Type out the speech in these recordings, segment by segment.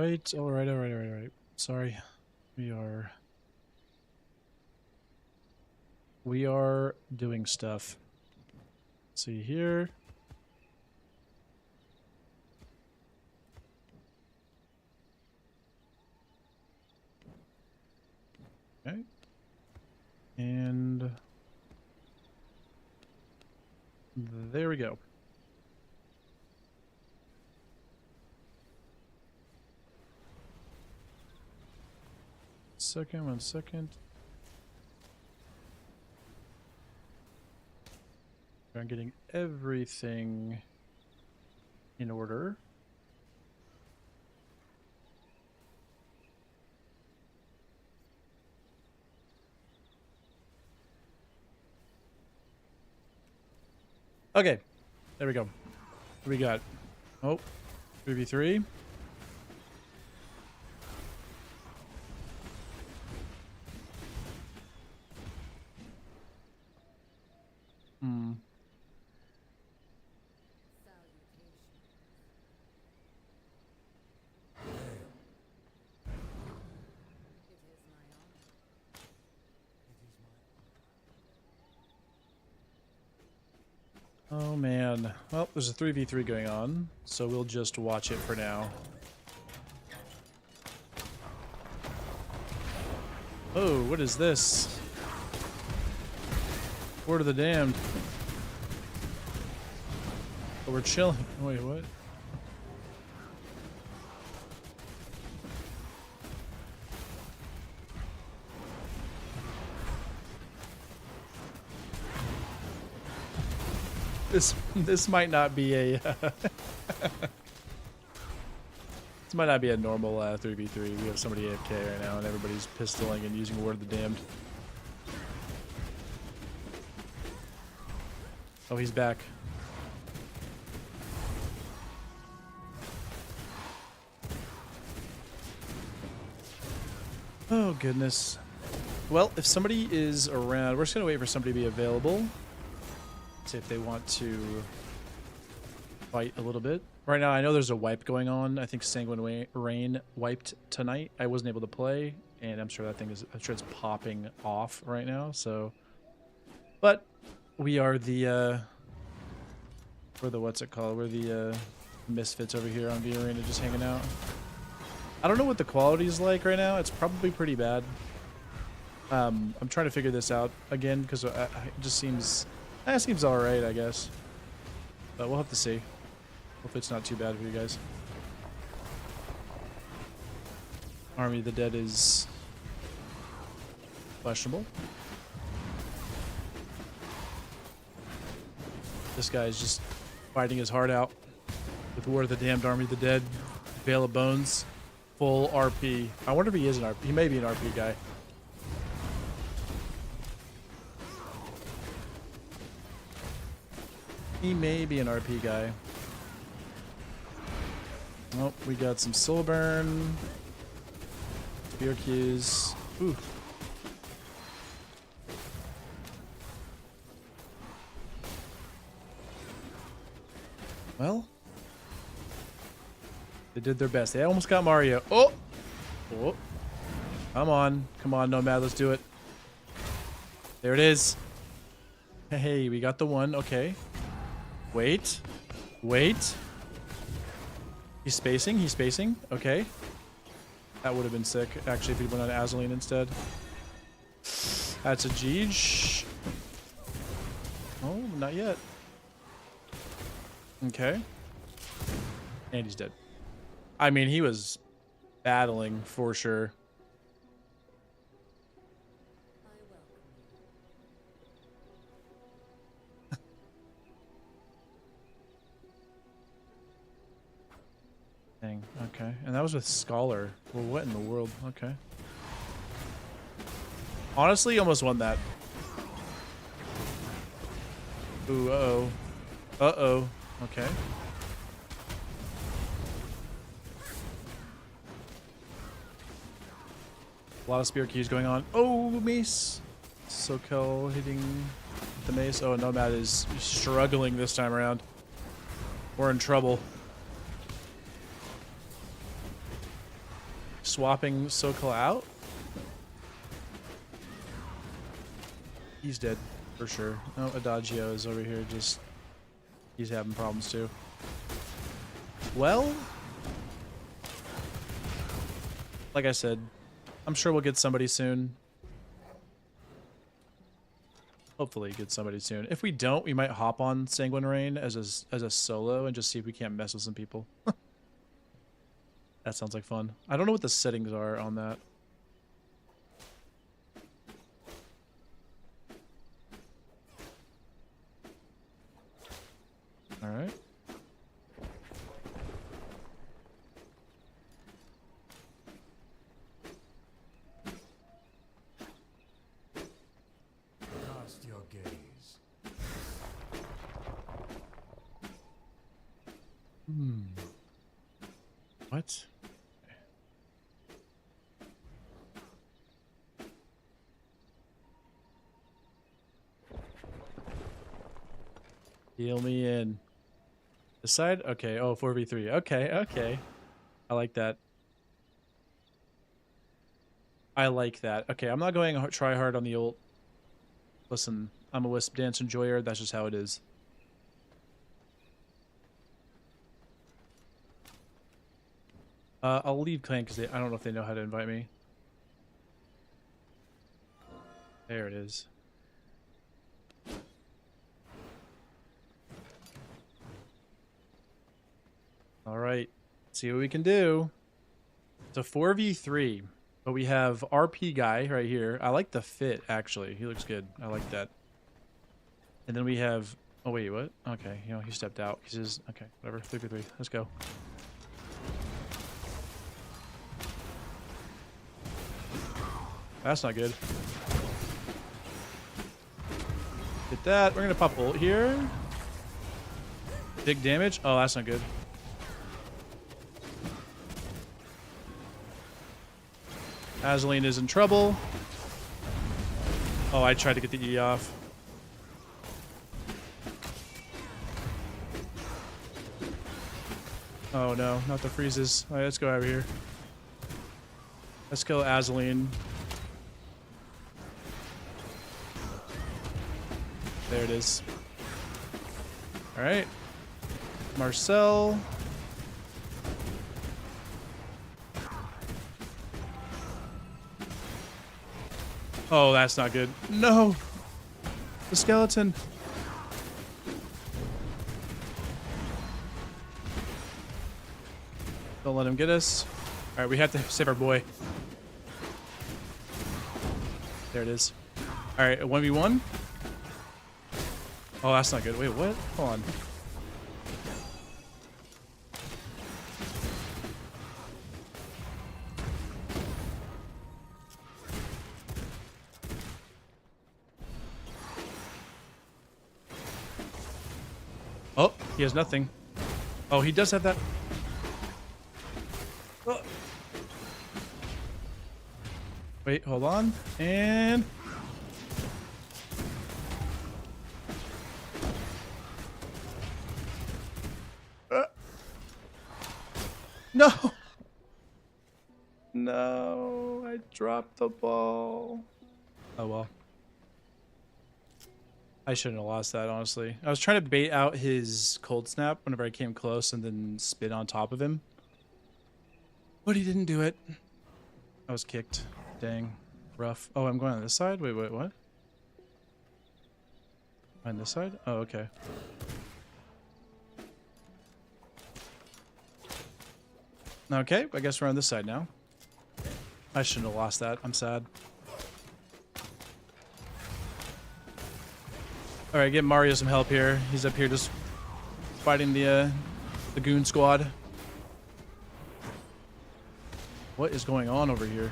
Alright, alright. Sorry. We are doing stuff. See here. Okay. And there we go. One second. I'm getting everything in order. Okay, there we go. What do we got? Oh, 3v3. Oh man. Well, there's a 3v3 going on, so we'll just watch it for now. Oh, what is this? Word of the Damned. Oh, we're chilling. Wait, what? This might not be a this might not be a normal 3v3. We have somebody AFK right now and everybody's pistoling and using Word of the Damned. Oh, he's back. Oh goodness. Well, if somebody is around, we're just gonna wait for somebody to be available. See if they want to fight a little bit. Right now, I know there's a wipe going on. I think Sanguine Rain wiped tonight. I wasn't able to play, and I'm sure I'm sure it's popping off right now. So, but we are the we're the what's it called? We're the misfits over here on V Arena, just hanging out. I don't know what the quality is like right now. It's probably pretty bad. I'm trying to figure this out again because it just seems. That seems alright, I guess. But we'll have to see. Hopefully it's not too bad for you guys. Army of the Dead is questionable. This guy is just fighting his heart out with War of the Damned, Army of the Dead, Veil of Bones, full RP. I wonder if he is an RP. He may be an RP guy. He may be an RP guy. Oh, we got some soul burn. Spear keys. Ooh. Well, they did their best. They almost got Mario. Oh! Oh. Come on, Nomad, let's do it. There it is. Hey, we got the one. Okay. Wait. He's spacing. Okay. That would have been sick, actually, if he went on Azaleen instead. That's a Jeej. Oh, not yet. Okay. And he's dead. I mean, he was battling for sure. Okay, and that was with Scholar. Well, what in the world? Okay. Honestly, almost won that. Ooh, uh-oh. Uh-oh. Okay. A lot of spear keys going on. Oh, mace. Sokel hitting the mace. Oh, Nomad is struggling this time around. We're in trouble. swapping Sokol out. He's dead for sure. No, Adagio is over here. Just he's having problems too. Well, like I said, I'm sure we'll get somebody soon. Hopefully get somebody soon. If we don't, we might hop on Sanguine Rain as a solo and just see if we can't mess with some people. That sounds like fun. I don't know what the settings are on that. All right. Cast your gaze. What? Heal me in. This side? Okay. Oh, 4v3. Okay, okay. I like that. I like that. Okay, I'm not going try hard on the ult. Listen, I'm a Wisp dance enjoyer. That's just how it is. I'll leave clan because I don't know if they know how to invite me. There it is. All right, see what we can do. It's a 4v3, but we have RP guy right here. I like the fit, actually. He looks good. I like that. And then we have... Oh, wait, what? Okay, you know, he stepped out. He says, okay, whatever, 3v3. Let's go. That's not good. Get that. We're going to pop ult here. Big damage. Oh, that's not good. Azaleen is in trouble. Oh, I tried to get the E off. Oh no, not the freezes. All right, let's go over here. Let's kill Azaleen. There it is. All right. Marcel. Oh, that's not good. No! The skeleton. Don't let him get us. Alright, we have to save our boy. There it is. Alright, 1v1. Oh, that's not good. Wait, what? Hold on. Oh, he has nothing. Oh, he does have that. Oh. Wait, hold on. And... No! No, I dropped the ball. Oh well. I shouldn't have lost that, honestly. I was trying to bait out his cold snap whenever I came close and then spin on top of him. But he didn't do it. I was kicked. Dang. Rough. Oh, I'm going on this side? Wait, what? On this side? Oh, okay. Okay, I guess we're on this side now. I shouldn't have lost that. I'm sad. Alright, get Mario some help here. He's up here just fighting the goon squad. What is going on over here?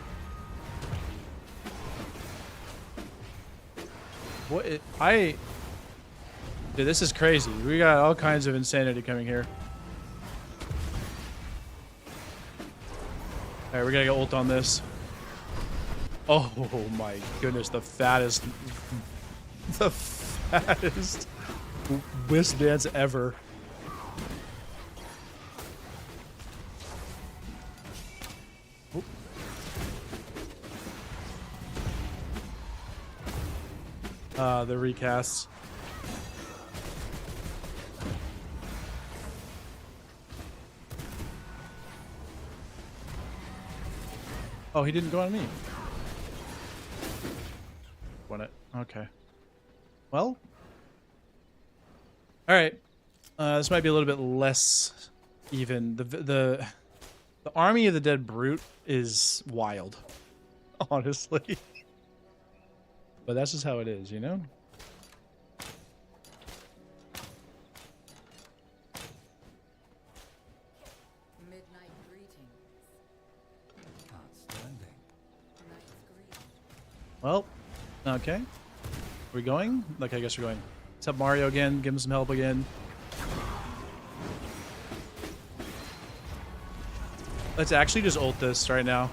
Dude, this is crazy. We got all kinds of insanity coming here. Alright, we gotta get ult on this. Oh my goodness, the fattest Wisp dance ever. The recast. Oh, he didn't go on me. Won it. Okay. Well. All right. This might be a little bit less even. The army of the dead brute is wild, honestly. But that's just how it is, you know? Midnight greetings. Outstanding. Night's greeting. Well, okay. Are we going? Like, I guess we're going. Let's have Mario again. Give him some help again. Let's actually just ult this right now.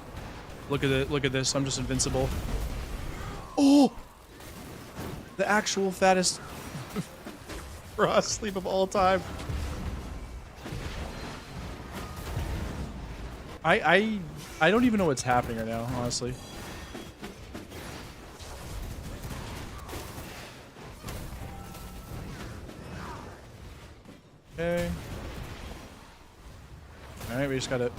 Look at it. Look at this. I'm just invincible. Oh! The actual fattest frost sleep of all time. I don't even know what's happening right now, honestly. Okay. Alright, we just gotta...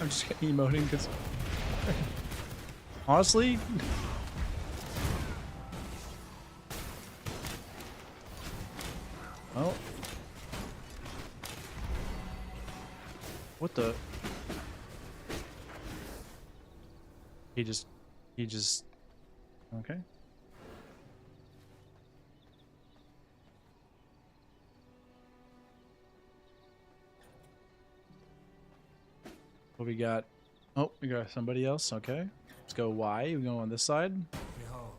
I'm just emoting because... honestly... well... what the... He just... okay. What we got? Oh, we got somebody else. Okay. Let's go Y. We go on this side. Behold.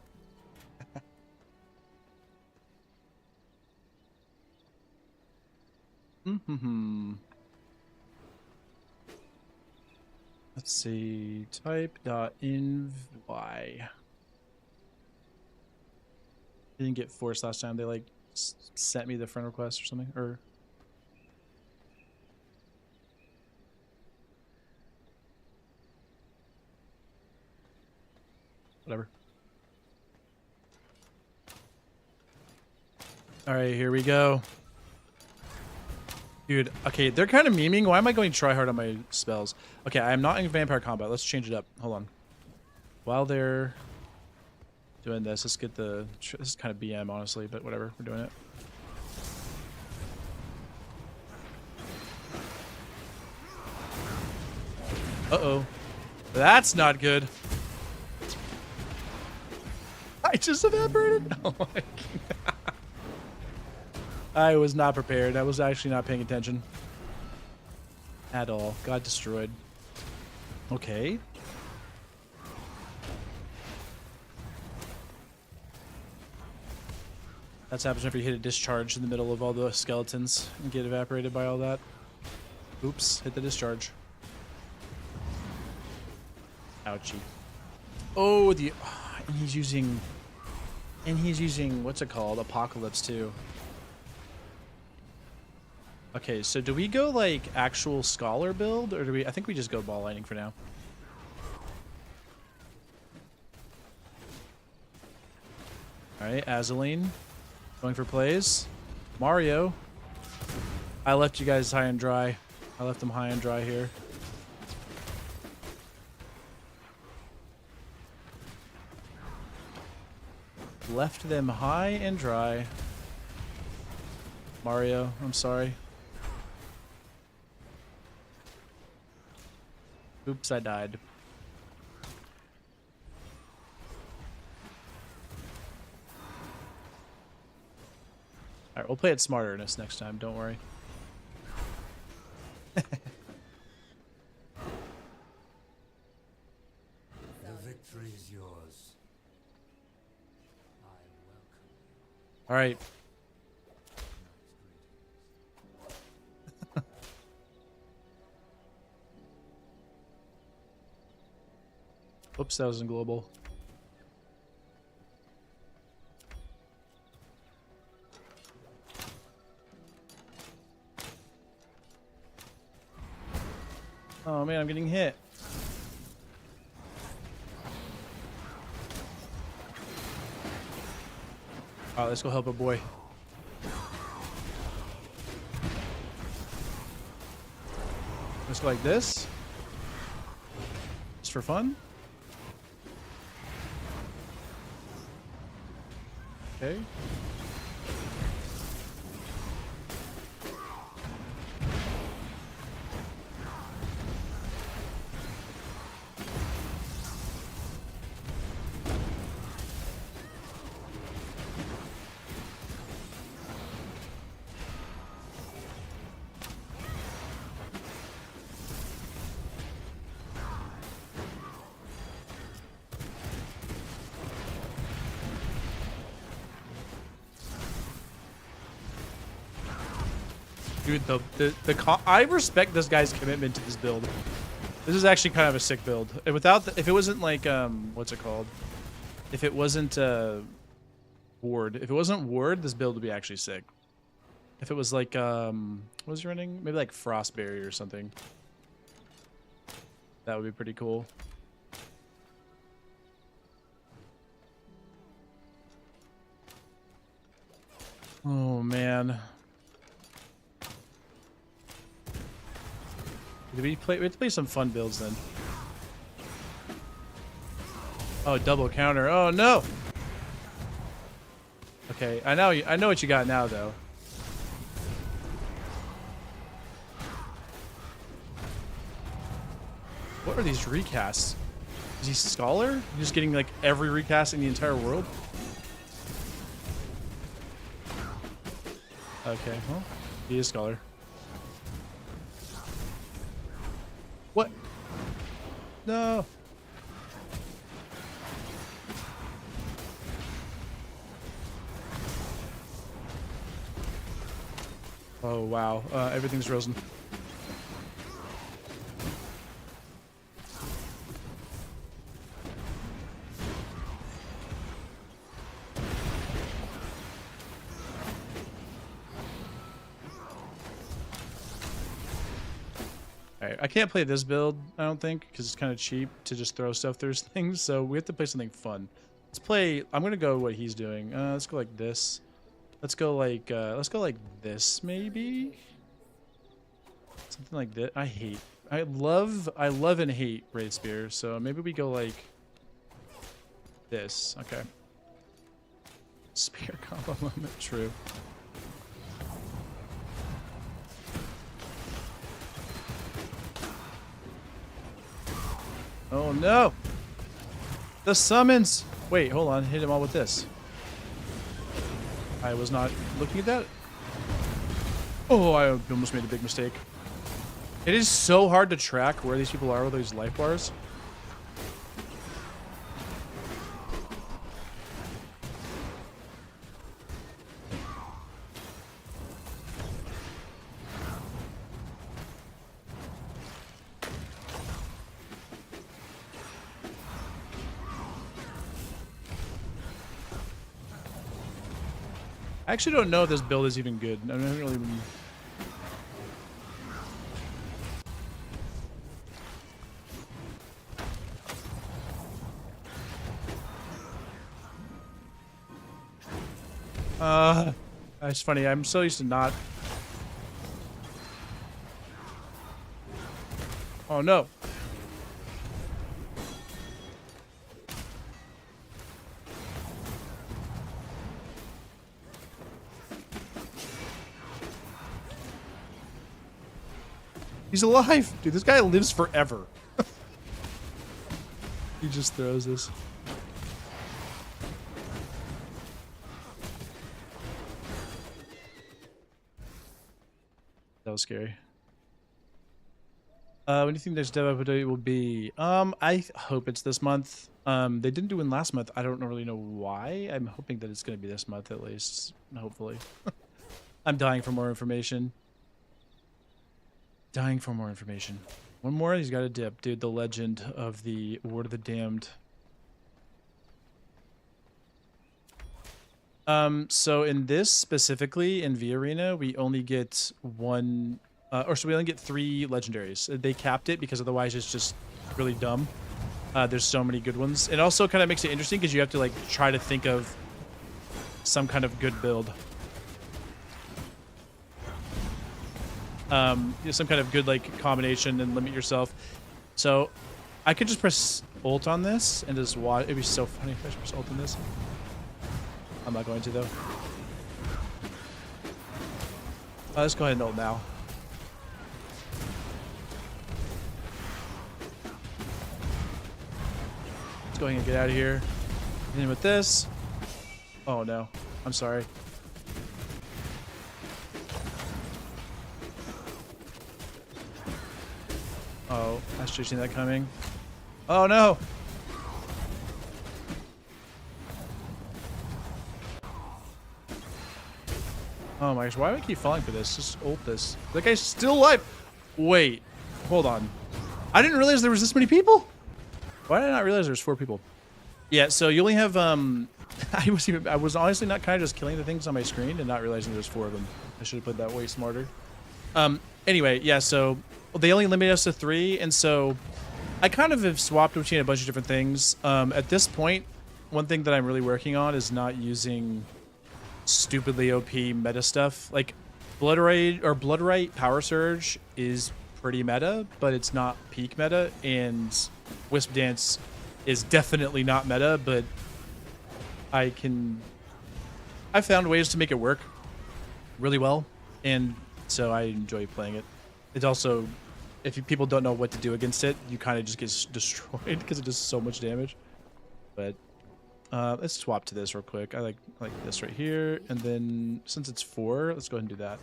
Let's see. Type dot inv Y. Didn't get forced last time. They like sent me the friend request or something. Or whatever. All right, here we go. Dude, okay, they're kind of memeing. Why am I going try hard on my spells? Okay, I am not in vampire combat. Let's change it up. Hold on. While they're doing this, let's get the... this is kind of BM, honestly, but whatever. We're doing it. Uh-oh. That's not good. I just evaporated. Oh my god. I was not prepared. I was actually not paying attention. At all. Got destroyed. Okay. That's happens if you hit a discharge in the middle of all the skeletons and get evaporated by all that. Oops. Hit the discharge. Ouchie. Oh, the... and he's using... and he's using... what's it called? Apocalypse, too. Okay, so do we go, like, actual scholar build? Or do we... I think we just go ball lightning for now. Alright, Azaleen. Going for plays. Mario. I left you guys high and dry. I left them high and dry here. Left them high and dry. Mario, I'm sorry. Oops, I died. Alright, we'll play it smarter this next time, don't worry. The victory is yours. I welcome you. Alright. Oops, that was in global. Oh man, I'm getting hit. All right, let's go help a boy. Let's go like this. Just for fun. Okay. Dude, I respect this guy's commitment to this build. This is actually kind of a sick build. And without if it wasn't like what's it called? If it wasn't ward, if it wasn't ward, this build would be actually sick. If it was like what was he running? Maybe like Frostberry or something. That would be pretty cool. Oh man. We have to play some fun builds then. Oh, double counter. Oh no. Okay, I know what you got now though. What are these recasts? Is he Scholar? You're just getting like every recast in the entire world? Okay, well, he is Scholar. What? No. Oh wow, everything's frozen. Alright, I can't play this build, I don't think, because it's kind of cheap to just throw stuff through things, so we have to play something fun. Let's play, I'm gonna go what he's doing. Let's go like this. Let's go like this, maybe? Something like that. I love and hate Wraith Spear, so maybe we go like this. Okay. Spear combo moment, true. Oh no! The summons! Wait, hold on. Hit him all with this. I was not looking at that. Oh, I almost made a big mistake. It is so hard to track where these people are with these life bars. I actually don't know if this build is even good. I haven't really been... That's funny. I'm so used to not... Oh no. He's alive! Dude, this guy lives forever. He just throws this. That was scary. When do you think next dev update will be? I hope it's this month. They didn't do one last month. I don't really know why. I'm hoping that it's going to be this month at least. Hopefully. I'm dying for more information. Dying for more information. One more, he's got a dip. Dude, the legend of the Ward of the Damned. So in this specifically, in V Arena, we only get one, so we only get 3 legendaries. They capped it because otherwise it's just really dumb. There's so many good ones. It also kind of makes it interesting because you have to like try to think of some kind of good build. Some kind of good like combination and limit yourself. So I could just press ult on this and just watch. It'd be so funny if I just press ult on this. I'm not going to though. Let's go ahead and ult now. Let's go ahead and get out of here. And then with this. Oh no, I'm sorry. Oh, I should have seen that coming. Oh no! Oh my gosh, why do I keep falling for this? Just ult this. That guy's still alive! Wait, hold on. I didn't realize there was this many people! Why did I not realize there's 4 people? Yeah, so you only have, I was honestly not kind of just killing the things on my screen and not realizing there's 4 of them. I should have put that way smarter. Anyway, yeah, so they only limit us to 3, and so I kind of have swapped between a bunch of different things. At this point, one thing that I'm really working on is not using stupidly OP meta stuff. Like Blood Rite Power Surge is pretty meta, but it's not peak meta, and Wisp Dance is definitely not meta, but I found ways to make it work really well, and so I enjoy playing it. It's also, if people don't know what to do against it, you kind of just get destroyed because it does so much damage. But let's swap to this real quick. I like this right here, and then since it's 4, let's go ahead and do that.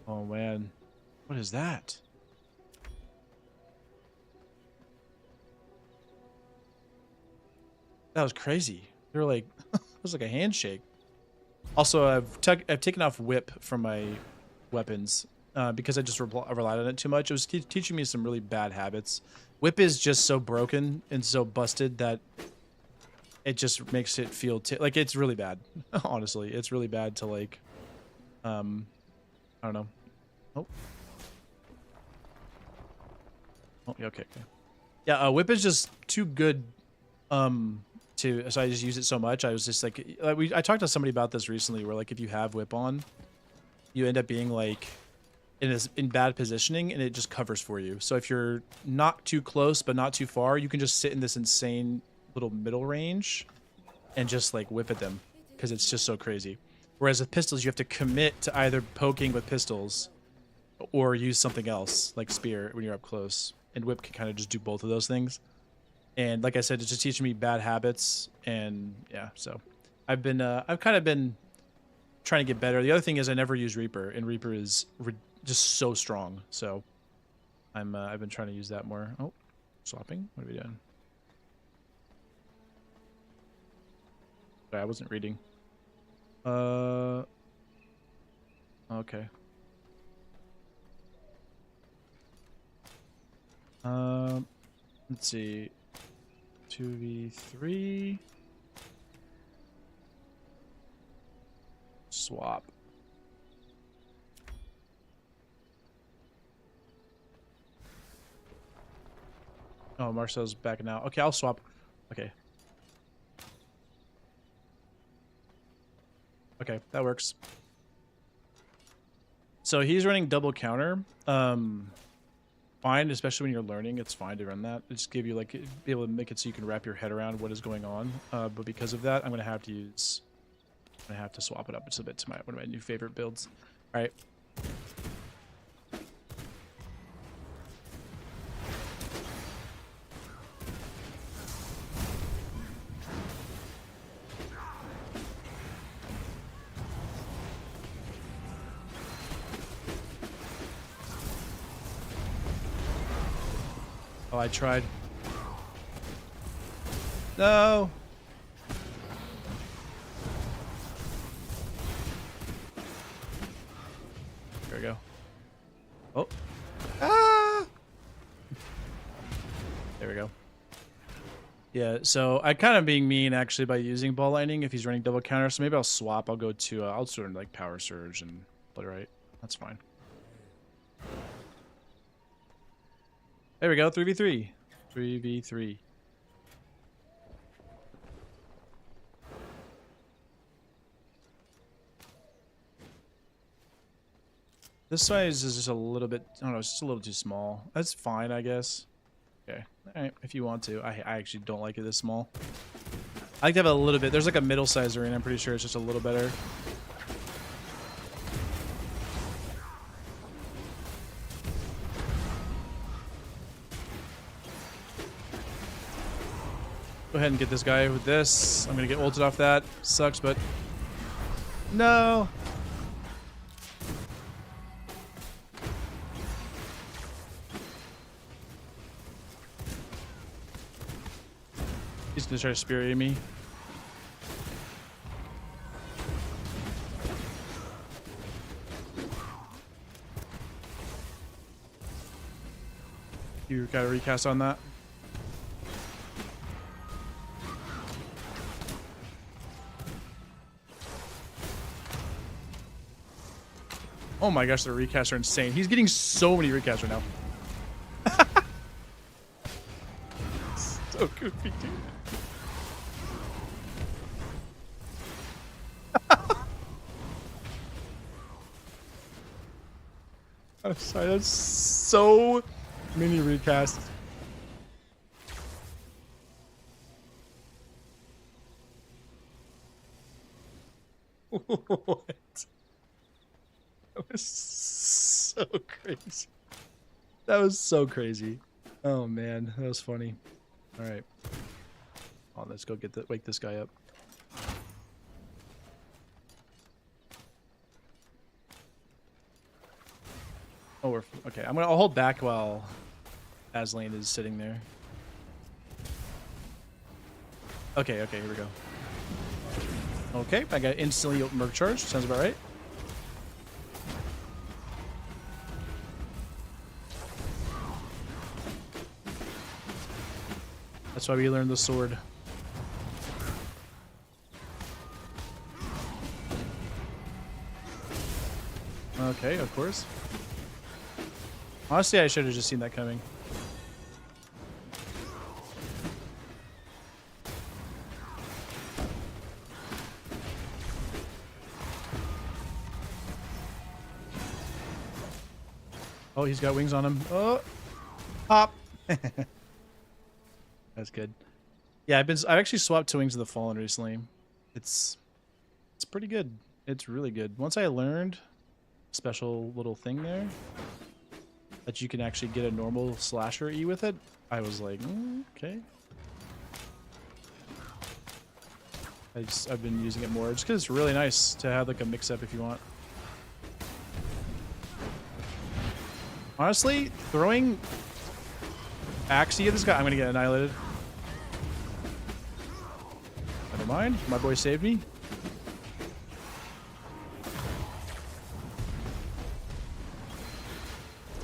Oh man, what is that? That was crazy. They were like, it was like a handshake. Also, I've taken off whip from my weapons because I just relied on it too much. It was teaching me some really bad habits. Whip is just so broken and so busted that it just makes it feel like it's really bad. Honestly, it's really bad to like, I don't know. Oh, yeah, okay. Yeah, whip is just too good. So I just use it so much. I was just like, I talked to somebody about this recently, where like if you have whip on, you end up being like in bad positioning, and it just covers for you. So if you're not too close but not too far, you can just sit in this insane little middle range and just like whip at them because it's just so crazy. Whereas with pistols, you have to commit to either poking with pistols or use something else like spear when you're up close. And whip can kind of just do both of those things. And like I said, it's just teaching me bad habits, and yeah, so I've kind of been trying to get better. The other thing is I never use Reaper, and Reaper is just so strong. So I've been trying to use that more. Oh, swapping. What are we doing? Sorry, I wasn't reading. Okay. Let's see. 2v3. Swap. Oh, Marcel's backing out. Okay, I'll swap. Okay. Okay, that works. So he's running double counter. Fine, especially when you're learning, it's fine to run that. Just give you like be able to make it so you can wrap your head around what is going on. But because of that, I'm gonna have to swap it up just a bit to one of my new favorite builds. All right. Oh, I tried. No. There we go. Oh. Ah. There we go. Yeah, so I kind of being mean actually by using ball lightning if he's running double counter. So maybe I'll swap. I'll go to I'll sort of like power surge and Blood Rite. That's fine. There we go, 3v3. 3v3. This size is just a little bit, I don't know, it's just a little too small. That's fine, I guess. Okay, alright, if you want to. I actually don't like it this small. I like to have a little bit, there's like a middle size arena, I'm pretty sure it's just a little better. Go ahead and get this guy with this. I'm gonna get ulted off that. Sucks, but no. He's gonna try to spirit me. You got a recast on that. Oh my gosh, the recasts are insane. He's getting so many recasts right now. So goofy, dude. I'm sorry, that's so many recasts. What? That was so crazy. That was so crazy. Oh man, that was funny. All right. Oh, let's go get the wake this guy up. Oh, we're okay. I'll hold back while Aslan is sitting there. Okay, here we go. Okay, I got instantly Merc Charge. Sounds about right. That's why we learned the sword. Okay, of course. Honestly, I should have just seen that coming. Oh, he's got wings on him. Oh, pop. That's good. Yeah, I've actually swapped to Wings of the Fallen recently. It's pretty good. It's really good. Once I learned a special little thing there that you can actually get a normal slasher E with it, I was like, okay. I've been using it more just because it's really nice to have like a mix up if you want. Honestly, throwing Axie at this guy, I'm gonna get annihilated. Never mind, my boy saved me.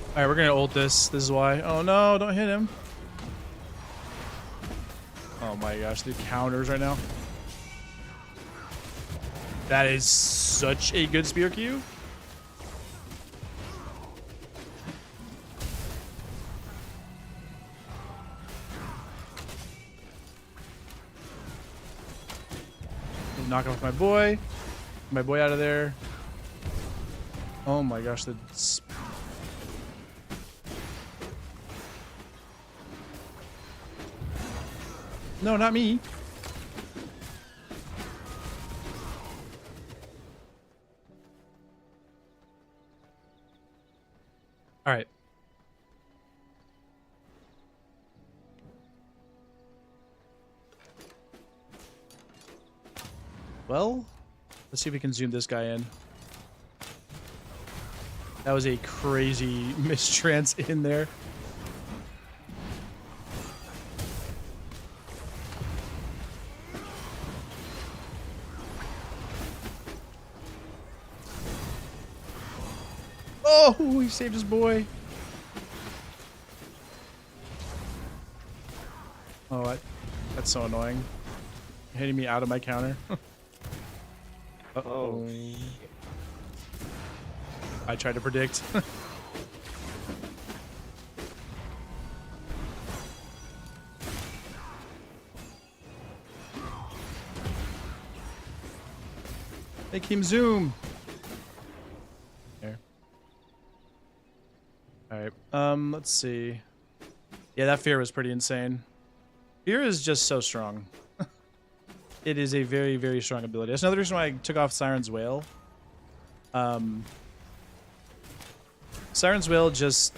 Alright, we're gonna ult this. This is why. Oh no, don't hit him. Oh my gosh, the counters right now. That is such a good spear Q. Knock off my boy out of there. Oh my gosh, no, not me. All right. Well, let's see if we can zoom this guy in. That was a crazy mistrance in there. Oh, he saved his boy. Oh, that's so annoying. Hitting me out of my counter. Uh-oh. I tried to predict. Make him zoom. There. Let's see. Yeah, that fear was pretty insane. Fear is just so strong. It is a very, very strong ability. That's another reason why I took off Siren's Wail. Siren's Wail just,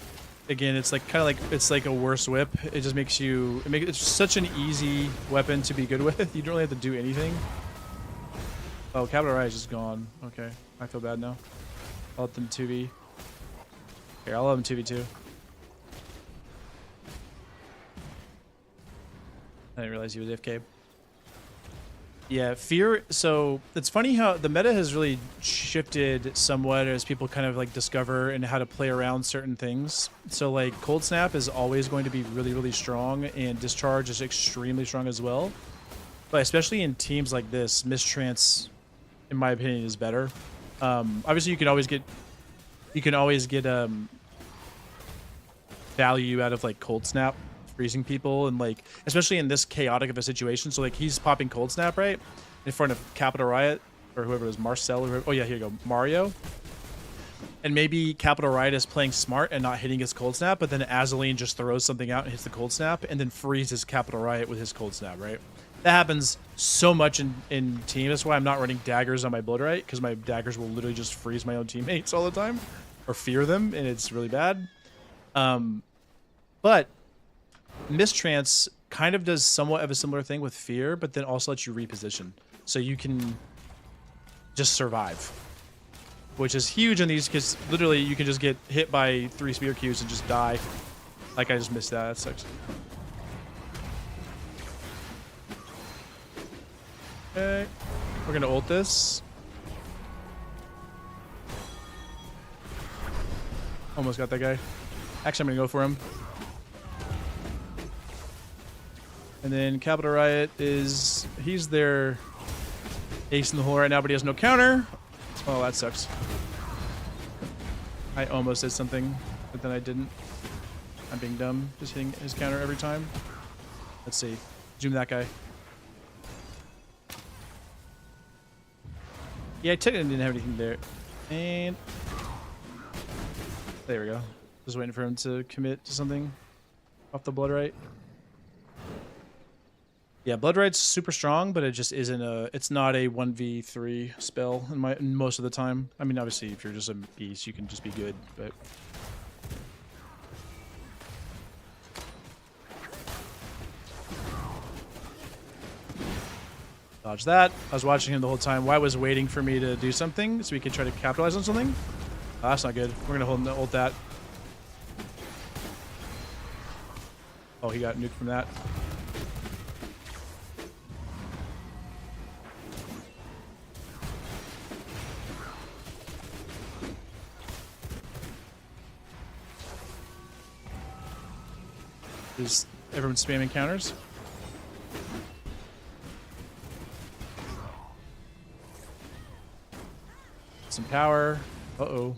again, it's like kind of like it's like a worse whip. It just makes you, it's such an easy weapon to be good with. You don't really have to do anything. Oh, Capital Rise is gone. Okay, I feel bad now. I'll let them 2v. Here, I'll let them 2v2. I didn't realize he was AFK. Yeah, fear. So it's funny how the meta has really shifted somewhat as people kind of like discover and how to play around certain things. So like Cold Snap is always going to be really, really strong, and Discharge is extremely strong as well. But especially in teams like this, Mistrance, in my opinion, is better. Obviously, you can always get value out of like Cold Snap, freezing people, and like especially in this chaotic of a situation. So like he's popping Cold Snap right in front of Capital Riot or whoever it was, Marcel or whoever. Oh yeah, here you go, Mario. And maybe Capital Riot is playing smart and not hitting his Cold Snap, but then Azaleen just throws something out and hits the Cold Snap and then freezes Capital Riot with his Cold Snap, right? That happens so much in team. That's why I'm not running daggers on my Bloodright, because my daggers will literally just freeze my own teammates all the time or fear them, and it's really bad. But Mistrance kind of does somewhat of a similar thing with fear, but then also lets you reposition. So you can just survive. Which is huge in these, because literally you can just get hit by 3 spear Qs and just die. Like I just missed that. That sucks. Okay. We're gonna ult this. Almost got that guy. Actually, I'm gonna go for him. And then Capital Riot he's their ace in the hole right now, but he has no counter. Oh, that sucks. I almost did something, but then I didn't. I'm being dumb, just hitting his counter every time. Let's see. Zoom that guy. Yeah, I technically didn't have anything there. And there we go. Just waiting for him to commit to something off the Bloodright. Yeah, Bloodright's super strong, but it just isn't it's not a 1v3 spell in most of the time. I mean, obviously, if you're just a beast, you can just be good, but... Dodge that. I was watching him the whole time. Why was waiting for me to do something so we could try to capitalize on something? Oh, that's not good. We're going to hold that. Oh, he got nuked from that. Is everyone spamming counters? Some power. Uh-oh.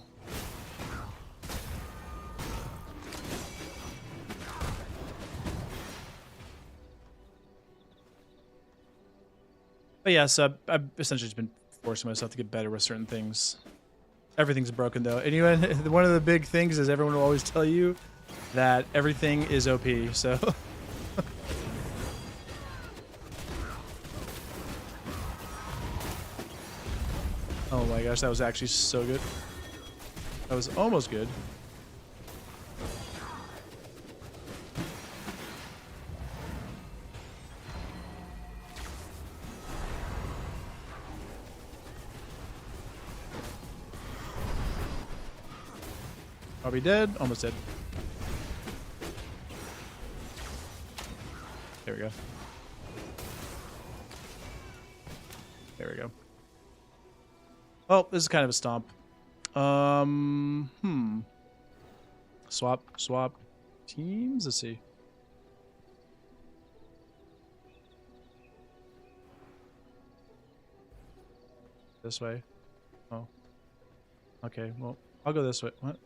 But yeah, so I've essentially just been forcing myself to get better with certain things. Everything's broken though. Anyone, one of the big things is everyone will always tell you that everything is OP, so... Oh my gosh, that was actually so good. That was almost good. Probably dead. Almost dead. There we go. There we go. Well, this is kind of a stomp. Swap teams. Let's see. This way. Oh. Okay. Well, I'll go this way. What?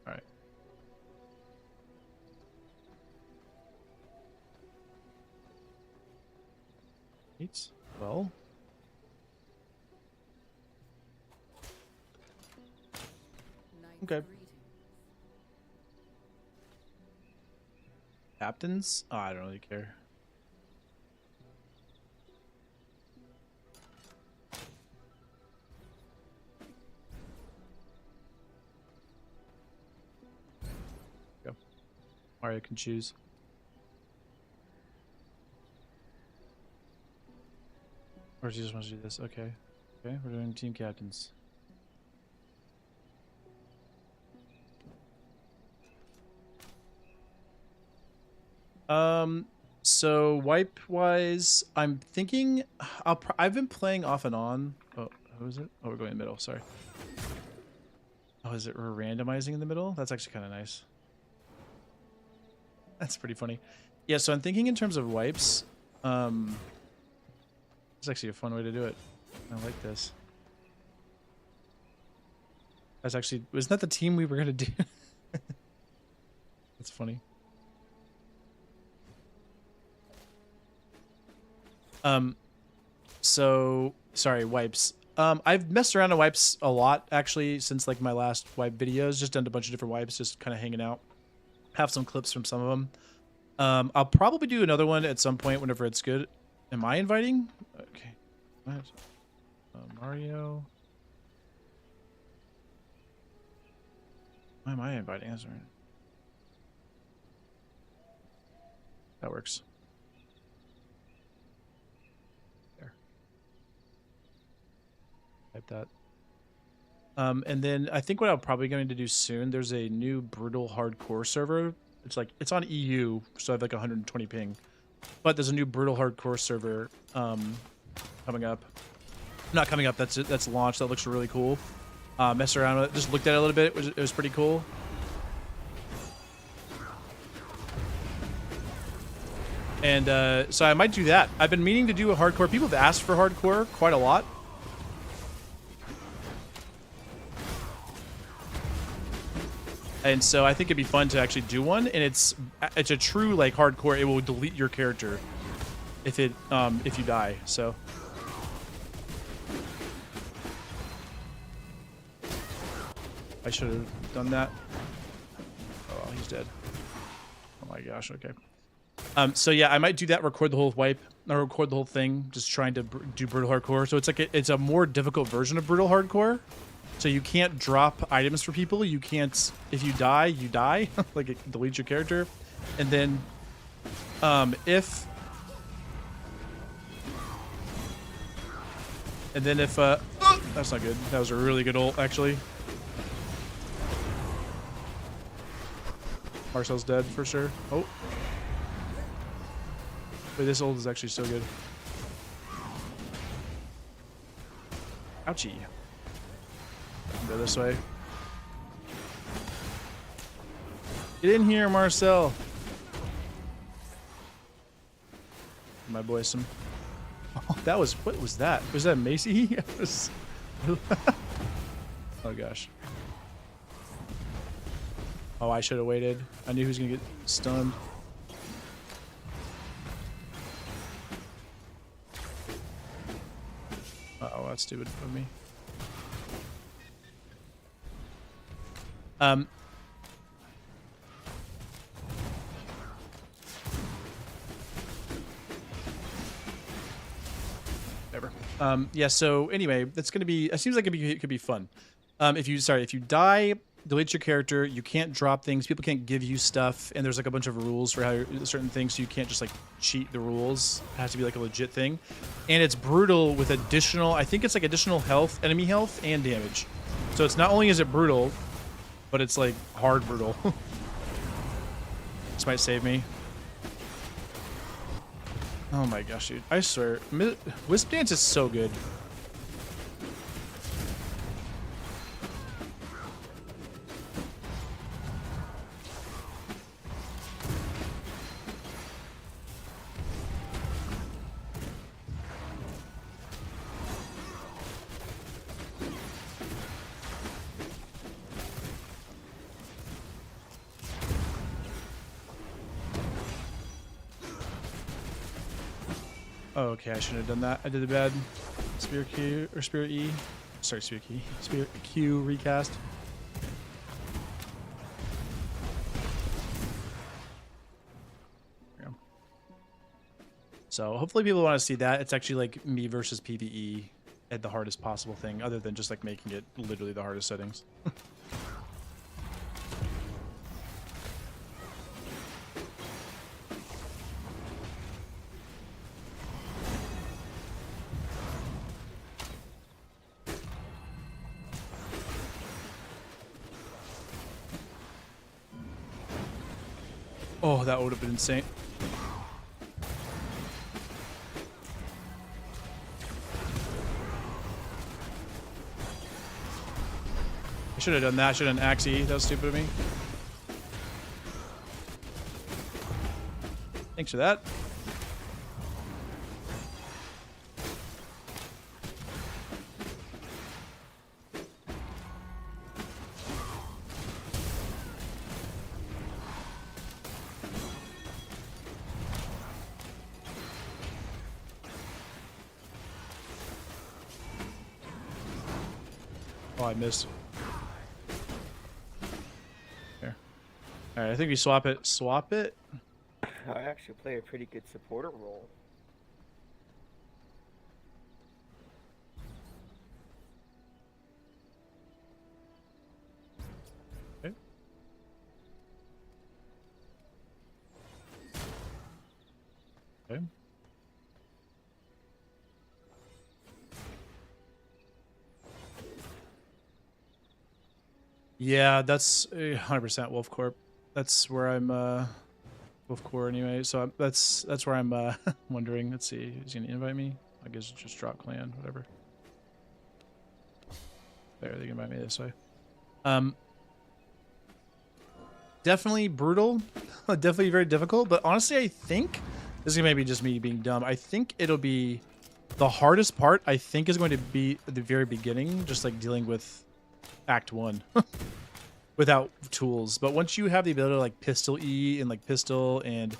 All right. Eight. Well. Night's Okay. greeting. captains? Oh, I don't really care. Go. Mario can choose. Or she just wants to do this. Okay. Okay, we're doing team captains. So wipe wise, I'm thinking I've been playing off and on. Oh, who is it? Oh, we're going in the middle. Sorry. Oh, is it we're randomizing in the middle? That's actually kind of nice. That's pretty funny. Yeah, so I'm thinking in terms of wipes. It's actually a fun way to do it. I like this. That's actually, wasn't that the team we were gonna do? That's funny. So sorry, wipes. I've messed around on wipes a lot actually since like my last wipe videos. Just done a bunch of different wipes, just kind of hanging out. Have some clips from some of them. I'll probably do another one at some point whenever it's good. Am I inviting? Okay. What? Mario. Why am I inviting? That's right. That works. There. Type that. And then I think what I'm probably going to do soon, there's a new brutal hardcore server. It's on EU, so I have like 120 ping. But there's a new brutal hardcore server coming up. Not coming up, that's launched. That looks really cool. Messed around with it, just looked at it a little bit. It was pretty cool. And so I might do that. I've been meaning to do a hardcore. People have asked for hardcore quite a lot. And so I think it'd be fun to actually do one, and it's a true like hardcore. It will delete your character if you die. So I should have done that. Oh, he's dead. Oh my gosh. Okay. So yeah, I might do that. Record the whole wipe, or record the whole thing. Just trying to do brutal hardcore. So it's like it's a more difficult version of brutal hardcore. So you can't drop items for people. You can't, if you die, you die. Like it deletes your character. And then if that's not good. That was a really good ult actually. Marcel's dead for sure. Oh. Wait, this ult is actually so good. Ouchie. Go this way. Get in here, Marcel. My boy, some. Oh, that was, what was that? Was that Macy? Oh gosh. Oh, I should have waited. I knew he was gonna get stunned. Uh-oh, that's stupid of me. Whatever. Yeah, so anyway, that's gonna be, it seems like it could be fun. If you die, delete your character, you can't drop things, people can't give you stuff, and there's like a bunch of rules for how certain things, so you can't just like cheat the rules. It has to be like a legit thing. And it's brutal with additional, I think it's like additional health, enemy health, and damage. So it's not only is it brutal, but it's like hard brutal. This might save me. Oh my gosh, dude. I swear. Wisp Dance is so good. Oh, okay, I shouldn't have done that. I did the bad Spirit Q, or Spirit E. Sorry, Spirit Key. Spirit Q recast. So hopefully people want to see that. It's actually like me versus PvE at the hardest possible thing, other than just like making it literally the hardest settings. Oh, that would have been insane. I should have done that. I should have done Axie. That was stupid of me. Thanks for that. Oh, I missed. There. Alright, I think we swap it. Swap it? I actually play a pretty good supporter role. Okay. Okay. Yeah, that's 100% Wolf Corp. That's where I'm Wolf Core anyway. So that's where I'm wondering. Let's see, is he gonna invite me? I guess just drop clan, whatever. There, they can invite me this way. Definitely brutal, definitely very difficult. But honestly, I think this is maybe just me being dumb. I think it'll be the hardest part. I think is going to be at the very beginning, just like dealing with Act 1 without tools. But once you have the ability to like pistol E and like pistol and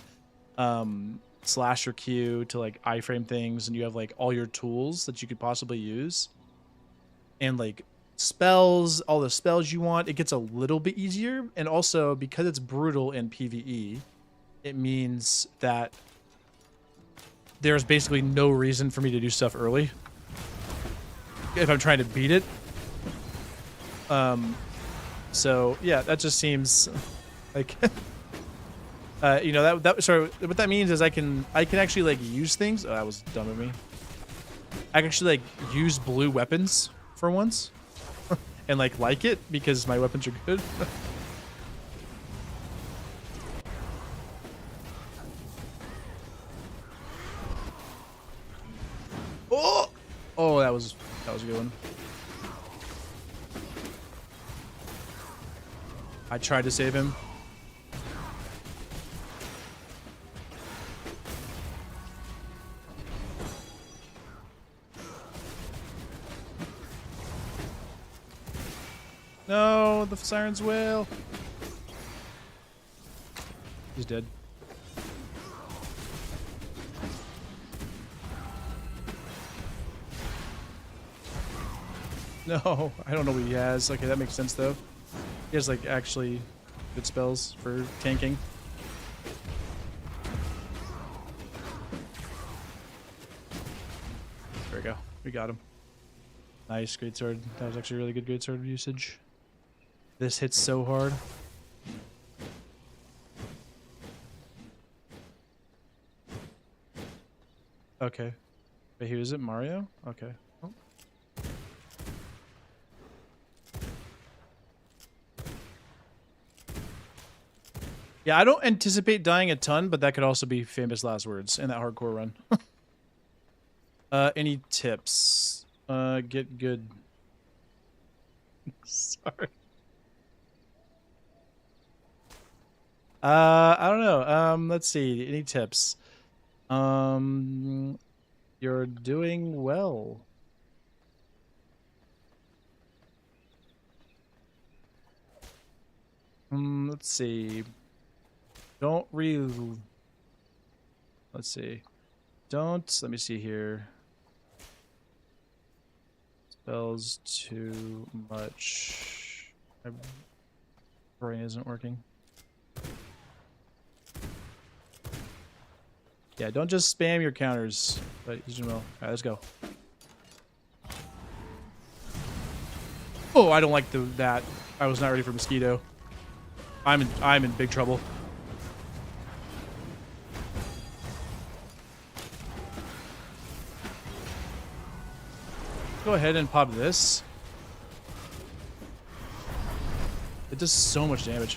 slasher Q to like iframe things, and you have like all your tools that you could possibly use, and like spells, all the spells you want, it gets a little bit easier. And also because it's brutal in PvE, it means that there's basically no reason for me to do stuff early if I'm trying to beat it. So yeah, that just seems like you know, that sorry, what that means is I can actually like use things. Oh, that was dumb of me. I can actually like use blue weapons for once and like it because my weapons are good. Oh, that was a good one. I tried to save him. No, the Siren's Wail. He's dead. No, I don't know what he has. Okay, that makes sense though. He has like actually good spells for tanking. There we go. We got him. Nice, greatsword. That was actually really good greatsword usage. This hits so hard. Okay. Wait, who is it? Mario? Okay. Oh. Yeah, I don't anticipate dying a ton, but that could also be famous last words in that hardcore run. Any tips? Get good. Sorry. I don't know. Let's see. Any tips? You're doing well. Let's see. Don't let's see. Let me see here. Spells too much. My brain isn't working. Yeah, don't just spam your counters, but use them well. All right, let's go. Oh, I don't like that. I was not ready for mosquito. I'm in big trouble. Go ahead and pop this. It does so much damage.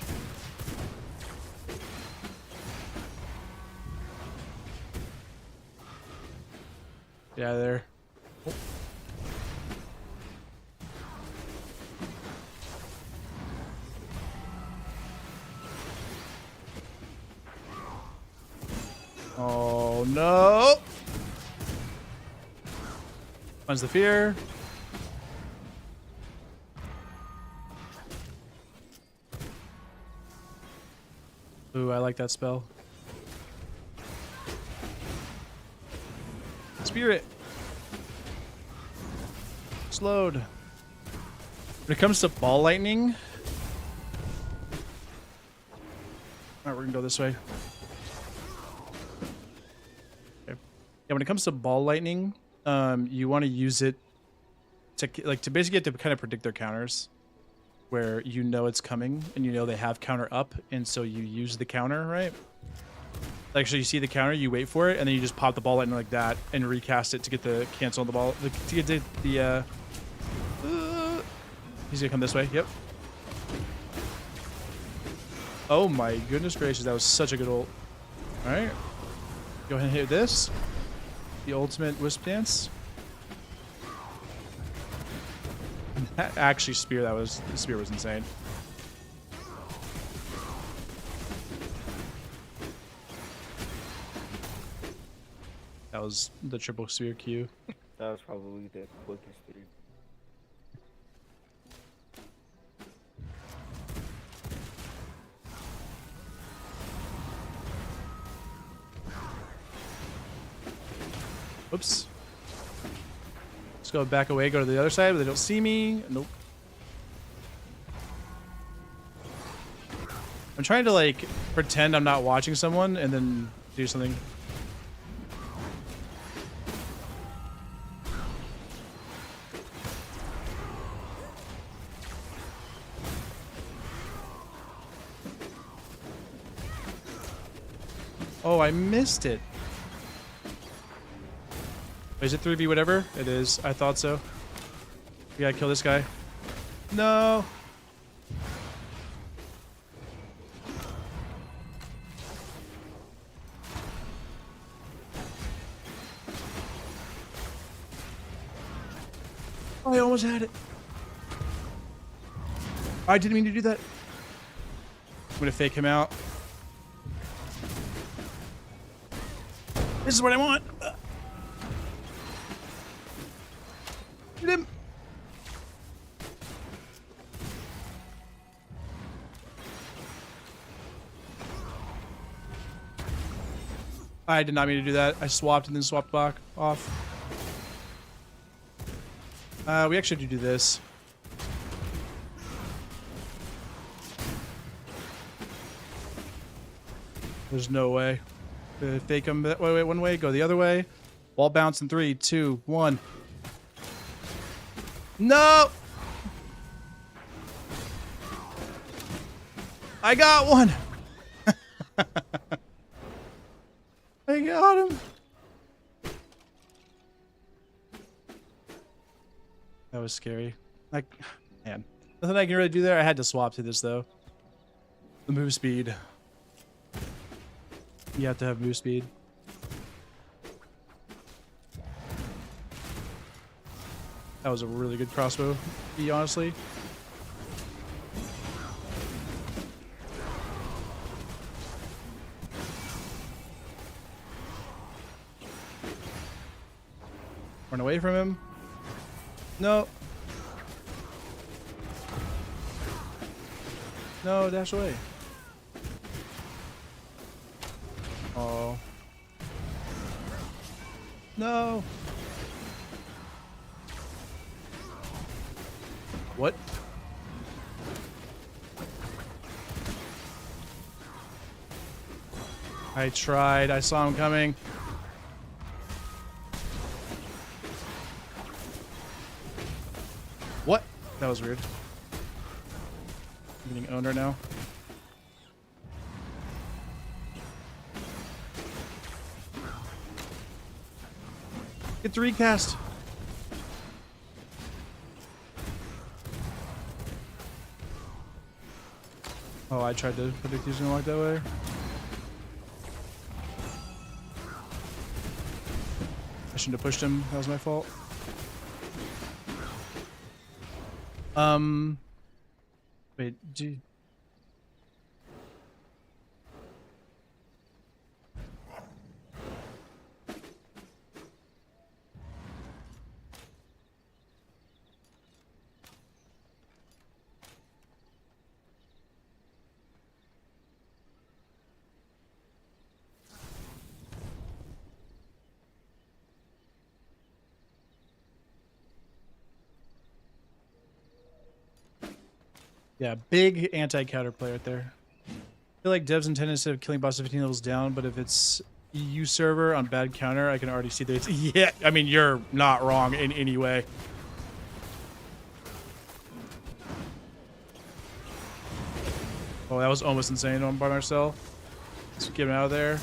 Get out of there. Oh no! Cleanse the fear. Ooh, I like that spell. Spirit. Slowed. When it comes to ball lightning. Alright, we're gonna go this way. Okay. Yeah, when it comes to ball lightning, you want to use it to basically get to kind of predict their counters, where you know it's coming and you know they have counter up, and so you use the counter, right? Actually, you see the counter, you wait for it, and then you just pop the ball lightning like that and recast it to get the cancel on the ball. To get the he's gonna come this way. Yep. Oh my goodness gracious, that was such a good ult. All right, go ahead and hit this. The ultimate wisp dance. That actually the spear was insane. That was the triple spear Q. That was probably the quickest three. Oops. Let's go back away, go to the other side, but they don't see me. Nope. I'm trying to like pretend I'm not watching someone and then do something. Oh, I missed it. Is it 3v whatever? It is. I thought so. We gotta kill this guy. No. Oh, I almost had it. I didn't mean to do that. I'm gonna fake him out. This is what I want. Get him. I did not mean to do that. I swapped and then swapped back off. We actually do this. There's no way. If they come that way, one way, go the other way. Ball bounce in 3, 2, 1. No! I got one! I got him! That was scary. Like, man. Nothing I can really do there. I had to swap to this, though. The move speed. You have to have move speed. That was a really good crossbow, to be honestly. Run away from him. No. No, dash away. Oh. No. What? I tried. I saw him coming. What? That was weird. I'm getting owned right now. Get the recast. Oh, I tried to predict he was gonna walk that way. I shouldn't have pushed him. That was my fault. Wait, gee. Yeah, big anti-counter play right there. I feel like devs intend instead of killing bosses 15 levels down, but if it's EU server on bad counter, I can already see that it's... Yeah, I mean, you're not wrong in any way. Oh, that was almost insane on by Marcel. Let's get him out of there.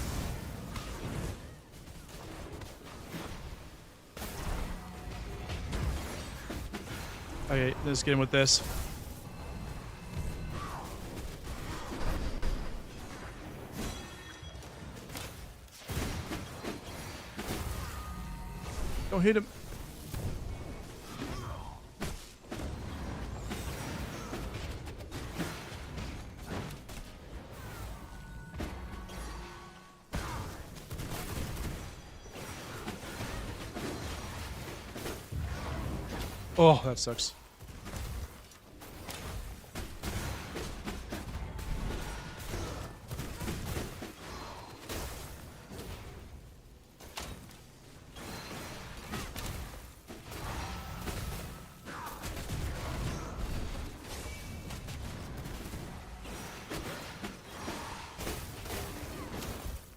Okay, let's get him with this. Don't hit him. Oh, that sucks.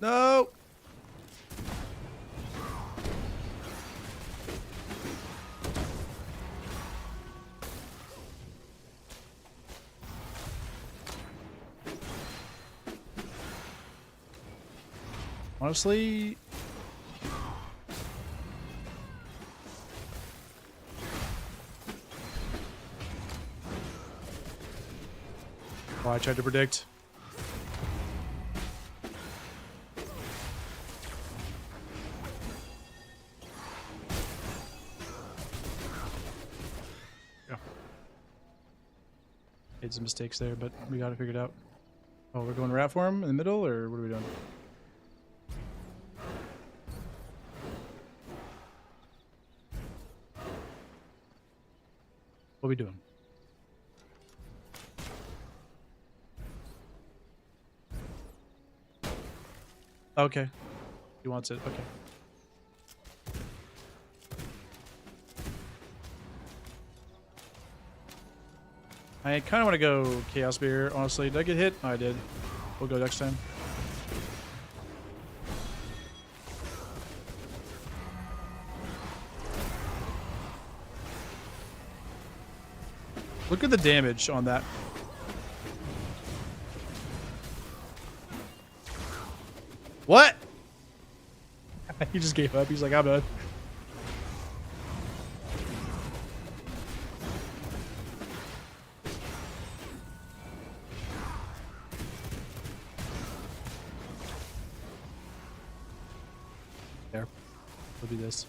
No. Honestly, oh, I tried to predict. Yeah. Made some mistakes there, but we got it figured out. Oh, we're going rat form in the middle, or what are we doing? What are we doing? Okay. He wants it. Okay. I kind of want to go Chaos Beer, honestly. Did I get hit? Oh, I did. We'll go next time. Look at the damage on that. What? He just gave up. He's like, I'm done. There. We'll do this.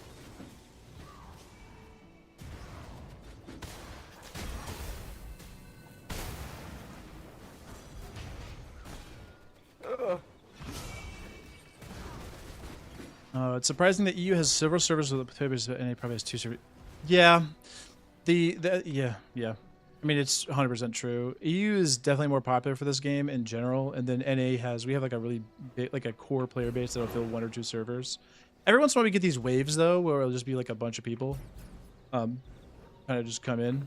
It's surprising that EU has several servers with papers and it probably has 2 servers. Yeah. Yeah. I mean, it's 100% true. EU is definitely more popular for this game in general, and then NA has, we have like a really big, like a core player base that'll fill 1 or 2 servers. Every once in a while we get these waves though, where it'll just be like a bunch of people, kind of just come in.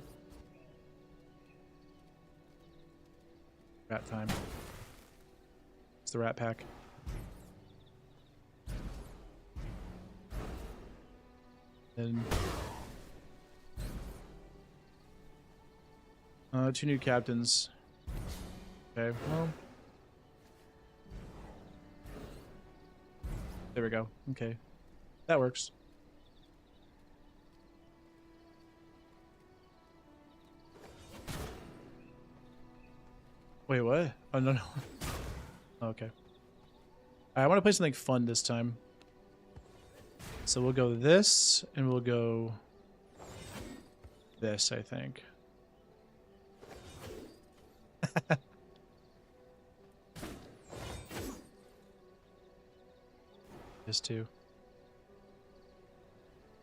Rat time. It's the rat pack. And 2 new captains. Okay, well. There we go. Okay. That works. Wait, what? Oh, no, no. Okay. I want to play something fun this time. So we'll go this, and we'll go this, I think. This too.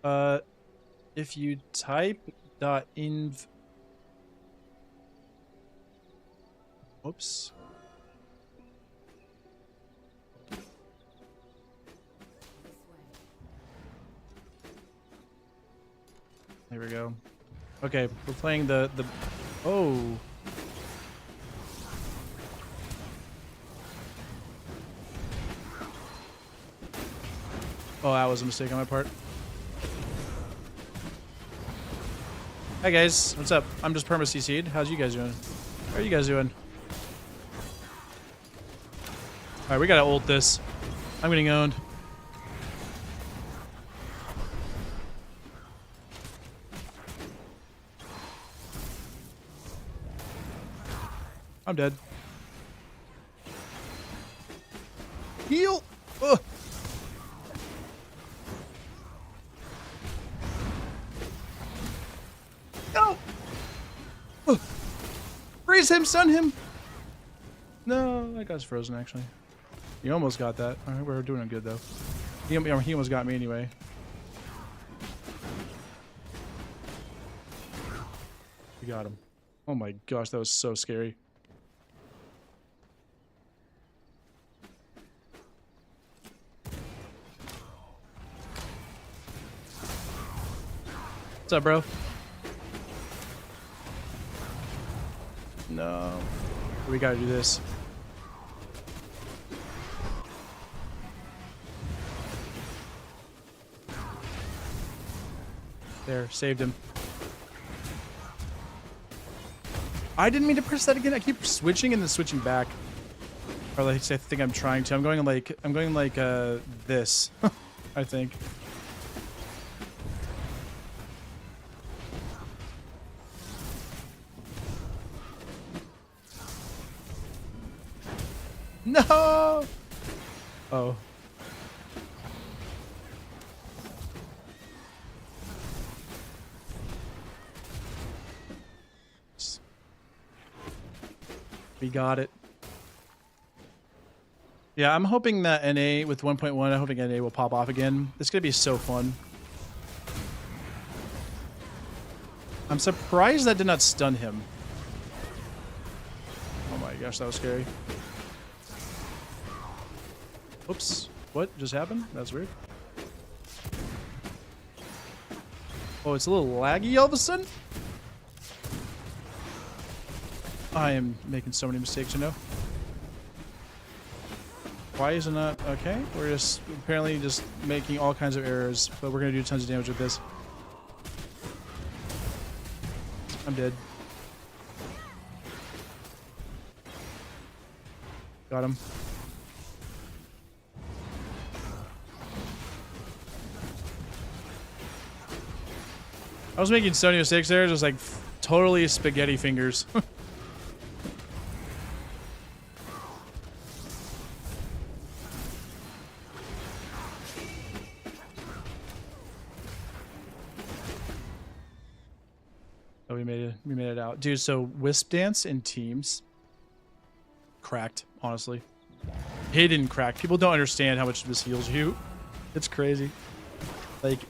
If you type .inv... Oops. This way. There we go. Okay, we're playing the... Oh! Oh, that was a mistake on my part. Hi guys, what's up? I'm just Perma CC'd. How's you guys doing? How are you guys doing? Alright, we gotta ult this. I'm getting owned. I'm dead. Heal! Ugh. No! Ugh. Freeze him, stun him! No, that guy's frozen actually. You almost got that. Alright, we're doing good though. He almost got me anyway. We got him. Oh my gosh, that was so scary. What's up, bro? No. We gotta do this. There, saved him. I didn't mean to press that again. I keep switching and then switching back. Or like I think I'm trying to. I'm going like this. I think. No! Oh. We got it. Yeah, I'm hoping that NA with 1.1, I'm hoping NA will pop off again. It's gonna be so fun. I'm surprised that did not stun him. Oh my gosh, that was scary. Oops. What just happened? That's weird. Oh, it's a little laggy all of a sudden? I am making so many mistakes, you know? Why is it not? Okay, we're just apparently just making all kinds of errors, but we're gonna do tons of damage with this. I'm dead. Got him. I was making so many mistakes there, just like totally spaghetti fingers. Oh, we made it out, dude. So Wisp Dance in teams, cracked. Honestly, hidden cracked. People don't understand how much this heals you. It's crazy. Like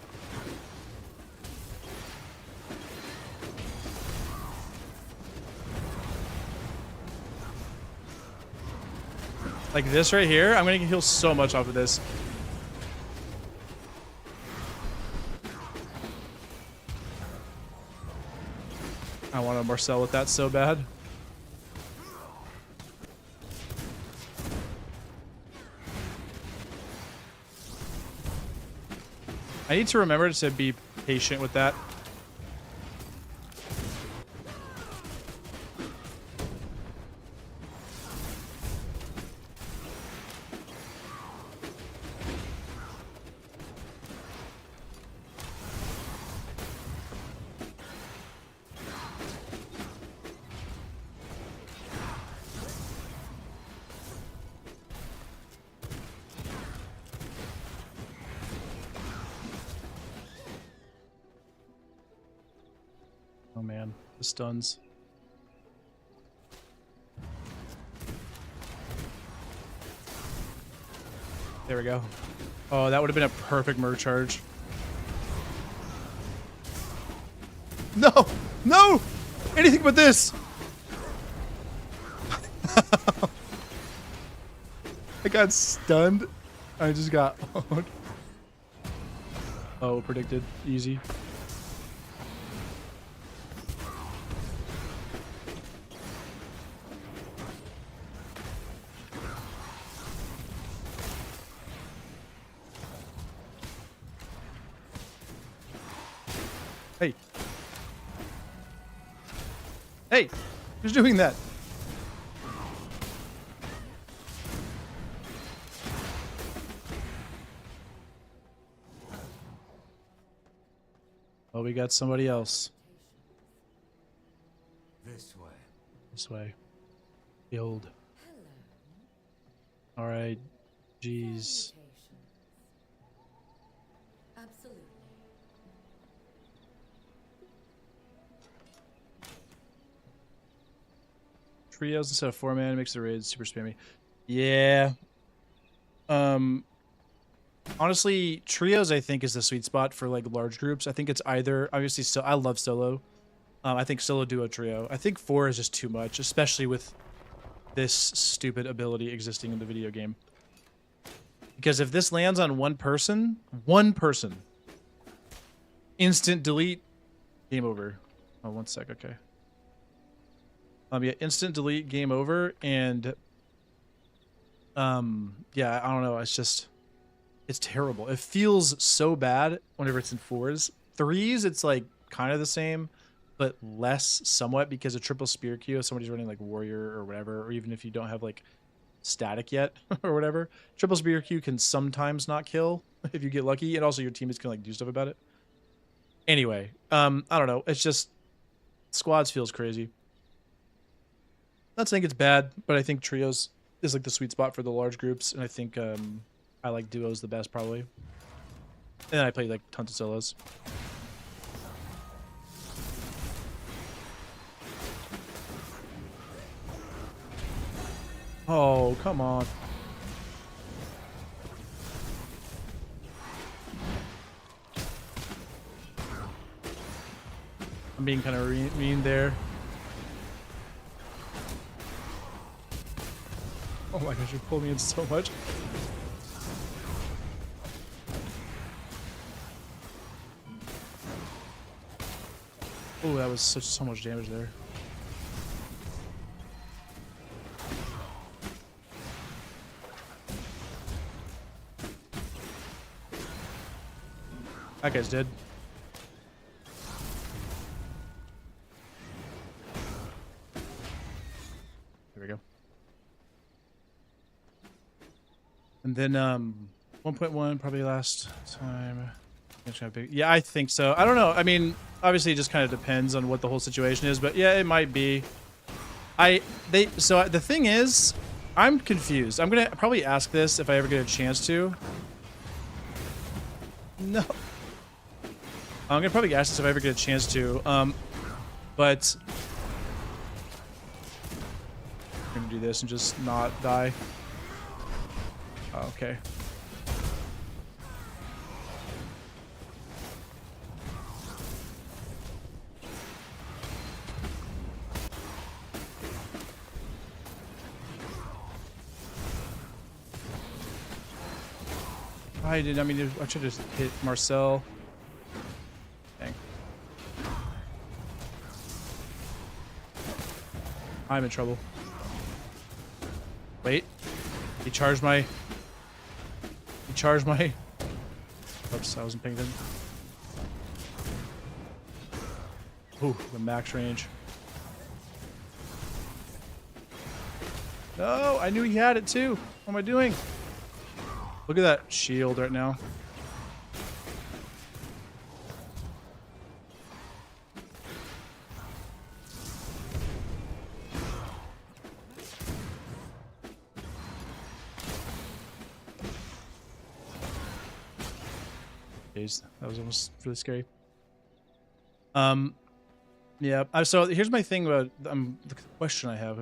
this right here, I'm gonna heal so much off of this. I want a Marcel with that so bad. I need to remember to be patient with that. Oh man, the stuns. There we go. Oh, that would have been a perfect murder charge. No! No! Anything but this! I got stunned. I just got owned. Oh, predicted. Easy. Hey. Hey! Who's doing that? Oh, we got somebody else. This way. This way. The old. Alright. Jeez. Absolutely. Trios instead of 4-man makes the raid super spammy. Yeah. Honestly, trios I think is the sweet spot for like large groups. I think it's either obviously so I love solo. I think solo, duo, trio. I think 4 is just too much, especially with this stupid ability existing in the video game. Because if this lands on one person, instant delete, game over. Oh, 1 sec, okay. Yeah, instant delete, game over, and yeah, I don't know, it's terrible. It feels so bad whenever it's in 4s. 3s, it's like kind of the same, but less somewhat because a triple spear queue, if somebody's running like warrior or whatever, or even if you don't have like static yet or whatever, triple spear queue can sometimes not kill if you get lucky, and also your teammates can like do stuff about it. Anyway, I don't know, it's just squads feels crazy. Not saying it's bad, but I think trios is like the sweet spot for the large groups, and I think I like duos the best probably. And then I play like tons of solos. Oh, come on. I'm being kind of mean there. Oh my gosh, you pulled me in so much. Oh, that was so much damage there. That guy's dead. There we go. And then 1.1 probably last time. Yeah, I think so. I don't know. I mean, obviously it just kind of depends on what the whole situation is, but yeah, it might be. So the thing is, I'm confused. I'm gonna probably ask this if I ever get a chance to. No. I'm gonna probably ask this if I ever get a chance to. But I'm gonna do this and just not die. Oh, okay. I did. I mean, I should just hit Marcel. Dang. I'm in trouble. Wait. He charged my. Oops, I wasn't paying attention. Ooh, the max range. No, I knew he had it too. What am I doing? Look at that shield right now. Jeez, that was almost really scary. Yeah. So here's my thing about the question I have.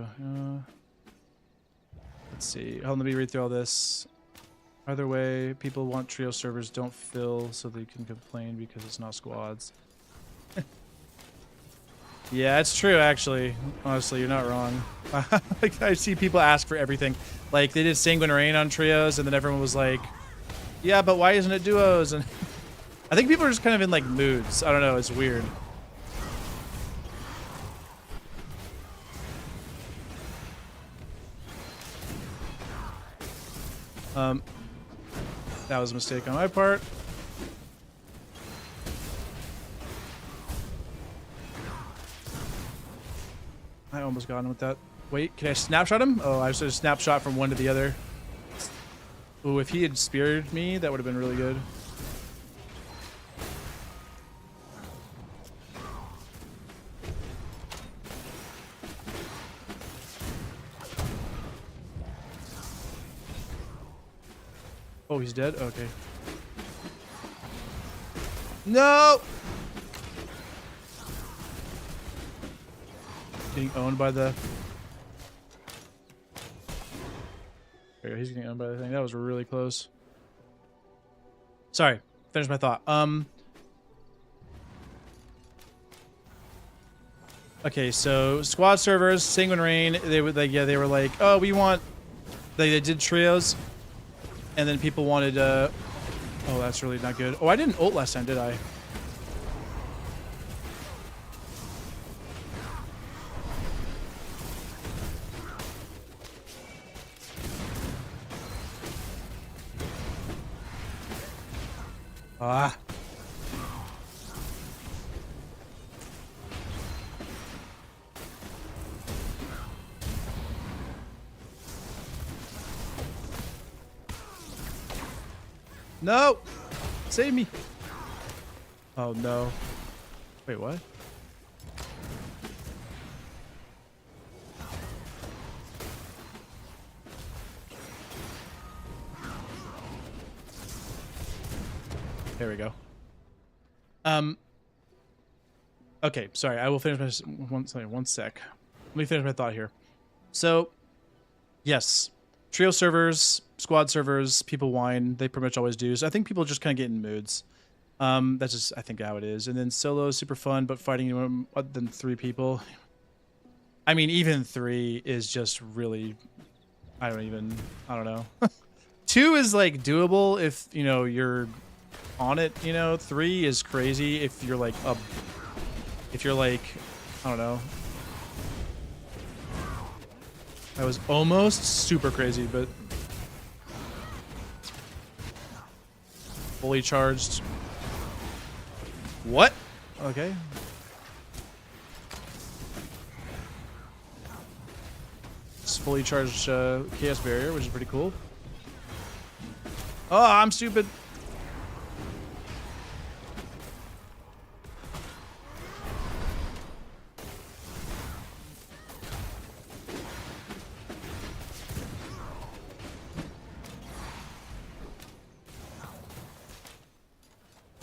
Let's see. Hold on, let me read through all this. Either way, people want trio servers don't fill so they can complain because it's not squads. Yeah, it's true actually. Honestly, you're not wrong. Like I see people ask for everything. Like they did Sanguine Rain on trios, and then everyone was like, "Yeah, but why isn't it duos?" And I think people are just kind of in like moods. I don't know. It's weird. That was a mistake on my part. I almost got him with that. Wait, can I snapshot him? Oh, I just did a snapshot from one to the other. Ooh, if he had speared me, that would have been really good. Oh, he's dead? Okay. No! Getting owned by the... There you go, he's getting owned by the thing. That was really close. Sorry, finish my thought. Okay, so squad servers, Sanguine Rain, they were they were like, oh, we want... They did trios. And then people wanted, oh, that's really not good. Oh, I didn't ult last time, did I? Ah. No! Save me! Oh no. Wait, what? There we go. Okay, sorry, I will finish my one sec. Let me finish my thought here. So, yes, trio servers, squad servers, people whine. They pretty much always do. So I think people just kind of get in moods. That's just, I think, how it is. And then solo is super fun, but fighting more than 3 people. I mean, even 3 is just really, I don't know. 2 is like doable if, you know, you're on it, you know. 3 is crazy if you're like I don't know. That was almost super crazy, but fully charged. What? Okay. It's fully charged Chaos Barrier, which is pretty cool. Oh, I'm stupid.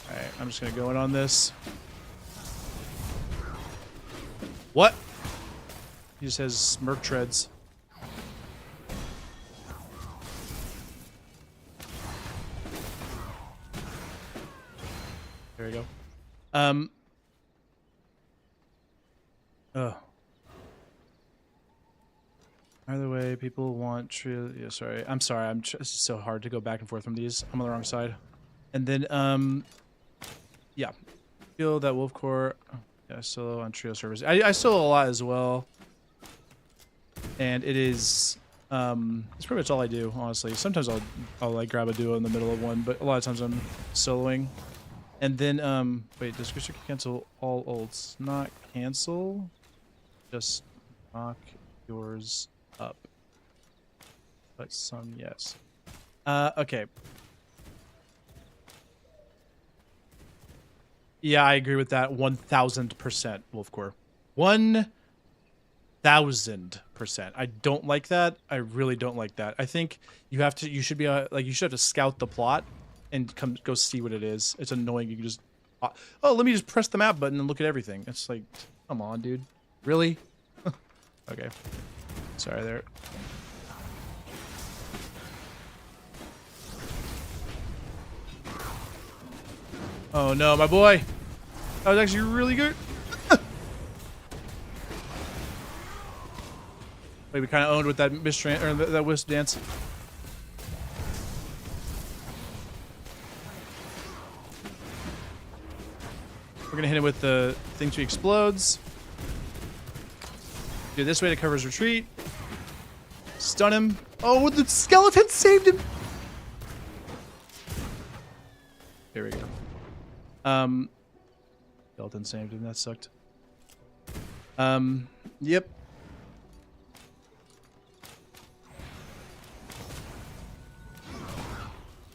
Alright, I'm just gonna go in on this. What? He just has Merc treads. There we go. Oh. Either way, people want trio. Yeah, sorry. I'm sorry. It's so hard to go back and forth from these. I'm on the wrong side. And then, yeah. Feel that Wolf Core. Oh, yeah, solo on trio servers. I solo a lot as well. And it is, it's pretty much all I do, honestly. Sometimes I'll like grab a duo in the middle of one, but a lot of times I'm soloing. And then, wait, does Christian cancel all ults? Not cancel, just knock yours up. But some, yes. Okay. Yeah, I agree with that 1000%, Wolfcore. 1000%. I don't like that. I really don't like that. I think you should be like, you should have to scout the plot and go see what it is. It's annoying. You can just, oh, let me just press the map button and look at everything. It's like, come on, dude. Really? Okay. Sorry there. Oh no, my boy. That was actually really good. Wait, we kind of owned with that that wisp dance. We're gonna hit him with the thing to explodes. Do this way to cover his retreat. Stun him. Oh, the skeleton saved him. There we go. Skeleton saved him. That sucked. Yep.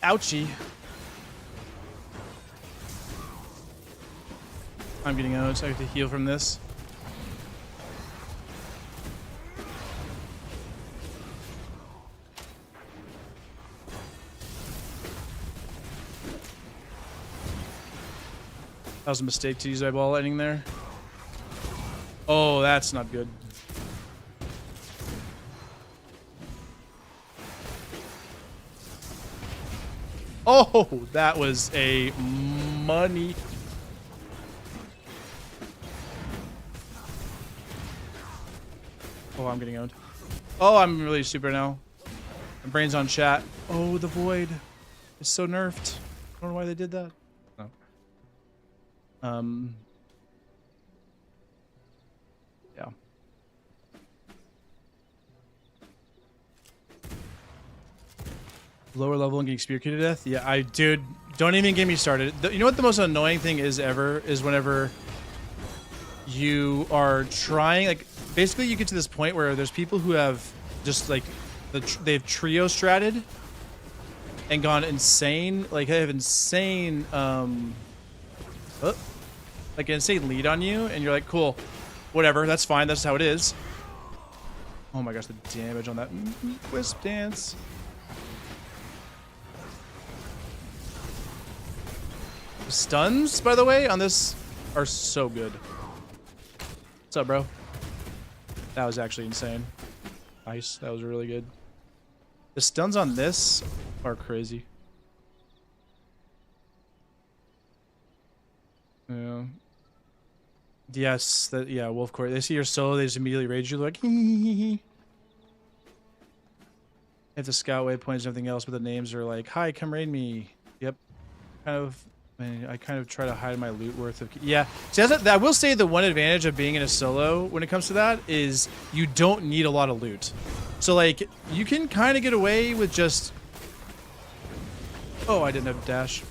Ouchie. I'm getting out, so I have to heal from this. That was a mistake to use eyeball lightning there. Oh, that's not good. Oh, that was a money. Oh, I'm getting owned. Oh, I'm really super now. My brain's on chat. Oh, the void is so nerfed. I don't know why they did that. No. Yeah. Lower level and getting spear key to death? Yeah, dude, don't even get me started. You know what the most annoying thing is ever? Is whenever you are trying, like, basically you get to this point where there's people who have just, like, they've trio stratted and gone insane. Like, they have insane, like an insane lead on you, and you're like, cool, whatever, that's fine, that's how it is. Oh my gosh, the damage on that wisp dance. The stuns, by the way, on this are so good. What's up, bro? That was actually insane. Nice, that was really good. The stuns on this are crazy. Yeah. Yes, yeah, Wolfcore. They see your solo, they just immediately rage you. They're like, hee. If the scout waypoints and everything else, but the names are like, hi, come raid me. Yep. I kind of try to hide my loot worth of. Yeah. See, I will say the one advantage of being in a solo when it comes to that is you don't need a lot of loot. So, like, you can kind of get away with just. Oh, I didn't have dash.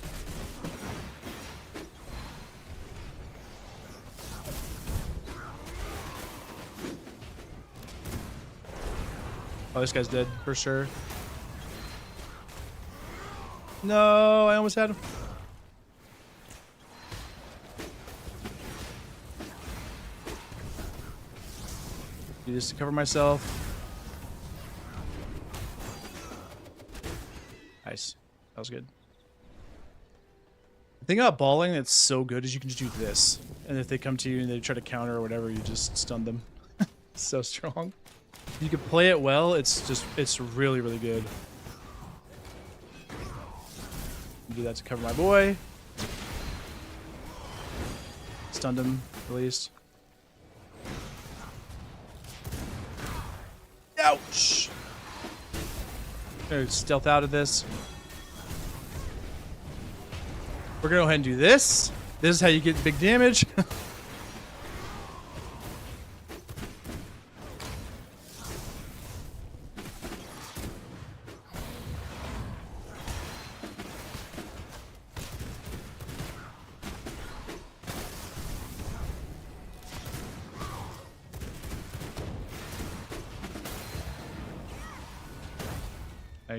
Oh, this guy's dead for sure. No, I almost had him. Do this to cover myself. Nice. That was good. The thing about balling that's so good is you can just do this. And if they come to you and they try to counter or whatever, you just stun them. So strong. You can play it well, it's really, really good. Do that to cover my boy. Stunned him, at least. Ouch! Stealth out of this. We're gonna go ahead and do this. This is how you get big damage.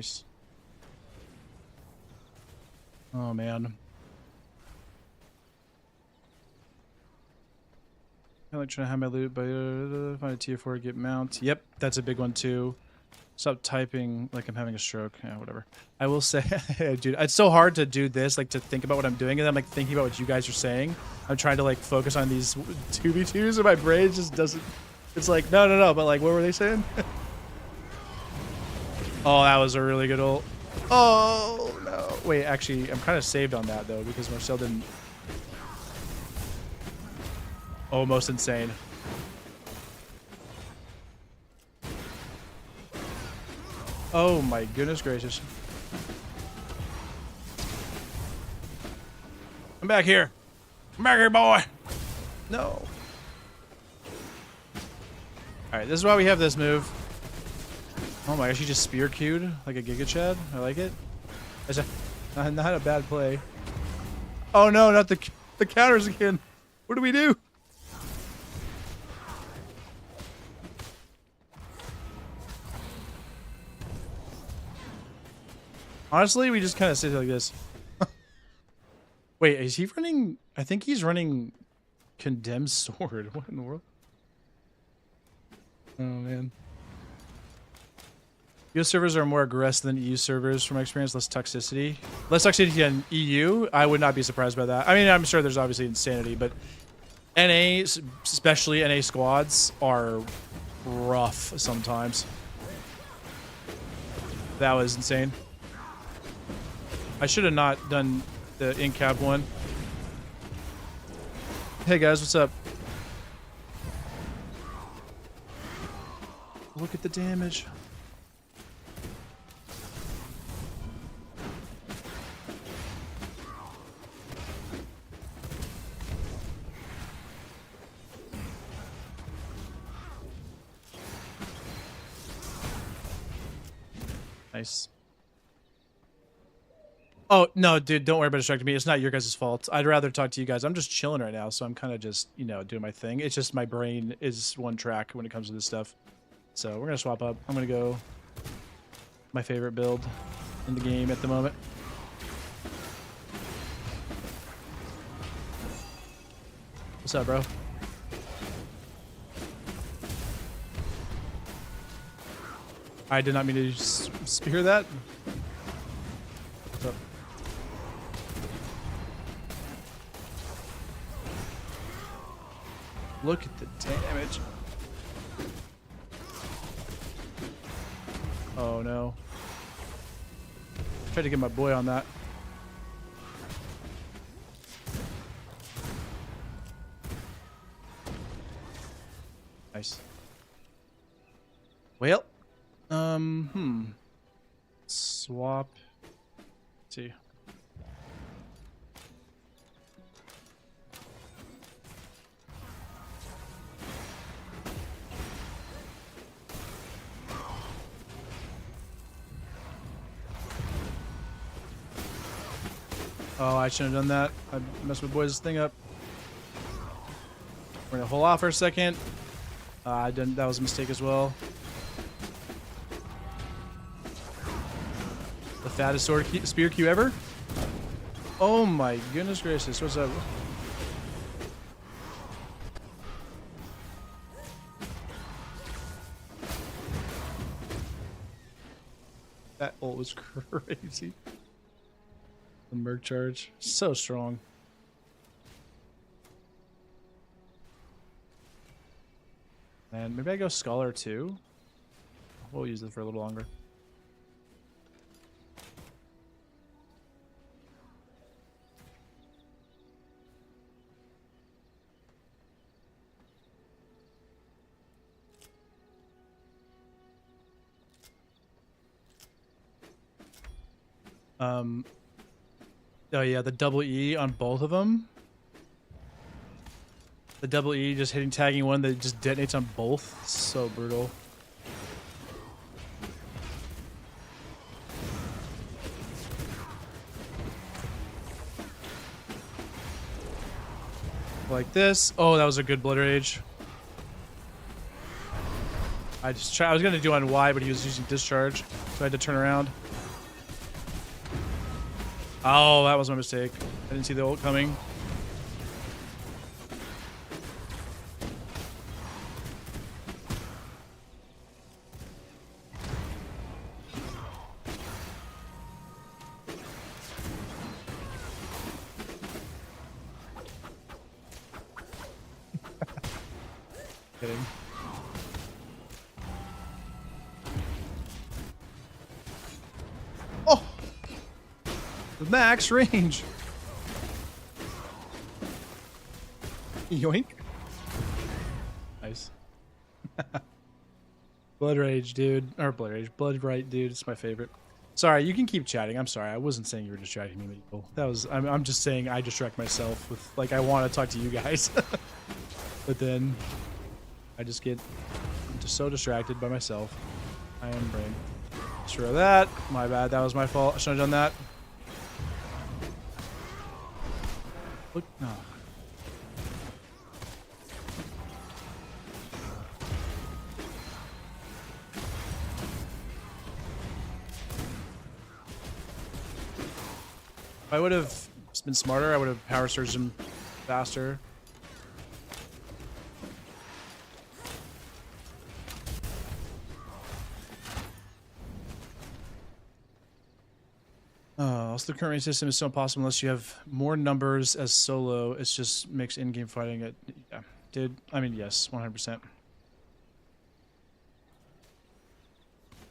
Nice. Oh man. I like trying to have my loot, but find a tier 4 get mount. Yep, that's a big one too. Stop typing like I'm having a stroke. Yeah, whatever. I will say, dude, it's so hard to do this, like to think about what I'm doing, and then I'm like thinking about what you guys are saying. I'm trying to like focus on these 2v2s, and my brain just doesn't. It's like no, but like what were they saying? Oh, that was a really good ult. Oh no! Wait, actually, I'm kind of saved on that though because Marcel didn't. Almost insane. Oh my goodness gracious. I'm back here. I'm back here, boy. No. Alright, this is why we have this move. Oh my gosh, he just spear queued like a Giga Chad. I like it. That's not a bad play. Oh no, not the counters again. What do we do? Honestly, we just kind of sit like this. Wait, is he running? I think he's running Condemned Sword. What in the world? Oh, man. US servers are more aggressive than EU servers from my experience. Less toxicity. Less toxicity than EU? I would not be surprised by that. I mean, I'm sure there's obviously insanity, but NA, especially NA squads, are rough sometimes. That was insane. I should have not done the in-cab one. Hey guys, what's up? Look at the damage. Nice. Oh, no, dude, don't worry about distracting me. It's not your guys' fault. I'd rather talk to you guys. I'm just chilling right now, so I'm kind of just, you know, doing my thing. It's just my brain is one track when it comes to this stuff. So we're going to swap up. I'm going to go my favorite build in the game at the moment. What's up, bro? I did not mean to spear that. What's up? Look at the damage. Oh no. Tried to get my boy on that. Nice. Well, swap. Let's see. Oh, I shouldn't have done that. I messed my boy's thing up. We're gonna hold off for a second. That was a mistake as well. The fattest spear queue ever? Oh my goodness gracious, what's up? That ult was crazy. The Merc charge. So strong. And maybe I go Scholar too. We'll use it for a little longer. Oh yeah, the double E on both of them. The double E just hitting tagging one that just detonates on both. So brutal. Like this. Oh, that was a good Blood Rage. I was gonna do on Y, but he was using discharge, so I had to turn around. Oh, that was my mistake. I didn't see the ult coming. Kidding. Oh! The max range. Yoink. Nice. Blood Rage, dude. Or Blood Rage. Blood Right, dude. It's my favorite. Sorry, you can keep chatting. I'm sorry. I wasn't saying you were distracting me, people. That was... I'm just saying I distract myself with... Like, I want to talk to you guys. But then... I just get just so distracted by myself. I am brain. Sure that. My bad. That was my fault. I shouldn't have done that. Look. No. If I would have been smarter, I would have power surged him faster. Also, the current rating system is so impossible unless you have more numbers as solo. It just makes in-game fighting it. Yeah, dude. I mean, yes, 100%.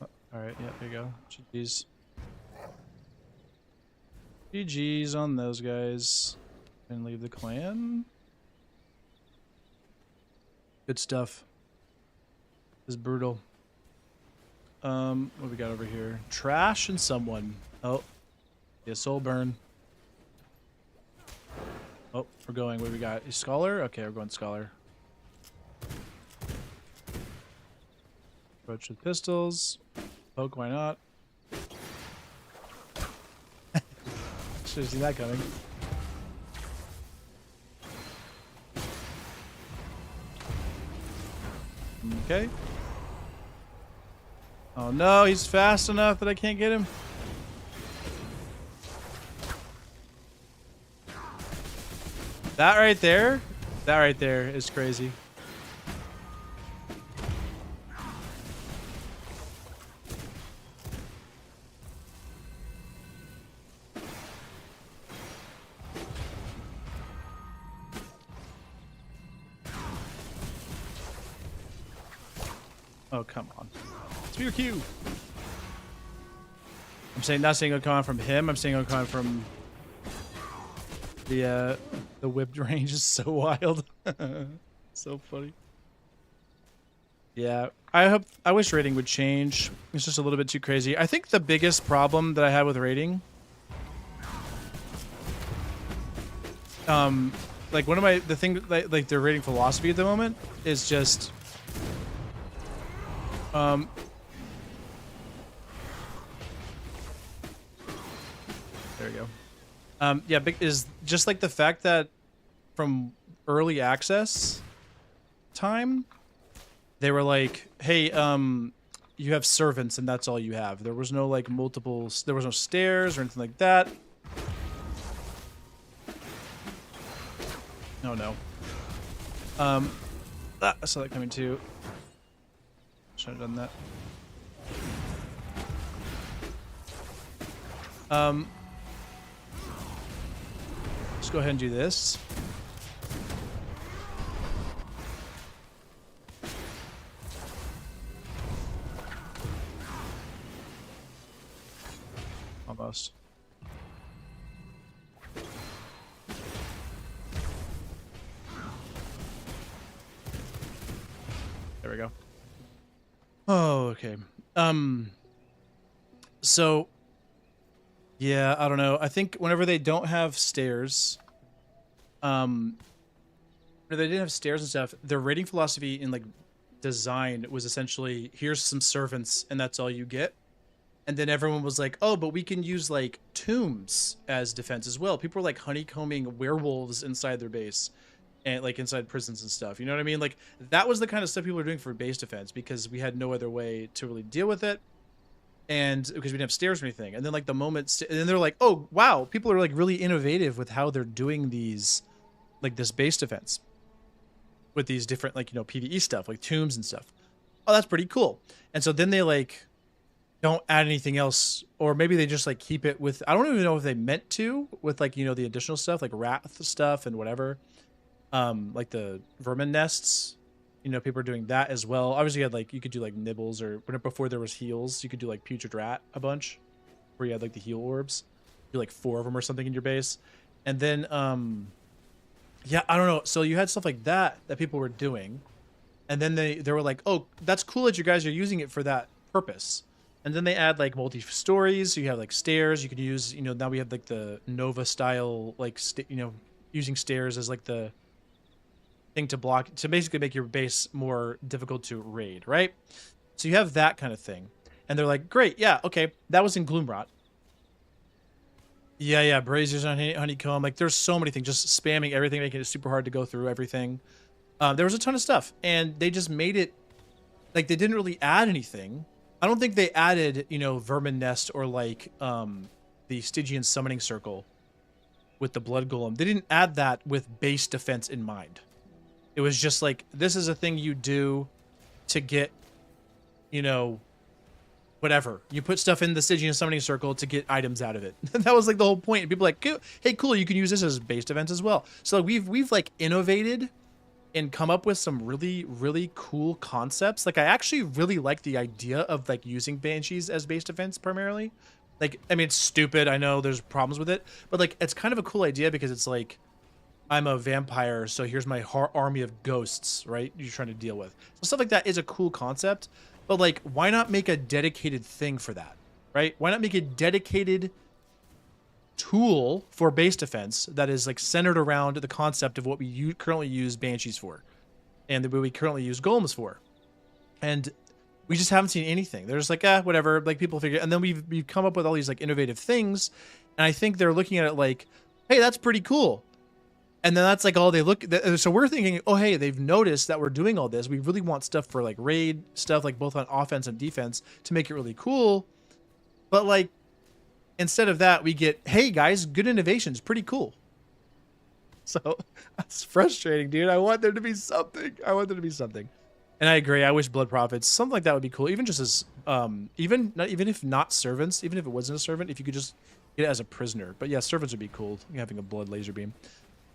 All right, yeah, there you go. GG's. GG's on those guys. And leave the clan. Good stuff. This is brutal. What we got over here? Trash and someone. Oh. Yeah, soul burn. Oh, we're going. What do we got? A scholar? Okay, we're going scholar. Approach with pistols. Poke, why not? Should have seen that coming. Okay. Oh no, he's fast enough that I can't get him. That right there is crazy. Oh, come on. Spear Q. I'm saying, not saying it'll come on from him. I'm saying it'll come on from the whipped range is so wild. So funny. Yeah, I wish rating would change. It's just a little bit too crazy. I think the biggest problem that I had with rating, like one of the thing like their rating philosophy at the moment is just there we go. Yeah, is just like the fact that from early access time, they were like, hey, you have servants and that's all you have. There was no like there was no stairs or anything like that. Oh no. I saw that coming too. Should have done that. Let's go ahead and do this. Almost. There we go. Oh, okay. So yeah, I don't know. I think whenever they don't have stairs, or they didn't have stairs and stuff, their rating philosophy in like design was essentially here's some servants and that's all you get. And then everyone was like, oh, but we can use like tombs as defense as well. People were like honeycombing werewolves inside their base and like inside prisons and stuff. You know what I mean? Like that was the kind of stuff people were doing for base defense because we had no other way to really deal with it. and because we didn't have stairs or anything. And then like the moment, and then they're like, oh wow, people are like really innovative with how they're doing these, like this base defense with these different like, you know, PvE stuff, like tombs and stuff. Oh, that's pretty cool. And so then they like don't add anything else, or maybe they just like keep it with, I don't even know if they meant to, with like, you know, the additional stuff like wrath stuff and whatever, like the vermin nests, you know, people are doing that as well. Obviously you had like, you could do like nibbles, or before there was heals, you could do like putrid rat a bunch, where you had like the heal orbs, do like 4 of them or something in your base. And then yeah, I don't know, so you had stuff like that people were doing, and then they were like, oh, that's cool that you guys are using it for that purpose. And then they add like multi-stories, so you have like stairs you can use, you know, now we have like the Nova style, like, you know, using stairs as like the thing to block, to basically make your base more difficult to raid, right? So you have that kind of thing. And they're like, great, yeah, okay, that was in Gloomrot. Yeah, braziers on honeycomb, like there's so many things, just spamming everything, making it super hard to go through everything. There was a ton of stuff, and they just made it, like they didn't really add anything. I don't think they added, you know, Vermin Nest or like the Stygian Summoning Circle with the Blood Golem. They didn't add that with base defense in mind. It was just like, this is a thing you do to get, you know, whatever. You put stuff in the Stygian Summoning Circle to get items out of it. That was like the whole point. And people are like, hey, cool, you can use this as base defense as well. So we've like innovated and come up with some really, really cool concepts. Like I actually really like the idea of like using banshees as base defense primarily. Like, I mean, it's stupid, I know there's problems with it, but like it's kind of a cool idea, because it's like, I'm a vampire, so here's my army of ghosts, right, you're trying to deal with. So stuff like that is a cool concept, but like, why not make a dedicated thing for that, right? Why not make a dedicated tool for base defense that is like centered around the concept of what we currently use banshees for, and the way we currently use golems for? And we just haven't seen anything. They're just like, whatever, like people figure. And then we've come up with all these like innovative things, and I think they're looking at it like, hey, that's pretty cool. And then that's like all they look. So we're thinking, oh, hey, they've noticed that we're doing all this. We really want stuff for like raid stuff, like both on offense and defense, to make it really cool. But like, instead of that, we get, hey guys, good innovations, pretty cool. So that's frustrating, dude. I want there to be something. And I agree. I wish Blood Prophets, something like that would be cool. Even just as, even if not servants, even if it wasn't a servant, if you could just get it as a prisoner. But yeah, servants would be cool. Having a blood laser beam.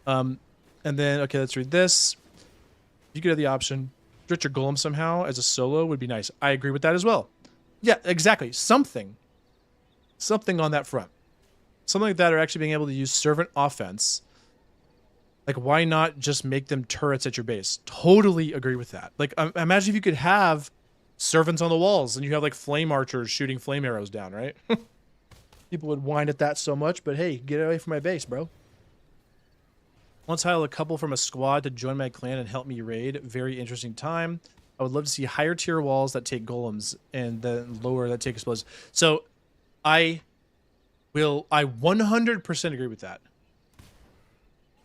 And then, okay, let's read this. You could have the option. Stretch your golem somehow as a solo would be nice. I agree with that as well. Yeah, exactly. Something on that front. Something like that, or actually being able to use servant offense. Like, why not just make them turrets at your base? Totally agree with that. Like, imagine if you could have servants on the walls and you have like flame archers shooting flame arrows down, right? People would whine at that so much, but hey, get away from my base, bro. Once hire a couple from a squad to join my clan and help me raid. Very interesting time. I would love to see higher tier walls that take golems and then lower that take explosives. So I 100% agree with that.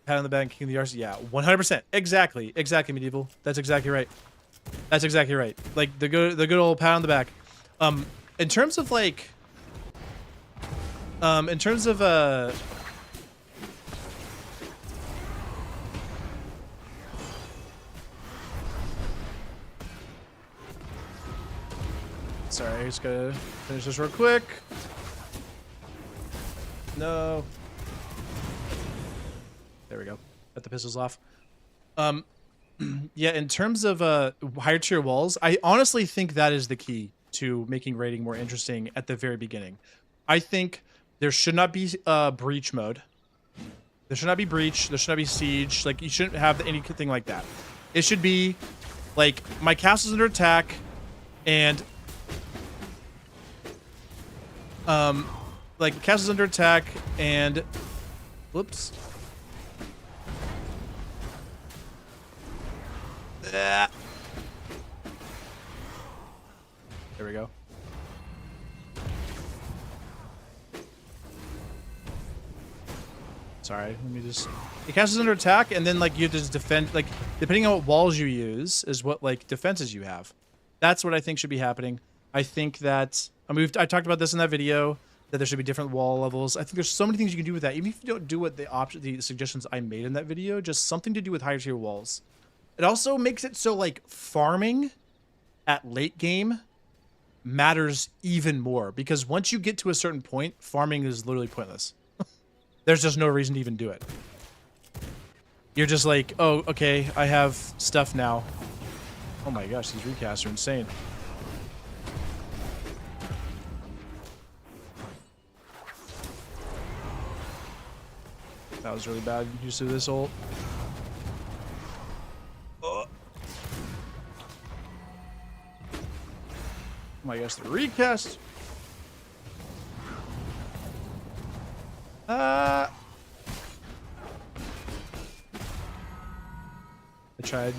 Pat on the back, King of the Arts. Yeah, 100%. Exactly, Medieval. That's exactly right. Like the good old pat on the back. In terms of like, sorry, I just gotta finish this real quick. No. There we go. Got the pistols off. Yeah, in terms of higher tier walls, I honestly think that is the key to making raiding more interesting at the very beginning. I think there should not be breach mode. There should not be breach. There should not be siege. Like, you shouldn't have anything like that. It should be like, my castle's under attack, and like, castle's under attack, and whoops. There we go. Sorry, let me just... It casts under attack, and then, like, you have to just defend... Like, depending on what walls you use is what, like, defenses you have. That's what I think should be happening. I think that, I mean, I talked about this in that video, that there should be different wall levels. I think there's so many things you can do with that. Even if you don't do what the suggestions I made in that video, just something to do with higher tier walls. It also makes it so like farming at late game matters even more, because once you get to a certain point, farming is literally pointless. There's just no reason to even do it. You're just like, oh, okay, I have stuff now. Oh my gosh, these recasts are insane. That was really bad use of this ult. Oh my gosh, the recast. I tried.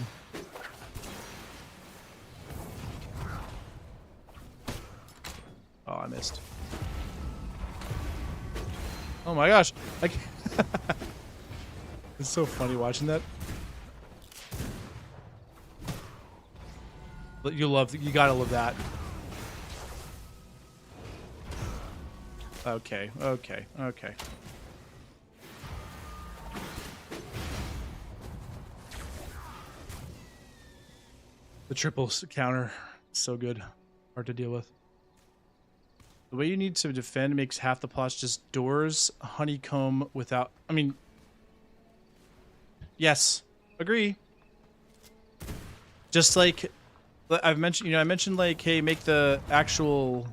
Oh, I missed. Oh my gosh. It's so funny watching that. But you gotta love that. Okay. The triple counter, so good. Hard to deal with. The way you need to defend makes half the plots just doors, honeycomb without... I mean... Yes. Agree. Just like... I've mentioned, I mentioned like, hey, make the actual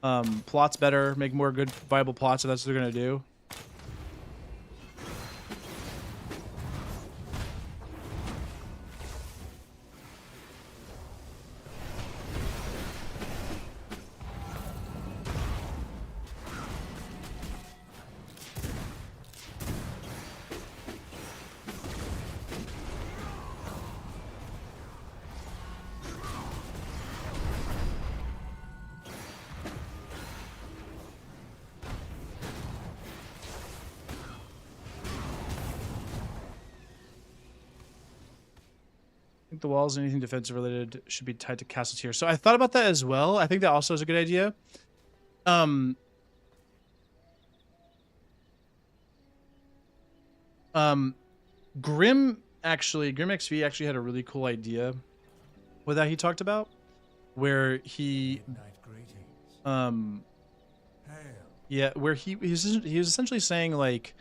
plots better, make more good, viable plots if that's what they're going to do. The walls, anything defensive related, should be tied to castle tier. So I thought about that as well. I think that also is a good idea. Grim XV actually had a really cool idea with that he talked about, where he yeah, where he was essentially saying like,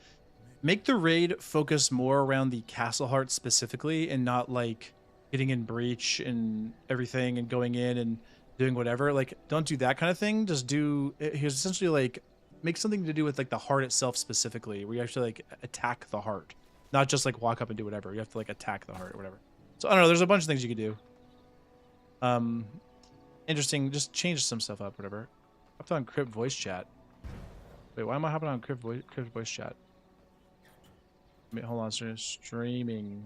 make the raid focus more around the castle heart specifically, and not like getting in breach and everything and going in and doing whatever. Like, don't do that kind of thing. Just do, he was essentially like, make something to do with like the heart itself specifically, where you actually like attack the heart, not just like walk up and do whatever. You have to like attack the heart or whatever. So I don't know, there's a bunch of things you could do. Interesting, just change some stuff up, whatever. Hopped on Crypt voice chat. Wait, why am I hopping on Crypt voice chat? Wait, hold on, streaming.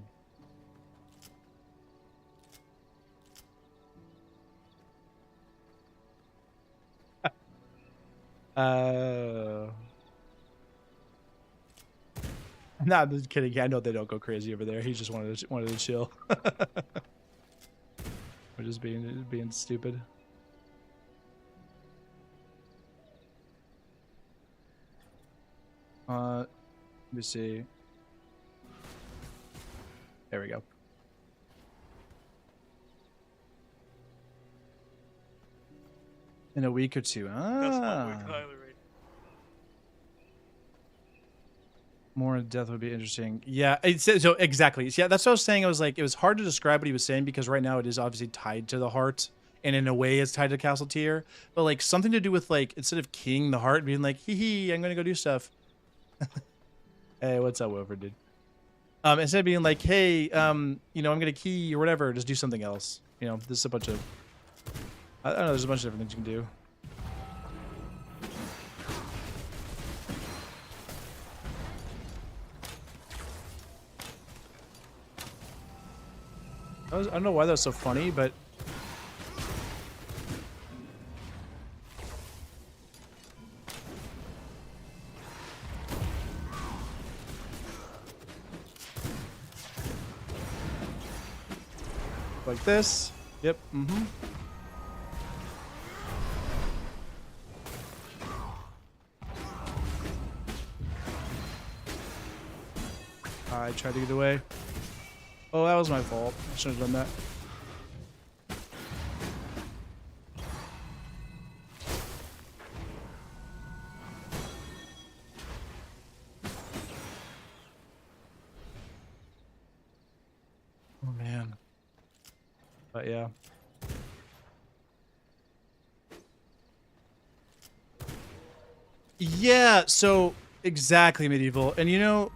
Nah, I'm just kidding. I know they don't go crazy over there. He just wanted to chill. We're just being stupid. Let me see. There we go. In a week or two. That's not what Kyler rated. More in depth would be interesting. Yeah, so exactly. Yeah, that's what I was saying. I was like, it was hard to describe what he was saying, because right now it is obviously tied to the heart, and in a way it's tied to castle tier. But like something to do with like, instead of keying the heart, being like, hee hee, I'm gonna go do stuff. Hey, what's up, Wilford, dude? Instead of being like, hey, you know, I'm gonna key or whatever, just do something else. You know, this is a bunch of, I don't know, there's a bunch of different things you can do. I don't know why that was so funny, but like this. Yep. Mm-hmm. I tried to get away. Oh, that was my fault. I should have done that. Oh, man. But yeah. Yeah, so exactly medieval. And you know,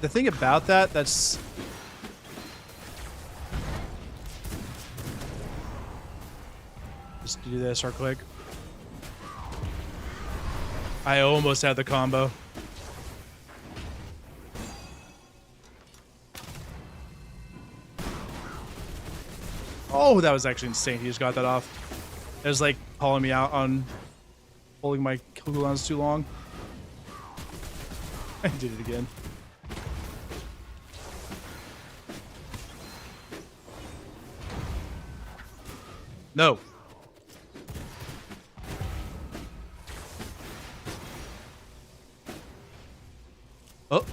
the thing about that's just do this real quick. I almost had the combo. Oh, that was actually insane. He just got that off. It was like calling me out on holding my cooldowns too long. I did it again. No. Oh.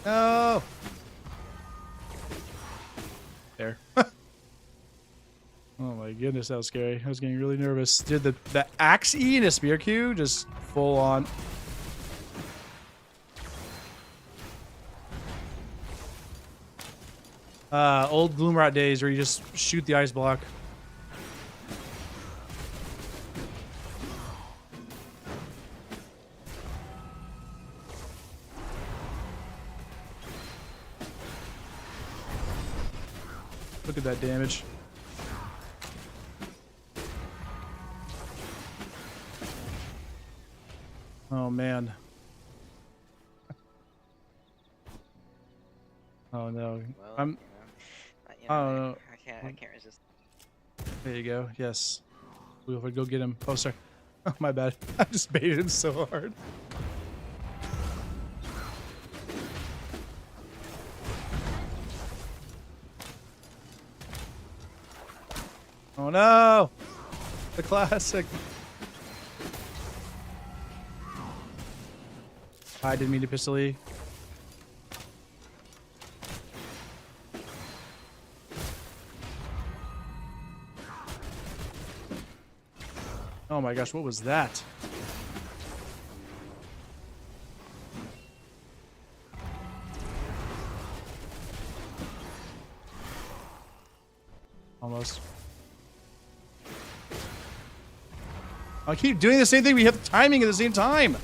No. There. Oh my goodness, that was scary. I was getting really nervous. Dude, the axe E and a spear Q just full on. Old Gloomrot days where you just shoot the ice block. Look at that damage. Oh man. Oh no. Well, I'm. you I don't know. I can't resist. There you go. Yes. We'll go get him. Oh, sorry. Oh, my bad. I just baited him so hard. Oh no! The classic. I didn't mean to pistol E. Oh my gosh, what was that? Almost. I keep doing the same thing. We have timing at the same time.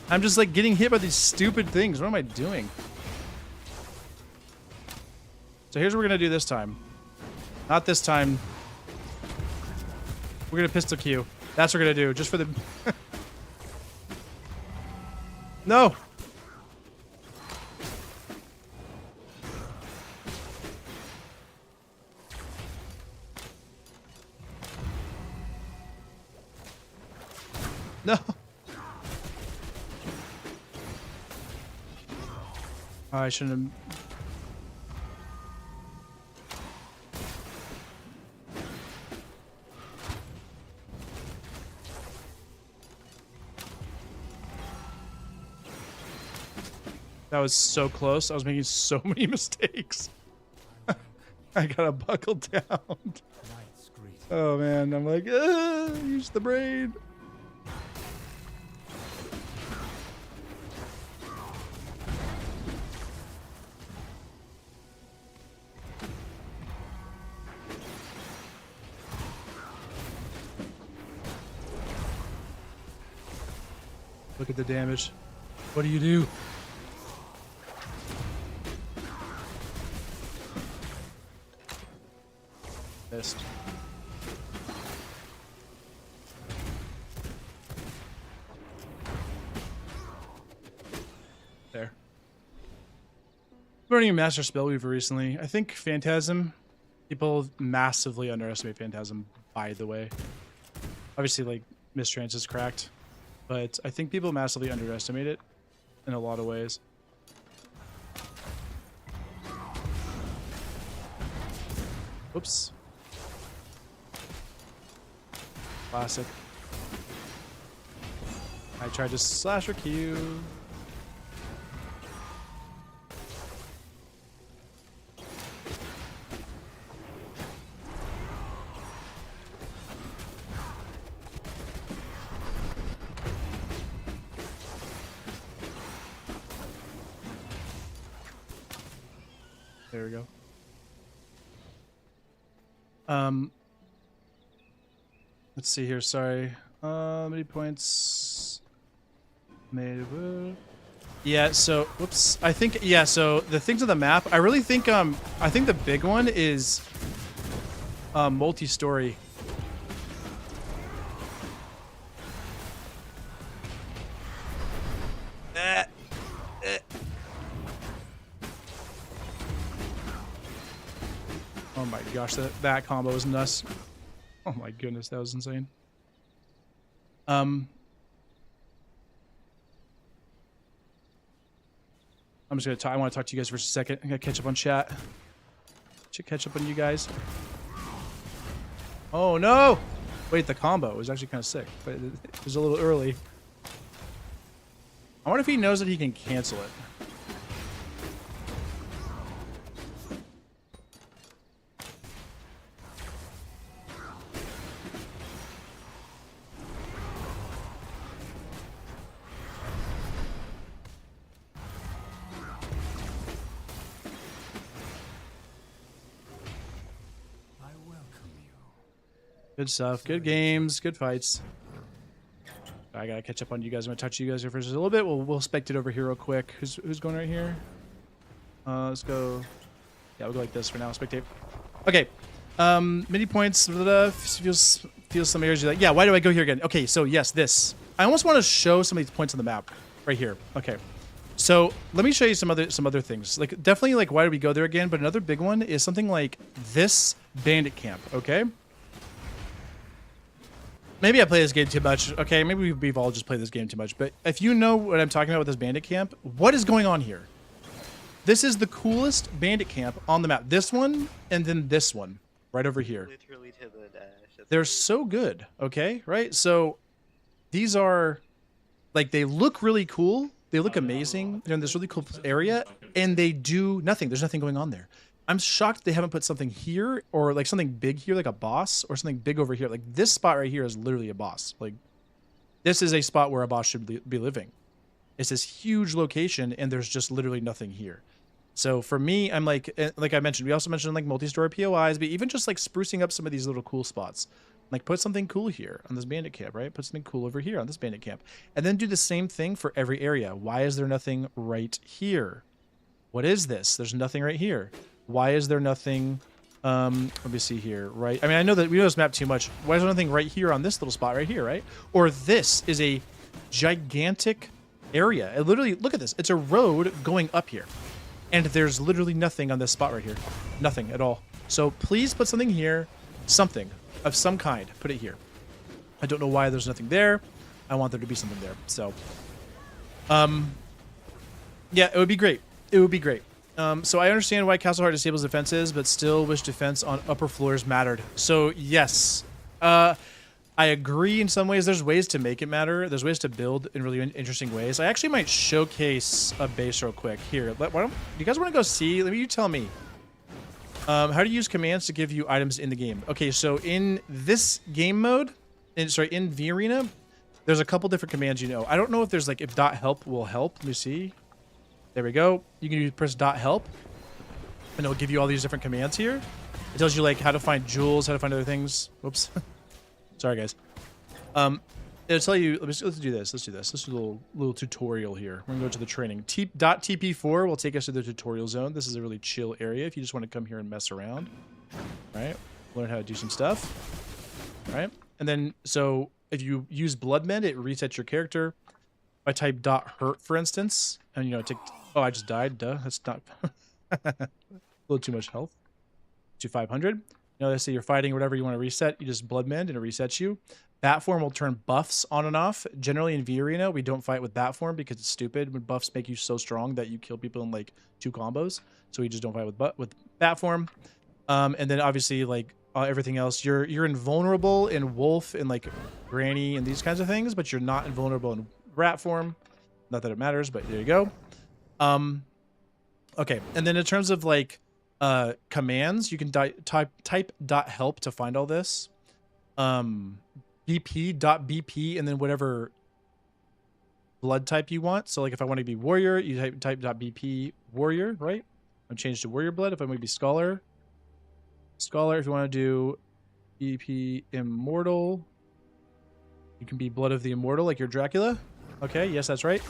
I'm just like getting hit by these stupid things. What am I doing? So here's what we're gonna do this time. Not this time. We're gonna pistol Q. That's what we're gonna do, just for the... No! No! I shouldn't have... That was so close. I was making so many mistakes. I gotta buckle down. Knight's greeting. Oh man, I'm like, use the brain. Look at the damage. What do you do? Missed. There. Learning a master spellweaver recently. I think Phantasm. People massively underestimate Phantasm, by the way. Obviously, like, Mistrance is cracked. But I think people massively underestimate it in a lot of ways. Oops. I tried to slasher Q. There we go. Let's see here. Sorry. Many points made. Yeah. So, whoops. I think. Yeah. So the things on the map. I really think. I think the big one is multi-story. Oh my gosh, that combo was nuts. Oh my goodness, that was insane. I'm just gonna talk. I want to talk to you guys for a second. I'm gonna catch up on chat. Catch up on you guys. Oh no! Wait, the combo was actually kind of sick, but it was a little early. I wonder if he knows that he can cancel it. Good stuff. Good games. Good fights. I gotta catch up on you guys. I'm gonna touch you guys here for just a little bit. We'll spectate over here real quick. Who's going right here? Let's go. Yeah, we'll go like this for now. Spectate. Okay. Mini points. Feels some areas you're like, yeah. Why do I go here again? Okay. So yes, this. I almost want to show some of these points on the map right here. Okay. So let me show you some other things. Like definitely like why do we go there again? But another big one is something like this bandit camp. Okay. Maybe I play this game too much. Okay, maybe we've all just played this game too much. But if you know what I'm talking about with this bandit camp, what is going on here? This is the coolest bandit camp on the map. This one and then this one right over here. Literally to the dash. They're so good. Okay, right? So these are like they look really cool. They look amazing. They're in this really cool area, and they do nothing. There's nothing going on there. I'm shocked they haven't put something here or like something big here, like a boss or something big over here. Like this spot right here is literally a boss. Like this is a spot where a boss should be living. It's this huge location and there's just literally nothing here. So for me, I'm like I mentioned, we also mentioned like multi-story POIs, but even just like sprucing up some of these little cool spots. Like put something cool here on this bandit camp, right? Put something cool over here on this bandit camp. And then do the same thing for every area. Why is there nothing right here? What is this? There's nothing right here. Why is there nothing, let me see here, right? I mean, I know that we know this map too much. Why is there nothing right here on this little spot right here, right? Or this is a gigantic area. It literally, look at this. It's a road going up here. And there's literally nothing on this spot right here. Nothing at all. So please put something here, something of some kind. Put it here. I don't know why there's nothing there. I want there to be something there. So, yeah, it would be great. It would be great. So I understand why Castleheart disables defenses, but still wish defense on upper floors mattered. So yes, I agree in some ways. There's ways to make it matter. There's ways to build in really interesting ways. I actually might showcase a base real quick. Here, why don't you guys want to go see? Let me, you tell me. How to use commands to give you items in the game. Okay, so in this game mode, in V-Arena, there's a couple different commands you know. I don't know if there's like, if .help will help. Let me see. There we go. You can press .help, and it'll give you all these different commands here. It tells you like how to find jewels, how to find other things. Whoops. Sorry, guys. It'll tell you. Let's do this. Let's do this. Let's do a little tutorial here. We're gonna go to the training. .tp4 will take us to the tutorial zone. This is a really chill area if you just want to come here and mess around. Right? Learn how to do some stuff. Right? And then so if you use blood mend, it resets your character. If I type .hurt, for instance, and you know, take. Oh, I just died. Duh. That's not a little too much health. To 500. You know, let's say you're fighting or whatever you want to reset. You just blood mend and it resets you. Bat form will turn buffs on and off. Generally in V-Arena, we don't fight with bat form because it's stupid. When buffs make you so strong that you kill people in like 2 combos, so we just don't fight with bat form. And then obviously like everything else, you're invulnerable in Wolf and like Granny and these kinds of things, but you're not invulnerable in rat form. Not that it matters, but there you go. Okay, and then in terms of like commands, you can type .help to find all this. BP and then whatever blood type you want. So like if I want to be warrior, you type .bp warrior, right? I'm changed to warrior blood. If I want to be scholar, scholar. If you want to do BP immortal, you can be blood of the immortal, like you're Dracula. Okay, yes, that's right.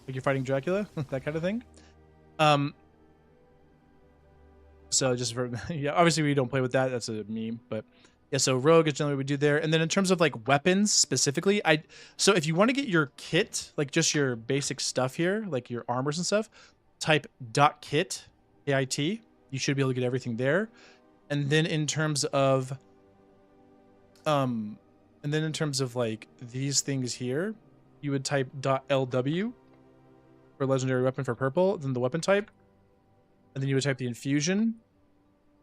Like you're fighting Dracula, that kind of thing. So just for yeah, obviously we don't play with that. That's a meme, but yeah. So rogue is generally what we do there. And then in terms of like weapons specifically, so if you want to get your kit, like just your basic stuff here, like your armors and stuff, type .kit, KIT. You should be able to get everything there. And then in terms of like these things here, you would type .lw for legendary weapon for purple, then the weapon type. And then you would type the infusion.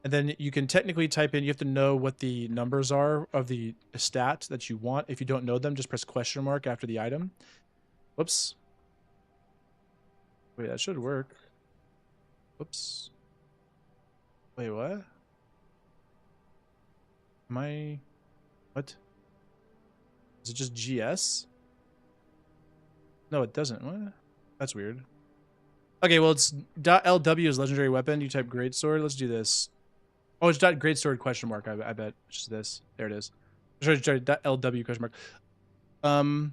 And then you can technically type in, you have to know what the numbers are of the stat that you want. If you don't know them, just press question mark after the item. Whoops. Wait, that should work. Whoops. Wait, what? What? Is it just GS? No, it doesn't. What? That's weird. Okay, well, it's .lw is legendary weapon. You type greatsword. Let's do this. Oh, it's .greatsword question mark. I bet it's just this. There it is. Sorry, .lw question mark.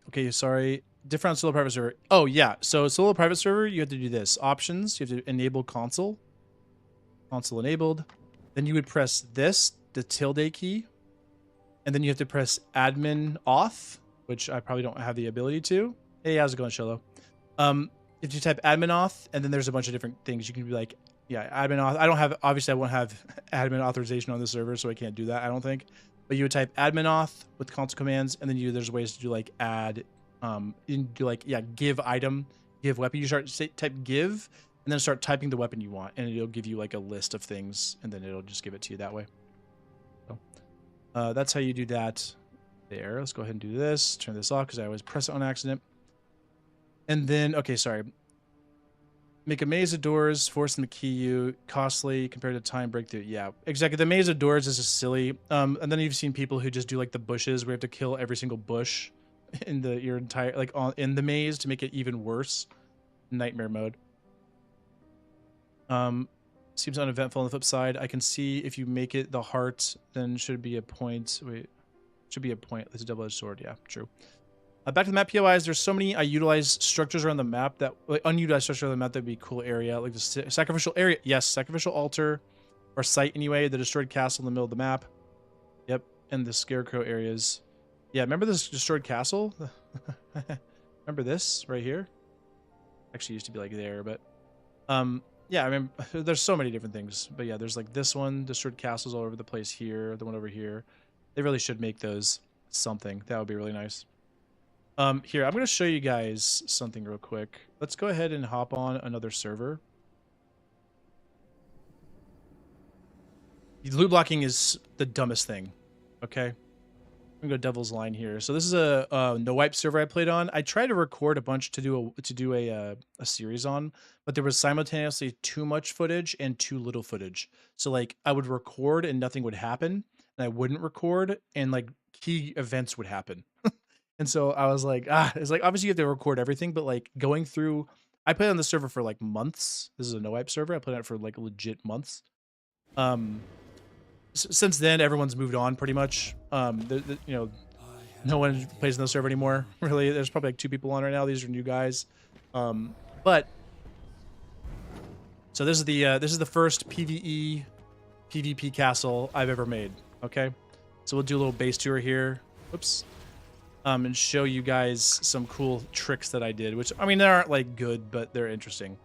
Okay, sorry. Different solo private server. Oh yeah. So solo private server, you have to do this. Options. You have to enable console. Console enabled. Then you would press this, the tilde key, and then you have to press admin auth, which I probably don't have the ability to. Hey, how's it going, Sholo? If you type admin auth, and then there's a bunch of different things you can be like, yeah, admin auth. Obviously I won't have admin authorization on the server, so I can't do that, I don't think. But you would type admin auth with console commands, and then there's ways to do like add, you can do like, yeah, give item, give weapon. You type give, and then start typing the weapon you want, and it'll give you like a list of things, and then it'll just give it to you that way. So that's how you do that there. Let's go ahead and do this. Turn this off because I always press it on accident. And then, okay, sorry. Make a maze of doors, force them to key you, costly compared to time breakthrough. Yeah, exactly. The maze of doors is just silly. And then you've seen people who just do like the bushes where you have to kill every single bush in your entire, like in the maze to make it even worse. Nightmare mode. Seems uneventful on the flip side. I can see if you make it the heart, then should be a point. Wait, should be a point. It's a double-edged sword. Yeah, true. Back to the map POIs. There's so many utilized structures around the map that unutilized structures around the map that'd be a cool area, like the sacrificial area. Yes, sacrificial altar or site anyway. The destroyed castle in the middle of the map. Yep, and the scarecrow areas. Yeah, remember this destroyed castle? Remember this right here? Actually, used to be like there, but yeah, I mean, there's so many different things. But yeah, there's like this one, destroyed castles all over the place here, the one over here. They really should make those something. That would be really nice. Here, I'm going to show you guys something real quick. Let's go ahead and hop on another server. Loot blocking is the dumbest thing, okay? I'm going to go Devil's Line here. So this is a no-wipe server I played on. I tried to record a bunch to do a series on, but there was simultaneously too much footage and too little footage. So like I would record and nothing would happen, and I wouldn't record and like key events would happen. And so I was like, it's like, obviously you have to record everything, but like going through, I played on the server for like months. This is a no-wipe server. I played on it for like legit months. Since then, everyone's moved on pretty much. You know, no one plays on the server anymore. Really, there's probably like 2 people on right now. These are new guys. But so this is the first PvE PvP castle I've ever made. Okay, so we'll do a little base tour here. Oops. And show you guys some cool tricks that I did, which, I mean, they aren't like good, but they're interesting.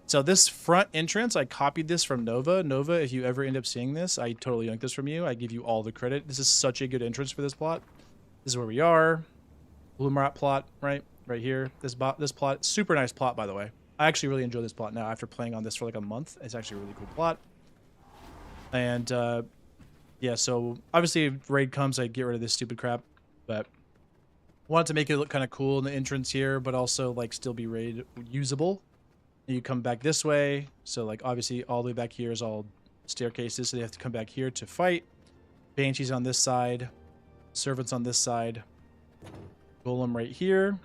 So this front entrance, I copied this from Nova. Nova, if you ever end up seeing this, I totally yanked this from you. I give you all the credit. This is such a good entrance for this plot. This is where we are. Bloomerat plot, right here. This plot, super nice plot, by the way. I actually really enjoy this plot now after playing on this for like a month. It's actually a really cool plot. And yeah, so obviously if raid comes, I get rid of this stupid crap, but wanted to make it look kind of cool in the entrance here, but also like still be raid usable. And you come back this way. So like obviously all the way back here is all staircases. So they have to come back here to fight. Banshees on this side. Servants on this side. Golem right here.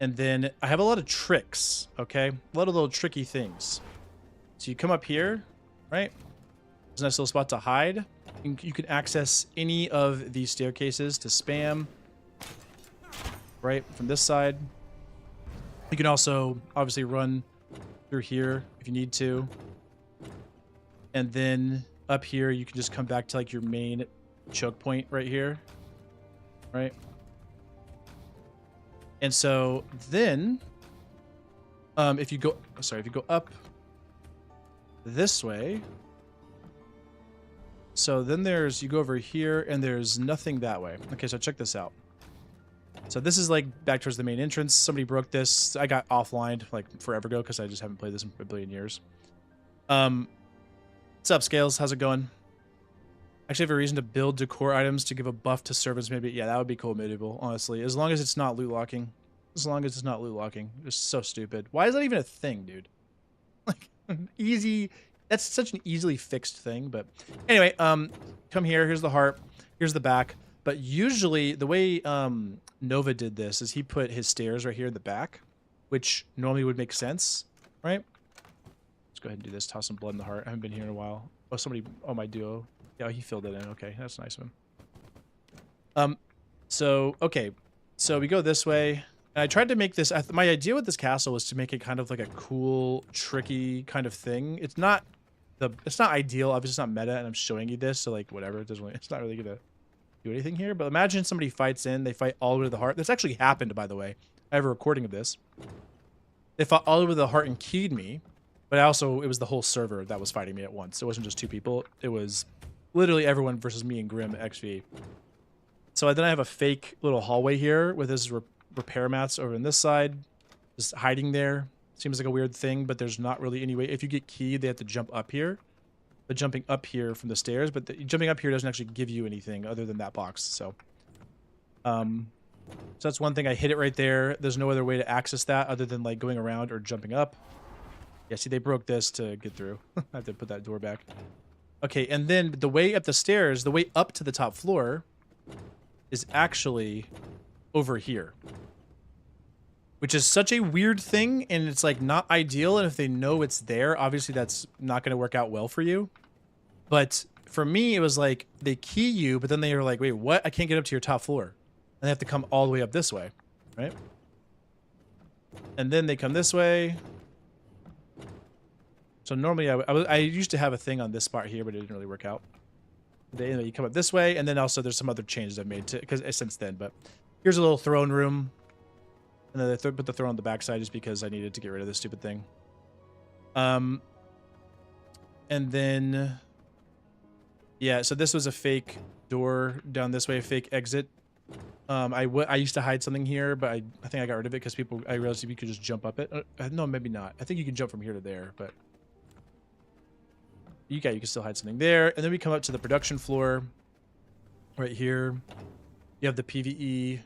And then I have a lot of tricks, okay? A lot of little tricky things. So you come up here, right? There's a nice little spot to hide. You can access any of these staircases to spam, right, from this side. You can also obviously run through here if you need to. And then up here, you can just come back to like your main choke point right here, right? And so then, if you go up this way, so then you go over here and there's nothing that way. Okay, so check this out. So this is like back towards the main entrance. Somebody broke this. I got offlined like forever ago because I just haven't played this in a billion years. What's up, Scales? How's it going? Actually, I have a reason to build decor items to give a buff to servants. Maybe, yeah, that would be cool, Medieval, honestly. As long as it's not loot locking. As long as it's not loot locking. It's so stupid. Why is that even a thing, dude? Like, easy. That's such an easily fixed thing, but anyway, come here. Here's the heart. Here's the back. But usually, the way Nova did this is he put his stairs right here in the back, which normally would make sense, right? Let's go ahead and do this. Toss some blood in the heart. I haven't been here in a while. Oh, somebody. Oh, my duo. Yeah, he filled it in. Okay, that's nice of him. Okay. So we go this way. And I tried to make this... my idea with this castle was to make it kind of like a cool, tricky kind of thing. It's not ideal. Obviously, it's not meta, and I'm showing you this, so like, whatever. It's not really going to do anything here. But imagine somebody fights in. They fight all the way to the heart. This actually happened, by the way. I have a recording of this. They fought all the way to the heart and keyed me. But it was the whole server that was fighting me at once. It wasn't just two people. It was... literally everyone versus me and Grim XV. So then I have a fake little hallway here with his repair mats over on this side. Just hiding there. Seems like a weird thing, but there's not really any way. If you get keyed, they have to jump up here. But jumping up here from the stairs, but jumping up here doesn't actually give you anything other than that box. So that's one thing. I hit it right there. There's no other way to access that other than like going around or jumping up. Yeah, see, they broke this to get through. I have to put that door back. Okay, and then the way up the stairs, the way up to the top floor is actually over here. Which is such a weird thing, and it's like not ideal, and if they know it's there, obviously that's not going to work out well for you. But for me, it was like they key you, but then they are like, wait, what? I can't get up to your top floor. And they have to come all the way up this way, right? And then they come this way. So normally I used to have a thing on this spot here, but it didn't really work out. You come up this way, and then also there's some other changes I've made since then. But here's a little throne room, and then they put the throne on the backside just because I needed to get rid of this stupid thing. And then yeah, so this was a fake door down this way, a fake exit. I used to hide something here, but I think I got rid of it because I realized you could just jump up it. No, maybe not. I think you can jump from here to there, but. You can still hide something there. And then we come up to the production floor right here. You have the PvE,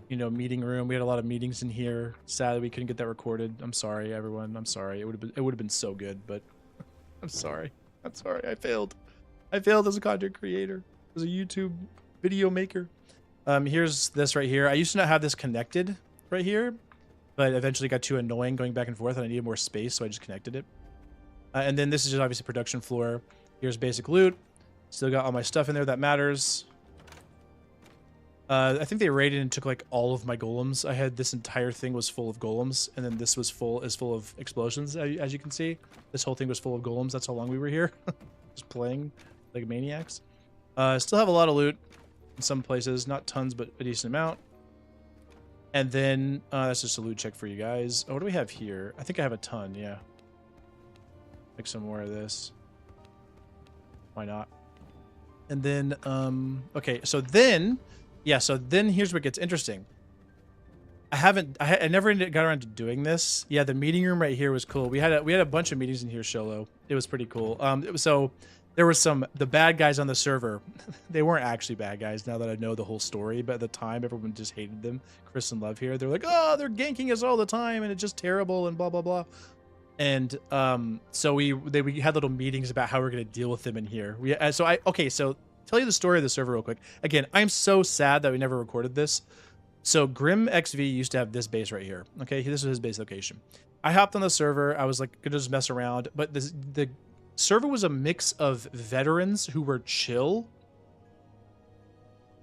meeting room. We had a lot of meetings in here. Sadly, we couldn't get that recorded. I'm sorry, everyone. I'm sorry. It would have been so good, but I'm sorry. I'm sorry. I failed. I failed as a content creator, as a YouTube video maker. Here's this right here. I used to not have this connected right here, but eventually got too annoying going back and forth, and I needed more space, so I just connected it. And then this is just obviously production floor. Here's basic loot. Still got all my stuff in there that matters. I think they raided and took like all of my golems. I had this entire thing was full of golems, and then this was full of explosions. As you can see, this whole thing was full of golems. That's how long we were here, just playing like maniacs. Still have a lot of loot in some places, not tons, but a decent amount. And then that's just a loot check for you guys. Oh, what do we have here? I think I have a ton. Yeah. Make some more of this. Why not? And then, okay, so then, yeah, so then here's what gets interesting. I never got around to doing this. Yeah, the meeting room right here was cool. We had a bunch of meetings in here, Sholo. It was pretty cool. So there were the bad guys on the server. They weren't actually bad guys now that I know the whole story, but at the time everyone just hated them. Chris and Love here, they're like, oh, they're ganking us all the time and it's just terrible and blah blah blah. And so we had little meetings about how we're gonna deal with them in here. So tell you the story of the server real quick. Again, I'm so sad that we never recorded this. So Grim XV used to have this base right here. Okay, this was his base location. I hopped on the server. I was like gonna just mess around, but the server was a mix of veterans who were chill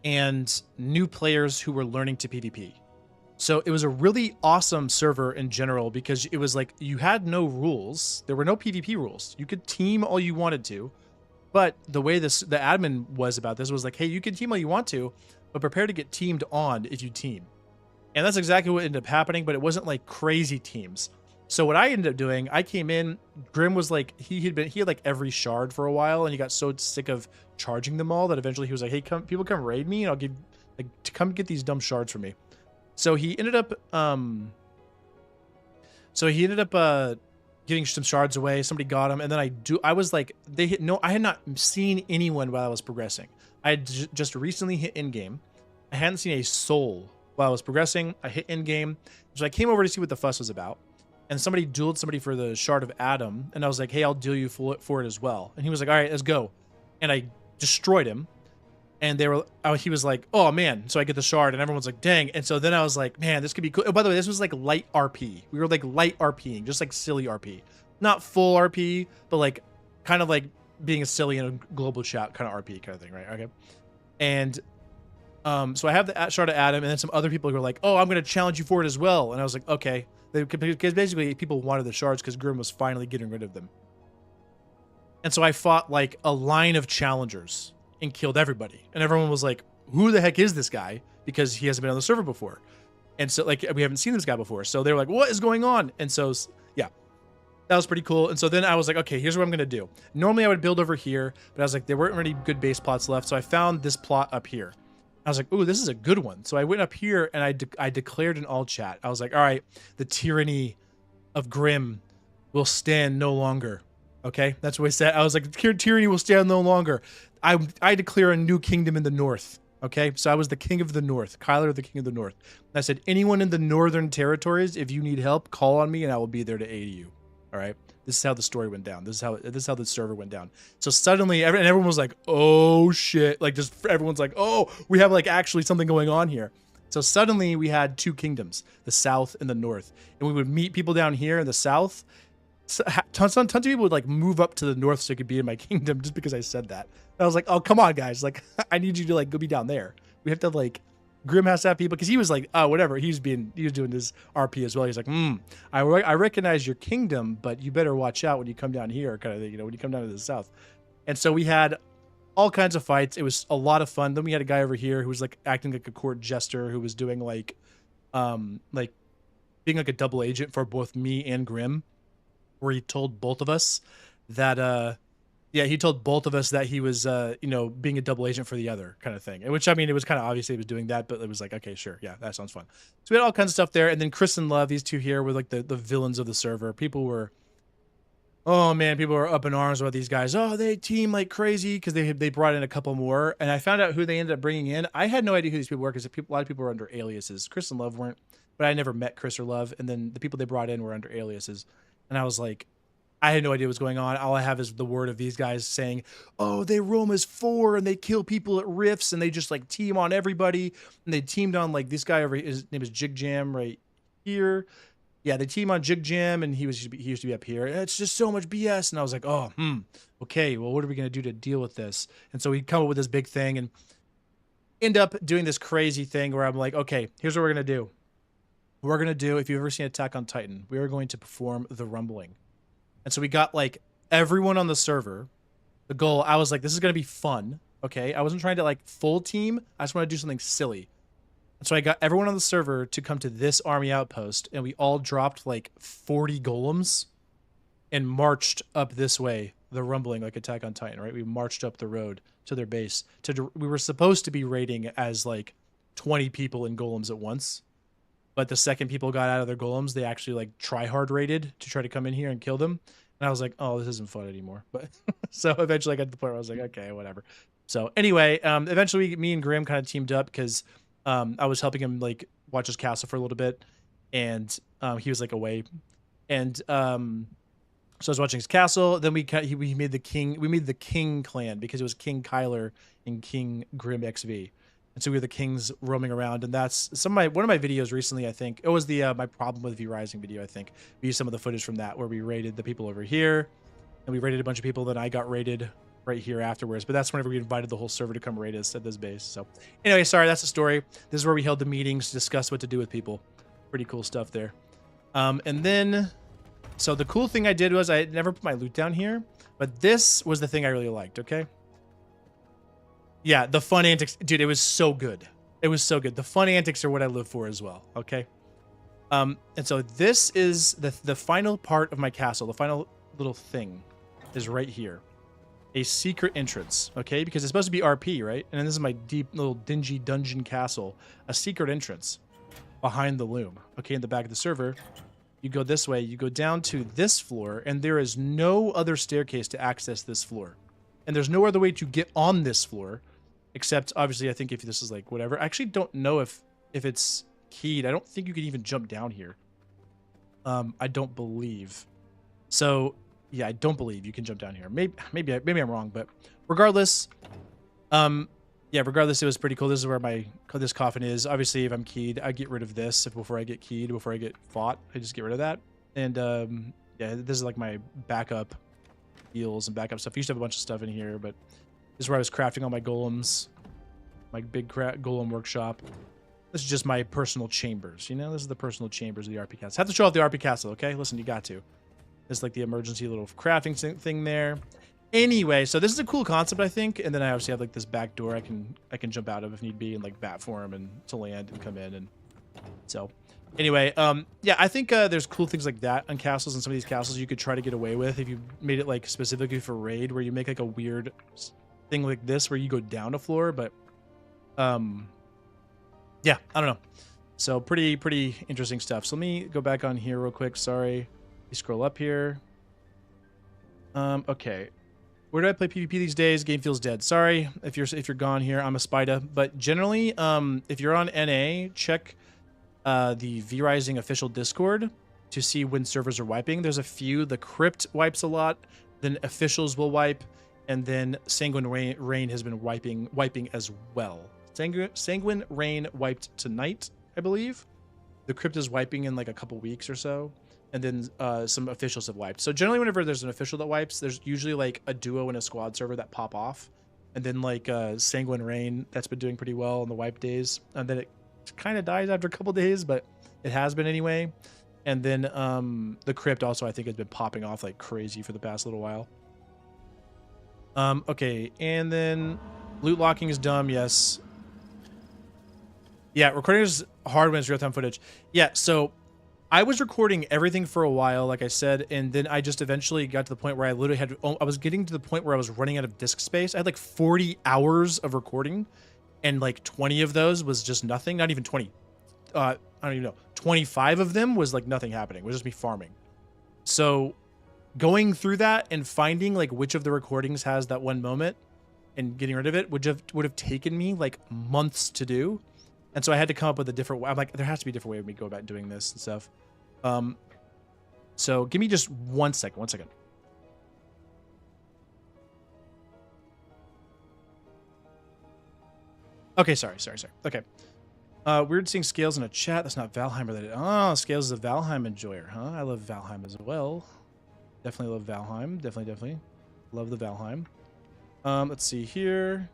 and new players who were learning to PvP. So it was a really awesome server in general because it was like you had no rules. There were no PvP rules. You could team all you wanted to, but the way the admin was about this was like, hey, you can team all you want to, but prepare to get teamed on if you team. And that's exactly what ended up happening, but it wasn't like crazy teams. So what I ended up doing, I came in, Grim was like, he had like every shard for a while, and he got so sick of charging them all that eventually he was like, hey, people come raid me and I'll give, like, to come get these dumb shards for me. So he ended up giving some shards away. Somebody got them, and then I was like, I had not seen anyone while I was progressing. I had just recently hit in game. I hadn't seen a soul while I was progressing. I hit in game, so I came over to see what the fuss was about. And somebody dueled somebody for the shard of Adam, and I was like, hey, I'll duel you for it as well. And he was like, all right, let's go. And I destroyed him. And he was like, oh man. So I get the shard, and everyone's like, dang. And so then I was like, man, this could be cool. Oh, by the way, this was like light RP. We were like light RPing, just like silly RP. Not full RP, but like kind of like being a silly in a global chat kind of RP kind of thing, right? Okay. And so I have the shard of Adam, and then some other people who were like, oh, I'm going to challenge you for it as well. And I was like, okay. Because basically people wanted the shards because Grim was finally getting rid of them. And so I fought like a line of challengers and killed everybody. And everyone was like, who the heck is this guy? Because he hasn't been on the server before. And so like, we haven't seen this guy before. So they were like, what is going on? And so, yeah, that was pretty cool. And so then I was like, okay, here's what I'm going to do. Normally I would build over here, but I was like, there weren't any good base plots left. So I found this plot up here. I was like, ooh, this is a good one. So I went up here and I declared in all chat. I was like, all right, the tyranny of Grim will stand no longer. Okay, that's what I said. I was like, tyranny will stand no longer. I declare a new kingdom in the north. Okay, so I was the king of the north, Kyler, the king of the north. And I said, anyone in the northern territories, if you need help, call on me and I will be there to aid you. All right, this is how the story went down. This is how the server went down. So suddenly, everyone was like, oh shit! Like just everyone's like, oh, we have like actually something going on here. So suddenly we had two kingdoms, the south and the north, and we would meet people down here in the south. So, tons of people would like move up to the north so it could be in my kingdom just because I said that. And I was like, oh come on guys, like I need you to like go be down there. We have to like. Grim has to have people because he was like, oh, whatever. He was doing this RP as well. He's like, I recognize your kingdom, but you better watch out when you come down here, kind of thing, when you come down to the south. And so we had all kinds of fights. It was a lot of fun. Then we had a guy over here who was like acting like a court jester who was doing like being like a double agent for both me and Grim, where he told both of us that he told both of us that he was, being a double agent for the other kind of thing. Which, I mean, it was kind of obvious he was doing that, but it was like, okay, sure. Yeah, that sounds fun. So we had all kinds of stuff there. And then Chris and Love, these two here were like the villains of the server. People were up in arms about these guys. Oh, they team like crazy because they brought in a couple more. And I found out who they ended up bringing in. I had no idea who these people were because a lot of people were under aliases. Chris and Love weren't, but I never met Chris or Love. And then the people they brought in were under aliases. And I was like, I had no idea what was going on. All I have is the word of these guys saying, oh, they roam as 4 and they kill people at rifts and they just like team on everybody. And they teamed on like this guy over, his name is Jig Jam right here. Yeah, they team on Jig Jam and he used to be up here. It's just so much BS. And I was like, oh, okay, well, what are we going to do to deal with this? And so we come up with this big thing and end up doing this crazy thing where I'm like, okay, here's what we're going to do. We're going to do, if you've ever seen Attack on Titan, we are going to perform the rumbling. And so we got like everyone on the server. The goal, I was like, this is going to be fun. Okay. I wasn't trying to like full team. I just want to do something silly. And so I got everyone on the server to come to this army outpost and we all dropped like 40 golems and marched up this way, the rumbling like Attack on Titan, right? We marched up the road to their base. We were supposed to be raiding as like 20 people in golems at once. But the second people got out of their golems, they actually like try hard raided to try to come in here and kill them. And I was like, oh, this isn't fun anymore. But so eventually I got to the point where I was like, okay, whatever. So anyway, eventually me and Graham kind of teamed up because I was helping him like watch his castle for a little bit, and he was like away, and so I was watching his castle. Then we made the king clan because it was King Kyler and King Grim XV. And so we were the kings roaming around, and that's one of my videos recently. I think it was the my problem with V Rising video. I think we used some of the footage from that where we raided the people over here, and we raided a bunch of people. Then I got raided right here afterwards. But that's whenever we invited the whole server to come raid us at this base. So anyway, sorry, that's the story. This is where we held the meetings to discuss what to do with people. Pretty cool stuff there. And then, so the cool thing I did was I never put my loot down here, but this was the thing I really liked. Okay. Yeah, the fun antics, dude, it was so good. It was so good. The fun antics are what I live for as well, okay? And so this is the final part of my castle. The final little thing is right here. A secret entrance, okay? Because it's supposed to be RP, right? And then this is my deep little dingy dungeon castle. A secret entrance behind the loom, okay? In the back of the server. You go this way, you go down to this floor, and there is no other staircase to access this floor. And there's no other way to get on this floor. Except, obviously, I think if this is like whatever. I actually don't know if it's keyed. I don't think you can even jump down here. I don't believe. So, yeah, I don't believe you can jump down here. Maybe I'm wrong, but regardless, yeah, regardless, it was pretty cool. This is where this coffin is. Obviously, if I'm keyed, I get rid of this before I get keyed, before I get fought. I just get rid of that. And yeah, this is like my backup heals and backup stuff. I used to have a bunch of stuff in here, but this is where I was crafting all my golems, my big golem workshop. This is just my personal chambers, you know? This is the personal chambers of the RP castle. Have to show off the RP castle, okay? Listen, you got to. It's like the emergency little crafting thing there. Anyway, so this is a cool concept, I think. And then I obviously have like this back door I can jump out of if need be, and like bat form and to land and come in. And so anyway, yeah, I think there's cool things like that on castles, and some of these castles you could try to get away with if you made it like specifically for raid, where you make like a weird thing like this where you go down a floor. But yeah, I don't know. So pretty interesting stuff. So let me go back on here real quick. Sorry, you scroll up here. Okay, where do I play PvP these days? Game feels dead. Sorry if you're gone here. I'm a spider, but generally, if you're on NA, check the V Rising official Discord to see when servers are wiping. There's a few. The Crypt wipes a lot, then officials will wipe, and then Sanguine Rain has been wiping as well. Sanguine Rain wiped tonight, I believe. The Crypt is wiping in like a couple weeks or so, and then some officials have wiped. So generally, whenever there's an official that wipes, there's usually like a duo and a squad server that pop off, and then like Sanguine Rain that's been doing pretty well in the wipe days, and then it kind of dies after a couple days, but it has been anyway. And then the Crypt also, I think, has been popping off like crazy for the past little while. Okay, and then loot locking is dumb. Yes. Yeah, recording is hard when it's real-time footage. Yeah, so I was recording everything for a while, like I said, and then I just eventually got to the point where I literally had, I was getting to the point where I was running out of disk space. I had like 40 hours of recording, and like 20 of those was just nothing. Not even 20. I don't even know. 25 of them was like nothing happening. It was just me farming. So going through that and finding like which of the recordings has that one moment and getting rid of it would have taken me like months to do. And so I had to come up with a different way. I'm like, there has to be a different way of me go about doing this and stuff. So give me just 1 second. 1 second. Okay, sorry. Okay. Weird seeing Scales in a chat. That's not Valheim related. Oh, Scales is a Valheim enjoyer, huh? I love Valheim as well. Definitely love Valheim. Definitely. Love the Valheim. Let's see here.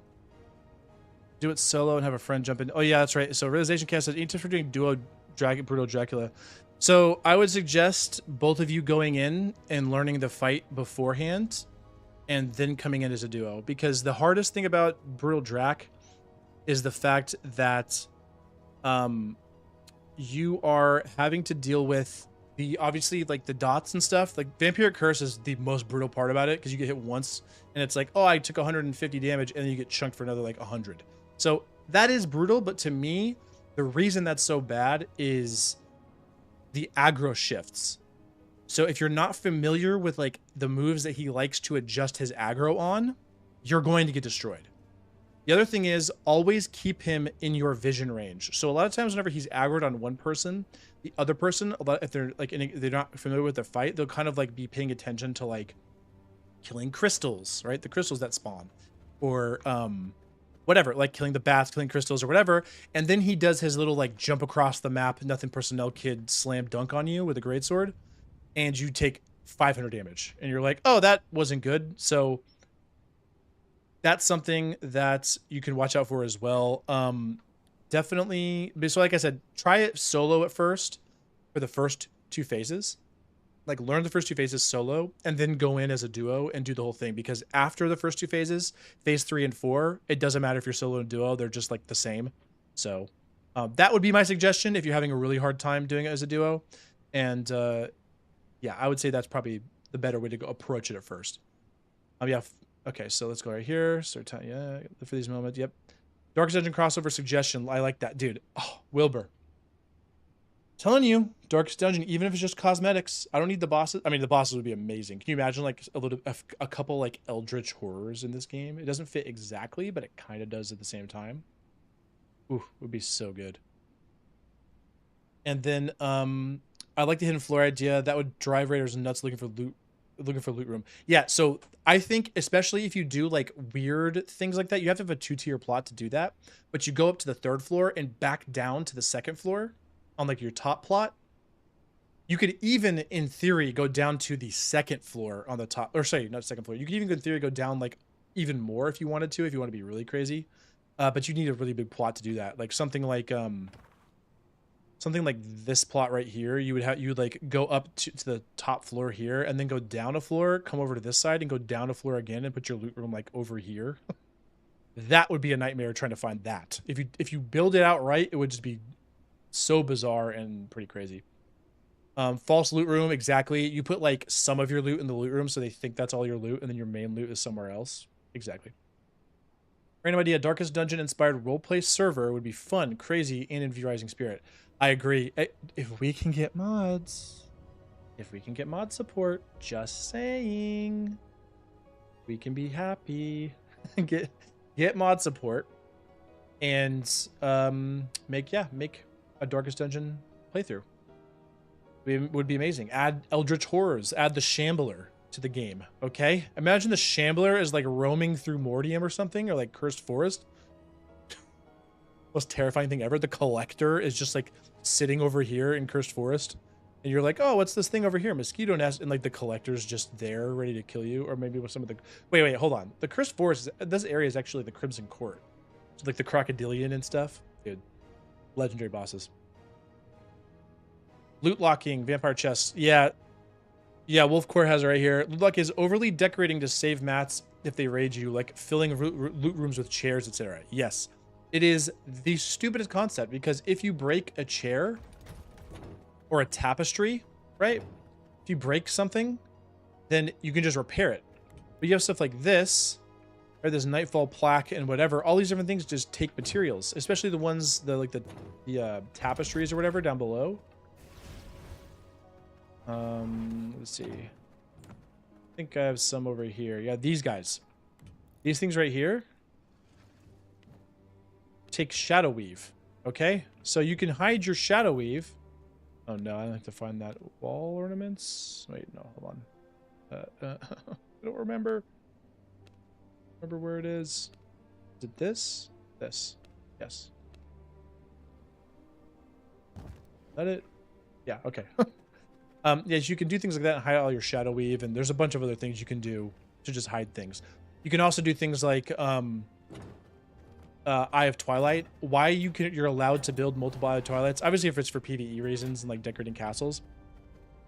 Do it solo and have a friend jump in. Oh, yeah, that's right. So Realization Cast says, any tips for doing duo Brutal Dracula? So I would suggest both of you going in and learning the fight beforehand and then coming in as a duo. Because the hardest thing about Brutal Drac is the fact that you are having to deal with the, obviously, like the dots and stuff. Like Vampiric Curse is the most brutal part about it, because you get hit once and it's like, oh, I took 150 damage, and then you get chunked for another like 100. So that is brutal, but to me, the reason that's so bad is the aggro shifts. So if you're not familiar with like the moves that he likes to adjust his aggro on, you're going to get destroyed. The other thing is always keep him in your vision range. So a lot of times whenever he's aggroed on one person, the other person, if they're like they're not familiar with the fight, they'll kind of like be paying attention to like killing crystals, right? The crystals that spawn, or whatever, like killing the bats, killing crystals, or whatever. And then he does his little like jump across the map, nothing personnel kid slam dunk on you with a greatsword, and you take 500 damage, and you're like, oh, that wasn't good. So that's something that you can watch out for as well. Definitely. So like I said, try it solo at first for the first 2 phases. Like learn the first 2 phases solo and then go in as a duo and do the whole thing. Because after the first 2 phases, phase 3 and 4, it doesn't matter if you're solo and duo. They're just like the same. So that would be my suggestion if you're having a really hard time doing it as a duo. And yeah, I would say that's probably the better way to go approach it at first. Yeah. Okay, so let's go right here. Start time. Yeah, for these moments. Yep. Darkest Dungeon crossover suggestion. I like that, dude. Oh, Wilbur. Telling you, Darkest Dungeon, even if it's just cosmetics, I don't need the bosses. I mean, the bosses would be amazing. Can you imagine like a couple like eldritch horrors in this game? It doesn't fit exactly, but it kind of does at the same time. Ooh, it would be so good. And then I like the hidden floor idea. That would drive raiders nuts looking for loot room. Yeah, so I think especially if you do like weird things like that, you have to have a 2-tier plot to do that. But you go up to the 3rd floor and back down to the 2nd floor on like your top plot. You could even in theory go down to the 2nd floor on the top, or sorry, not 2nd floor. You could even in theory go down like even more if you wanted to, if you want to be really crazy. But you need a really big plot to do that. Like something like this plot right here. You would like go up to the top floor here and then go down a floor, come over to this side and go down a floor again and put your loot room like over here. That would be a nightmare trying to find that. If you build it out right, it would just be so bizarre and pretty crazy. False loot room, exactly. You put like some of your loot in the loot room so they think that's all your loot and then your main loot is somewhere else. Exactly. Random idea, Darkest Dungeon inspired roleplay server would be fun, crazy, and in V Rising Spirit. I agree. If we can get mods, support, just saying, we can be happy. get mod support and make a Darkest Dungeon playthrough. It would be amazing. Add Eldritch Horrors, add the Shambler to the game. Okay, imagine the Shambler is like roaming through Mortium or something, or like Cursed Forest. Most terrifying thing ever. The Collector is just like sitting over here in Cursed Forest, and you're like, oh, what's this thing over here? Mosquito nest, and like the Collector's just there ready to kill you. Or maybe with some of the wait, hold on. The Cursed Forest, this area is actually the Crimson Court. So like the Crocodilian and stuff. Dude, legendary bosses. Loot locking, vampire chests. Yeah, Wolf Core has it right here. Loot lock is overly decorating to save mats if they raid you, like filling loot rooms with chairs, etc. Yes. It is the stupidest concept because if you break a chair or a tapestry, right? If you break something, then you can just repair it. But you have stuff like this, or this Nightfall plaque and whatever. All these different things just take materials, especially the ones the tapestries or whatever down below. Let's see. I think I have some over here. Yeah, these guys. These things right here take Shadow Weave. Okay? So you can hide your Shadow Weave. Oh no, I have to find that wall ornaments. Wait, no, hold on. I don't remember. Remember where it is? Is it this? This. Yes. Is that it? Yeah, okay. Yes, you can do things like that and hide all your Shadow Weave, and there's a bunch of other things you can do to just hide things. You can also do things like Eye of Twilight. Why you're allowed to build multiple Eye of Twilights? Obviously, if it's for PvE reasons and like decorating castles,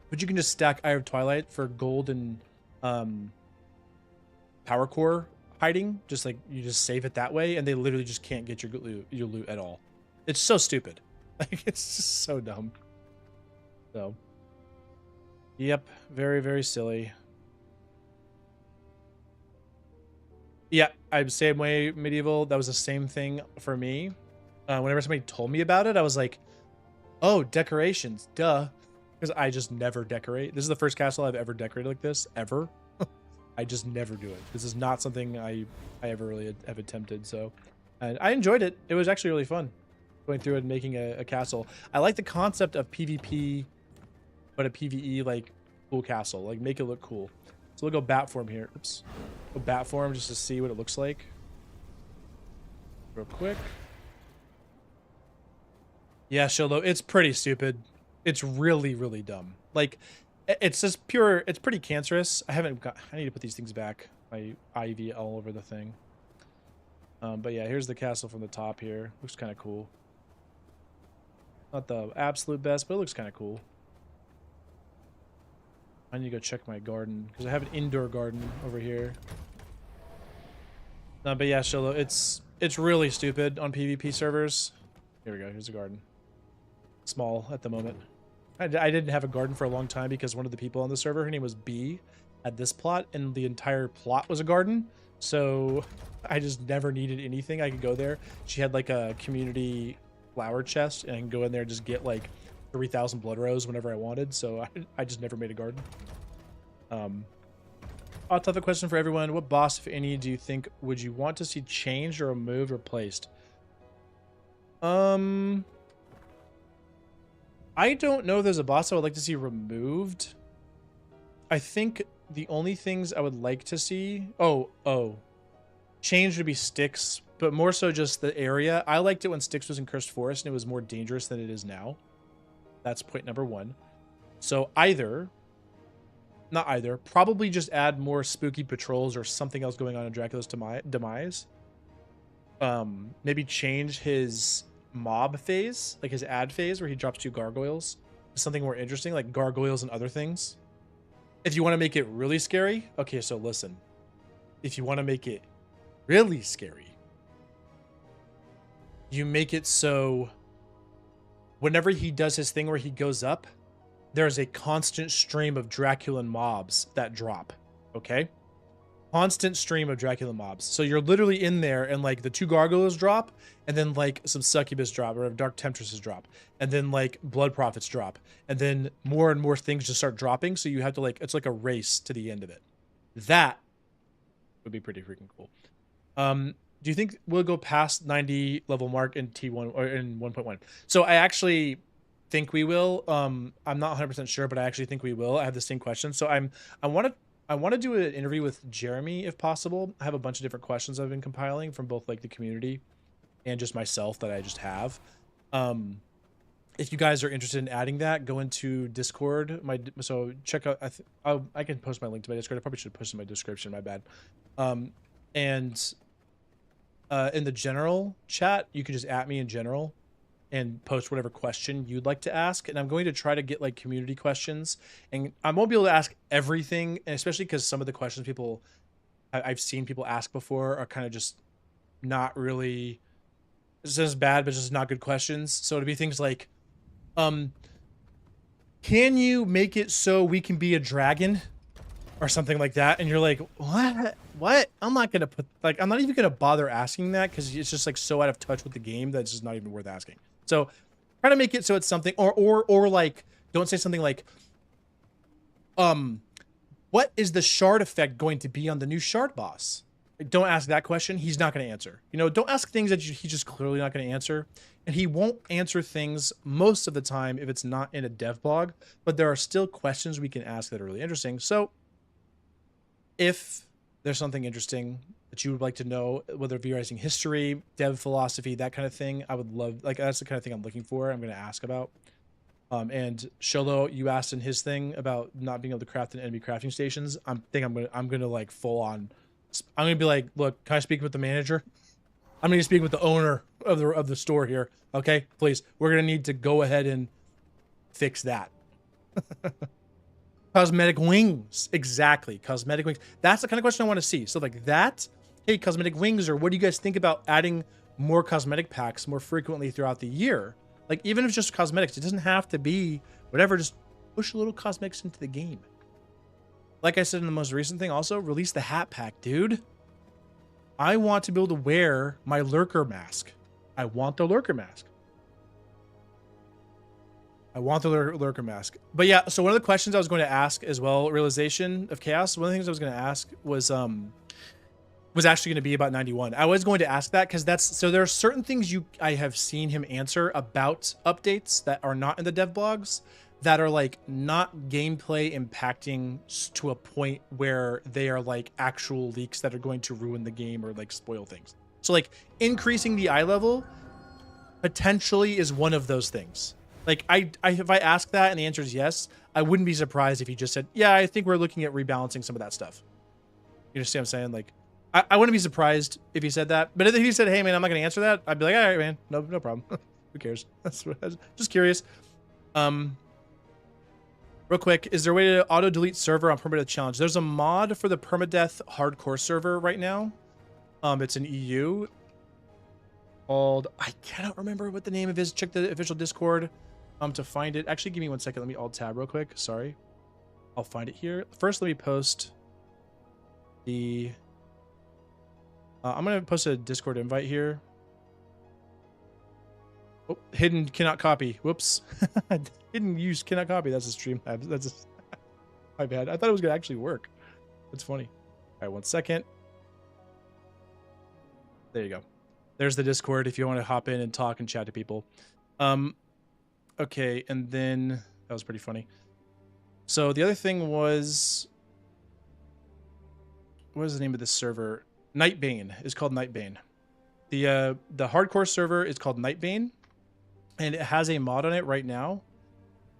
but you can just stack Eye of Twilight for gold and power core hiding. Just like you just save it that way, and they literally just can't get your loot at all. It's so stupid. Like it's just so dumb. So. Yep, very, very silly. Yeah, I'm the same way, Medieval. That was the same thing for me. Whenever somebody told me about it, I was like, oh, decorations, duh. because I just never decorate. This is the first castle I've ever decorated like this, ever. I just never do it. This is not something I ever really have attempted, so. And I enjoyed it. It was actually really fun going through and making a castle. I like the concept of PvP, but a PvE, like, cool castle. Like, make it look cool. So we'll go bat form here. Oops. Go bat form just to see what it looks like. Real quick. Yeah, Shildo, it's pretty stupid. It's really, really dumb. Like, it's just pure, it's pretty cancerous. I need to put these things back. My ivy all over the thing. But yeah, here's the castle from the top here. Looks kind of cool. Not the absolute best, but it looks kind of cool. I need to go check my garden, because I have an indoor garden over here. No, but yeah, Shildo, it's really stupid on PvP servers. Here we go, here's a garden. Small at the moment. I didn't have a garden for a long time because one of the people on the server, her name was B, had this plot, and the entire plot was a garden. So I just never needed anything. I could go there. She had like a community flower chest, and I can go in there and just get like 3,000 blood rose whenever I wanted. So I just never made a garden. I'll have a question for everyone. What boss, if any, do you think would you want to see changed or removed or replaced? I don't know if there's a boss I would like to see removed. I think the only things I would like to see... Oh. Change would be Styx, but more so just the area. I liked it when Styx was in Cursed Forest and it was more dangerous than it is now. That's point number one. So probably just add more spooky patrols or something else going on in Dracula's demise. Maybe change his mob phase, like his ad phase where he drops 2 gargoyles, to something more interesting, like gargoyles and other things. If you want to make it really scary, okay, so listen. If you want to make it really scary, you make it so whenever he does his thing where he goes up, there's a constant stream of Draculan mobs that drop, okay? Constant stream of Draculan mobs. So you're literally in there and like the 2 gargoyles drop, and then like some succubus drop or dark temptresses drop, and then like blood prophets drop, and then more and more things just start dropping. So you have to like, it's like a race to the end of it. That would be pretty freaking cool. Do you think we'll go past 90 level mark in T1 or in 1.1? So I actually think we will. I'm not 100% sure, but I actually think we will. I have the same question. So I want to do an interview with Jeremy if possible. I have a bunch of different questions I've been compiling from both like the community and just myself that I just have. If you guys are interested in adding that, go into Discord. So check out. I can post my link to my Discord. I probably should post it in my description. My bad. And in the general chat, you can just at me in general and post whatever question you'd like to ask. And I'm going to try to get like community questions, and I won't be able to ask everything, and especially because some of the questions I've seen people ask before are kind of just not really, it's just bad, but just not good questions. So it'd be things like, can you make it so we can be a dragon or something like that? And you're like, what? I'm not going to put, like, I'm not even going to bother asking that because it's just like so out of touch with the game that it's just not even worth asking. So try to make it so it's something, or like, don't say something like, what is the shard effect going to be on the new shard boss? Like, don't ask that question. He's not going to answer. You know, don't ask things that he's just clearly not going to answer. And he won't answer things most of the time if it's not in a dev blog, but there are still questions we can ask that are really interesting. So if there's something interesting that you would like to know, whether it be writing history, dev philosophy, that kind of thing, I would love, like, that's the kind of thing I'm looking for. I'm going to ask about. And Sholo, you asked in his thing about not being able to craft in enemy crafting stations. I'm going to like full on, I'm going to be like, look, can I speak with the manager? I'm going to speak with the owner of the store here. Okay, please. We're going to need to go ahead and fix that. Cosmetic wings. Exactly. Cosmetic wings. That's the kind of question I want to see. So like that, hey, cosmetic wings, or what do you guys think about adding more cosmetic packs more frequently throughout the year? Like, even if it's just cosmetics, it doesn't have to be whatever, just push a little cosmetics into the game. Like I said in the most recent thing, also, release the hat pack, dude. I want to be able to wear my lurker mask. I want the lurker mask. I want the lurker mask. But yeah, so one of the questions I was going to ask as well, realization of chaos. One of the things I was going to ask was actually going to be about 91. I was going to ask that because there are certain things I have seen him answer about updates that are not in the dev blogs that are like not gameplay impacting to a point where they are like actual leaks that are going to ruin the game or like spoil things. So like increasing the eye level potentially is one of those things. Like if I ask that and the answer is yes, I wouldn't be surprised if he just said, yeah, I think we're looking at rebalancing some of that stuff. You understand what I'm saying? Like I wouldn't be surprised if he said that. But if he said, hey man, I'm not going to answer that, I'd be like, all right, man, no problem. Who cares? That's just curious. Real quick, is there a way to auto delete server on permadeath challenge? There's a mod for the permadeath hardcore server right now. It's an EU called, I cannot remember what the name of it is. Check the official Discord to find it. Actually, give me 1 second. Let me alt tab real quick. Sorry. I'll find it here. First, let me post the I'm going to post a Discord invite here. Oh, hidden cannot copy. Whoops. Hidden use cannot copy. That's a Streamlabs. That's my bad. I thought it was going to actually work. That's funny. All right, 1 second. There you go. There's the Discord if you want to hop in and talk and chat to people. Okay, and then that was pretty funny. So the other thing was, what is the name of this server? Nightbane is called Nightbane. The hardcore server is called Nightbane, and it has a mod on it right now.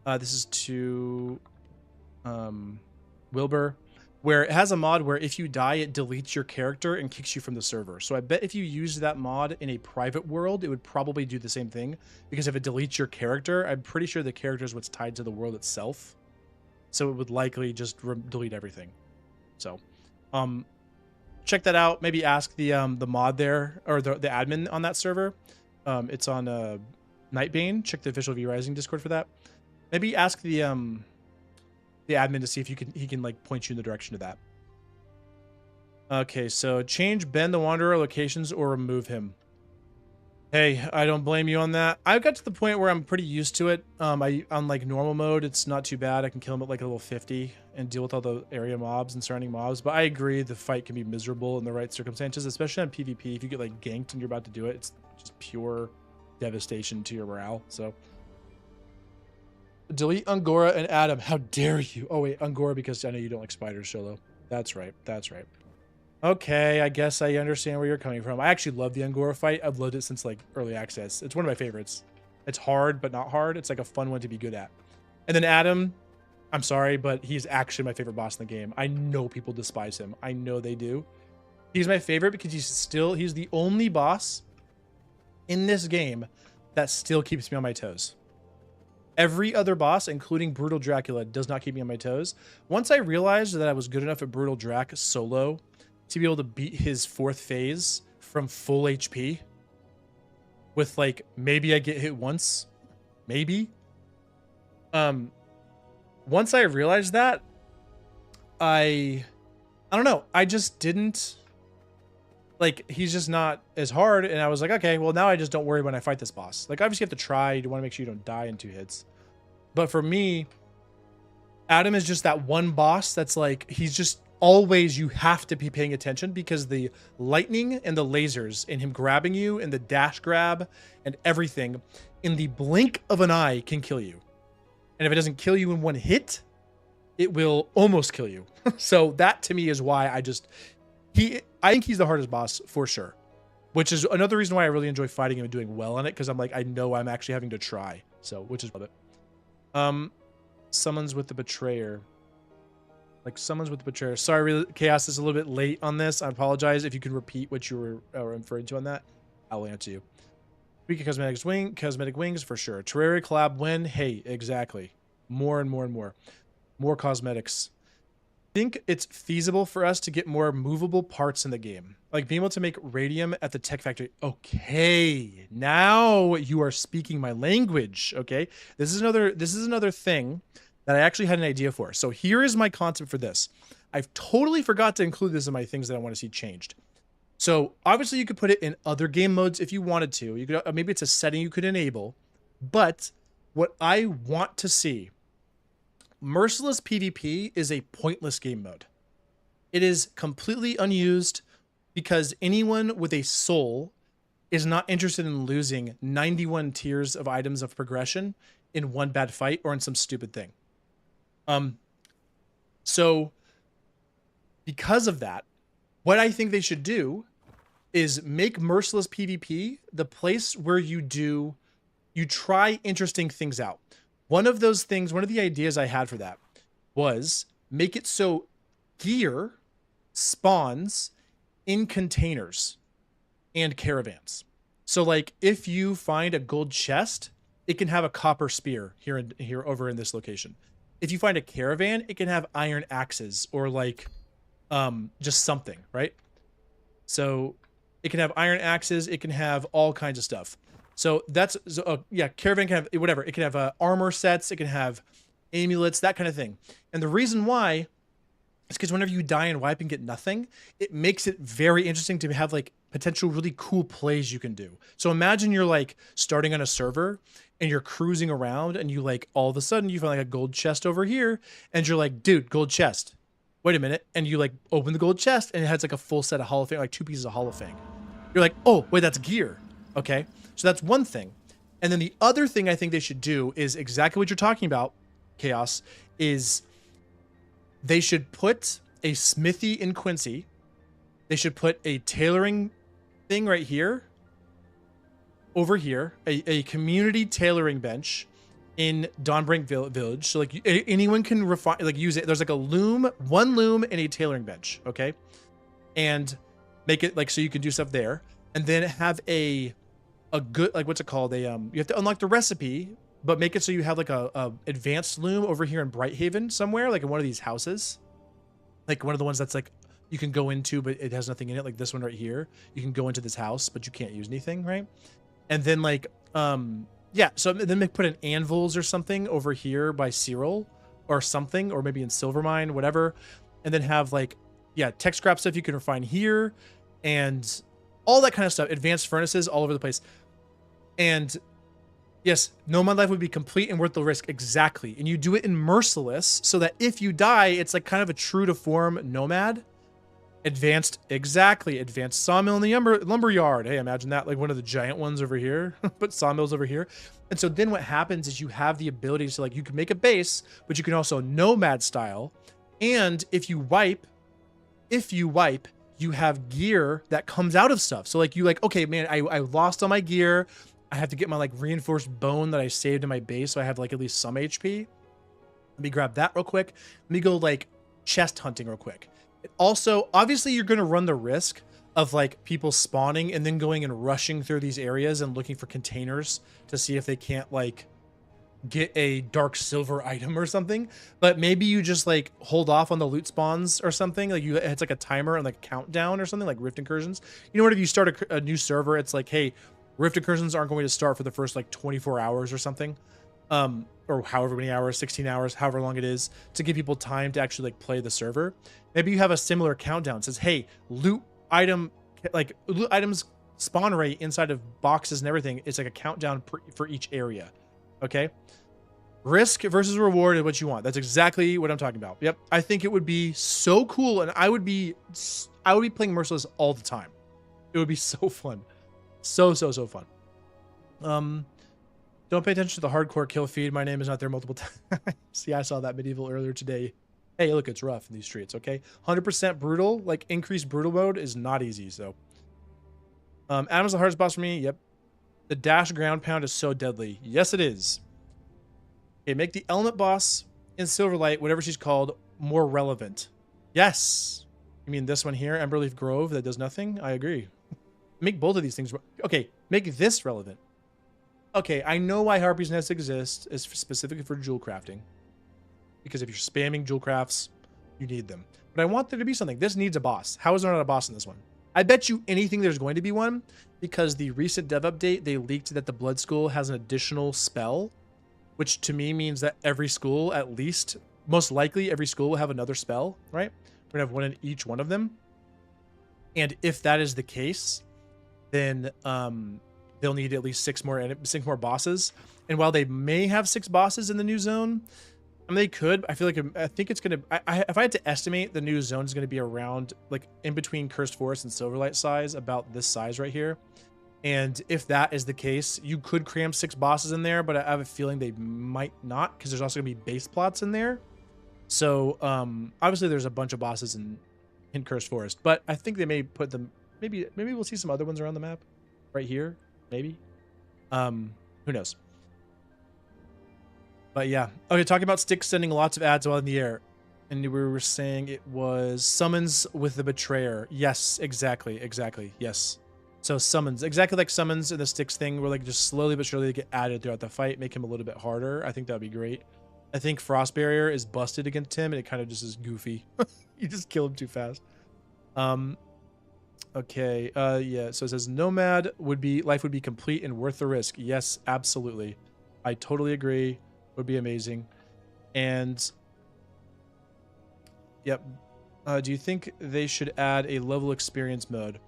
This is to Wilbur, where it has a mod where if you die, it deletes your character and kicks you from the server. So I bet if you used that mod in a private world, it would probably do the same thing, because if it deletes your character, I'm pretty sure the character is what's tied to the world itself. So it would likely just delete everything. So, check that out. Maybe ask the mod there, or the admin on that server. It's on Nightbane. Check the official V-Rising Discord for that. Maybe ask the admin to see if he can like point you in the direction of that. Okay, so change Ben the Wanderer locations or remove him. Hey, I don't blame you on that. I got to the point where I'm pretty used to it. On like normal mode, it's not too bad. I can kill him at like a level 50 and deal with all the area mobs and surrounding mobs. But I agree, the fight can be miserable in the right circumstances, especially on PvP. If you get like ganked and you're about to do it, it's just pure devastation to your morale. So delete Angora and Adam. How dare you? Oh wait, Angora because I know you don't like spiders, Sholo. That's right. That's right. Okay, I guess I understand where you're coming from. I actually love the Angora fight. I've loved it since like early access. It's one of my favorites. It's hard, but not hard. It's like a fun one to be good at. And then Adam, I'm sorry, but he's actually my favorite boss in the game. I know people despise him. I know they do. He's my favorite because he's the only boss in this game that still keeps me on my toes. Every other boss, including Brutal Dracula, does not keep me on my toes. Once I realized that I was good enough at Brutal Drac solo to be able to beat his 4th phase from full HP with like, maybe I get hit once, maybe. Once I realized that, I don't know. I just didn't like, he's just not as hard. And I was like, okay, well now I just don't worry when I fight this boss. Like obviously you have to try. You want to make sure you don't die in 2 hits. But for me, Adam is just that one boss that's like, he's just always, you have to be paying attention because the lightning and the lasers and him grabbing you and the dash grab and everything in the blink of an eye can kill you. And if it doesn't kill you in 1 hit, it will almost kill you. So that to me is why I think he's the hardest boss for sure, which is another reason why I really enjoy fighting him and doing well on it. Cause I'm like, I know I'm actually having to try. So, which is love it. Summons with the Betrayer. Like summons with the Betrayer. Sorry, Chaos is a little bit late on this. I apologize. If you can repeat what you were referring to on that, I'll answer you. Speaking of cosmetic wings for sure. Terraria collab when? Hey, exactly. More and more and more. More cosmetics. I think it's feasible for us to get more movable parts in the game. Like being able to make radium at the tech factory. Okay, now you are speaking my language. Okay, this is another thing that I actually had an idea for. So here is my concept for this. I've totally forgot to include this in my things that I want to see changed. So obviously you could put it in other game modes if you wanted to. You could maybe it's a setting you could enable, but what I want to see, Merciless PvP is a pointless game mode. It is completely unused because anyone with a soul is not interested in losing 91 tiers of items of progression in one bad fight or in some stupid thing. So because of that, what I think they should do is make Merciless PvP the place where you try interesting things out. One of the ideas I had for that was make it so gear spawns in containers and caravans. So like if you find a gold chest, it can have a copper spear here over in this location. If you find a caravan, it can have iron axes or like just something, right? So it can have iron axes, it can have all kinds of stuff. So that's caravan can have whatever. It can have armor sets, it can have amulets, that kind of thing. And the reason why is because whenever you die and wipe and get nothing, it makes it very interesting to have like potential really cool plays you can do. So imagine you're like starting on a server and you're cruising around and you like all of a sudden you find like a gold chest over here and you're like, dude, gold chest. Wait a minute. And you like open the gold chest and it has like a full set of Holofang, like 2 pieces of Holofang. You're like, oh, wait, that's gear. Okay. So that's one thing. And then the other thing I think they should do is exactly what you're talking about, Chaos, is they should put a smithy in Quincy. They should put a tailoring thing right here. Over here. A community tailoring bench in Dawnbrink Village. So like anyone can refine, like use it. There's like a loom, one loom and a tailoring bench. Okay. And make it like so you can do stuff there. And then have a good, like what's it called? You have to unlock the recipe, but make it so you have like a advanced loom over here in Brighthaven somewhere, like in one of these houses. Like one of the ones that's like you can go into, but it has nothing in it. Like this one right here. You can go into this house, but you can't use anything, right? And then like, so then they put an anvils or something over here by Cyril or something, or maybe in Silvermine, whatever. And then have like, tech scrap stuff you can refine here and all that kind of stuff. Advanced furnaces all over the place. And yes, Nomad life would be complete and worth the risk. Exactly. And you do it in Merciless so that if you die, it's like kind of a true to form Nomad. Advanced sawmill in the lumber yard. Hey, imagine that, like one of the giant ones over here. Put sawmills over here. And so then what happens is you have the ability to like, you can make a base, but you can also nomad style. And if you wipe, you have gear that comes out of stuff. So like okay, man, I lost all my gear. I have to get my like reinforced bone that I saved in my base. So I have like at least some HP. Let me grab that real quick. Let me go like chest hunting real quick. Also, obviously you're going to run the risk of like people spawning and then going and rushing through these areas and looking for containers to see if they can't like get a dark silver item or something. But maybe you just like hold off on the loot spawns or something. Like it's like a timer and like countdown or something like Rift Incursions. You know what, if you start a new server, it's like, hey, Rift Incursions aren't going to start for the first like 24 hours or something. Or however many hours, 16 hours, however long it is, to give people time to actually like play the server. Maybe you have a similar countdown. It says, hey, loot items spawn rate inside of boxes and everything. It's like a countdown for each area. Okay. Risk versus reward is what you want. That's exactly what I'm talking about. Yep. I think it would be so cool. And I would be playing Merciless all the time. It would be so fun. So fun. Don't pay attention to the hardcore kill feed. My name is not there multiple times. See, I saw that medieval earlier today. Hey, look, it's rough in these streets, okay? 100% brutal, like increased brutal mode is not easy, so. Adam's the hardest boss for me. Yep. The dash ground pound is so deadly. Yes, it is. Okay, make the element boss in Silverlight, whatever she's called, more relevant. Yes. You mean this one here, Emberleaf Grove, that does nothing? I agree. Make both of these things. Okay, make this relevant. Okay, I know why Harpy's Nest exists, is specifically for jewel crafting. Because if you're spamming jewel crafts, you need them. But I want there to be something. This needs a boss. How is there not a boss in this one? I bet you anything there's going to be one, because the recent dev update, they leaked that the Blood School has an additional spell, which to me means that every school, at least, most likely every school will have another spell, right? We're going to have one in each one of them. And if that is the case, then they'll need at least six more bosses. And while they may have 6 bosses in the new zone, I mean, they could. I feel like I think it's gonna. If I had to estimate, the new zone is gonna be around like in between Cursed Forest and Silverlight size, about this size right here. And if that is the case, you could cram 6 bosses in there, but I have a feeling they might not, because there's also gonna be base plots in there. So obviously there's a bunch of bosses in Cursed Forest, but I think they may put them. Maybe we'll see some other ones around the map, right here, maybe. Who knows? But yeah. Okay, talking about Styx sending lots of ads while in the air. And we were saying it was summons with the betrayer. Yes, exactly. Yes. So summons, exactly like summons in the Styx thing, where like just slowly but surely they get added throughout the fight, make him a little bit harder. I think that'd be great. I think Frost Barrier is busted against him, and it kind of just is goofy. You just kill him too fast. Okay, yeah, so it says Nomad life would be complete and worth the risk. Yes, absolutely. I totally agree. Would be amazing. And yep. Do you think they should add a level experience mode?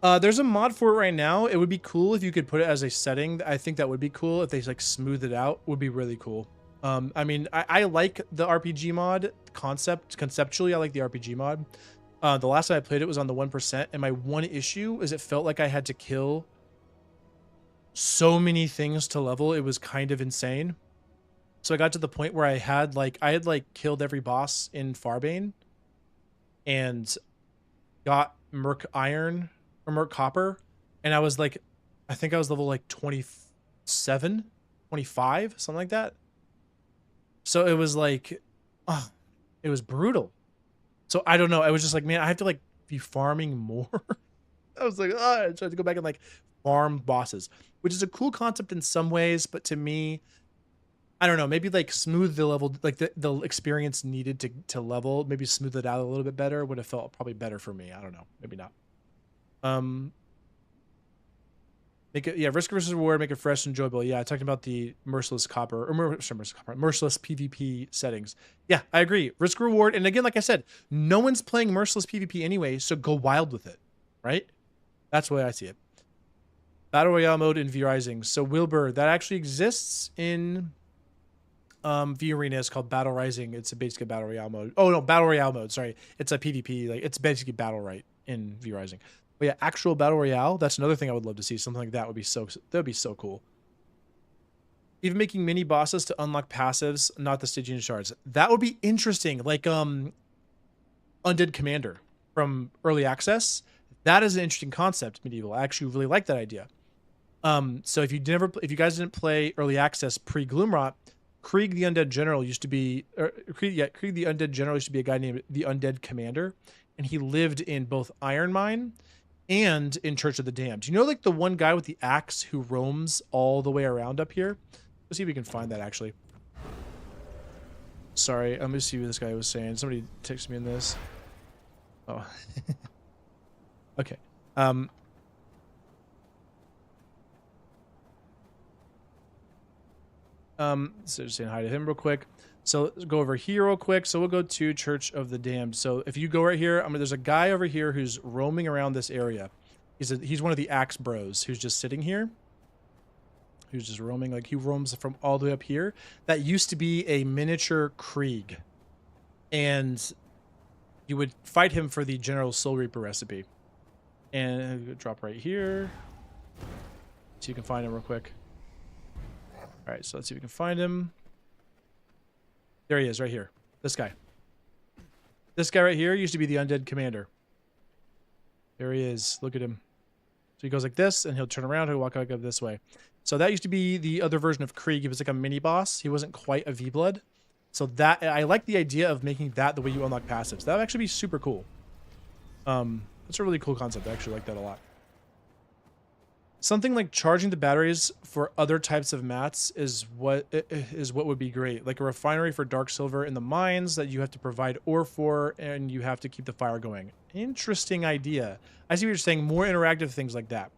There's a mod for it right now. It would be cool if you could put it as a setting. I think that would be cool if they like smooth it out. Would be really cool. I mean, I like the RPG mod conceptually. I like the RPG mod. The last time I played it was on the 1%, and my one issue is it felt like I had to kill so many things to level. It was kind of insane. So I got to the point where I had killed every boss in Farbane and got Merc Iron or Merc Copper, and I was like, I think I was level like 27, 25, something like that. So it was like, it was brutal. So I don't know. I was just like, man, I have to like be farming more. I was like, I tried to go back and like farm bosses, which is a cool concept in some ways, but to me, I don't know, maybe like smooth the level, like the experience needed to level, maybe smooth it out a little bit better would have felt probably better for me. I don't know, maybe not. Make it, yeah, risk versus reward, make it fresh and enjoyable. Yeah, talking about the merciless merciless PvP settings. Yeah, I agree. Risk reward, and again, like I said, no one's playing merciless PvP anyway, so go wild with it, right? That's the way I see it. Battle Royale mode in V Rising. So Wilbur, that actually exists in V Arena. Is called Battle Rising. It's basically Battle Royale mode. Oh no, Battle Royale mode. Sorry, it's a PvP. Like it's basically Battle Right in V Rising. But yeah, actual Battle Royale. That's another thing I would love to see. Something like that would be so cool. Even making mini bosses to unlock passives, not the Stygian shards. That would be interesting. Like Undead Commander from Early Access. That is an interesting concept, Medieval. I actually really like that idea. So if you guys didn't play Early Access pre-Gloomrot, Krieg the Undead General used to be, Krieg the Undead General used to be a guy named the Undead Commander, and he lived in both Ironmine and in Church of the Damned. You know, like the one guy with the axe who roams all the way around up here? Let's see if we can find that actually. Sorry, let me see what this guy was saying. Somebody texted me in this. Oh. Okay. So just saying hi to him real quick. So let's go over here real quick. So we'll go to Church of the Damned. So if you go right here, there's a guy over here who's roaming around this area. He's one of the Axe Bros who's just sitting here. Who's just roaming, like he roams from all the way up here. That used to be a miniature Krieg. And you would fight him for the General Soul Reaper recipe. And drop right here. So you can find him real quick. All right, so let's see if we can find him. There he is, right here. This guy. This guy right here used to be the Undead Commander. There he is. Look at him. So he goes like this, and he'll turn around. He'll walk like up this way. So that used to be the other version of Krieg. He was like a mini boss. He wasn't quite a V-Blood. So that I like the idea of making that the way you unlock passives. That would actually be super cool. That's a really cool concept. I actually like that a lot. Something like charging the batteries for other types of mats is what would be great. Like a refinery for dark silver in the mines that you have to provide ore for, and you have to keep the fire going. Interesting idea. I see what you're saying. More interactive things like that.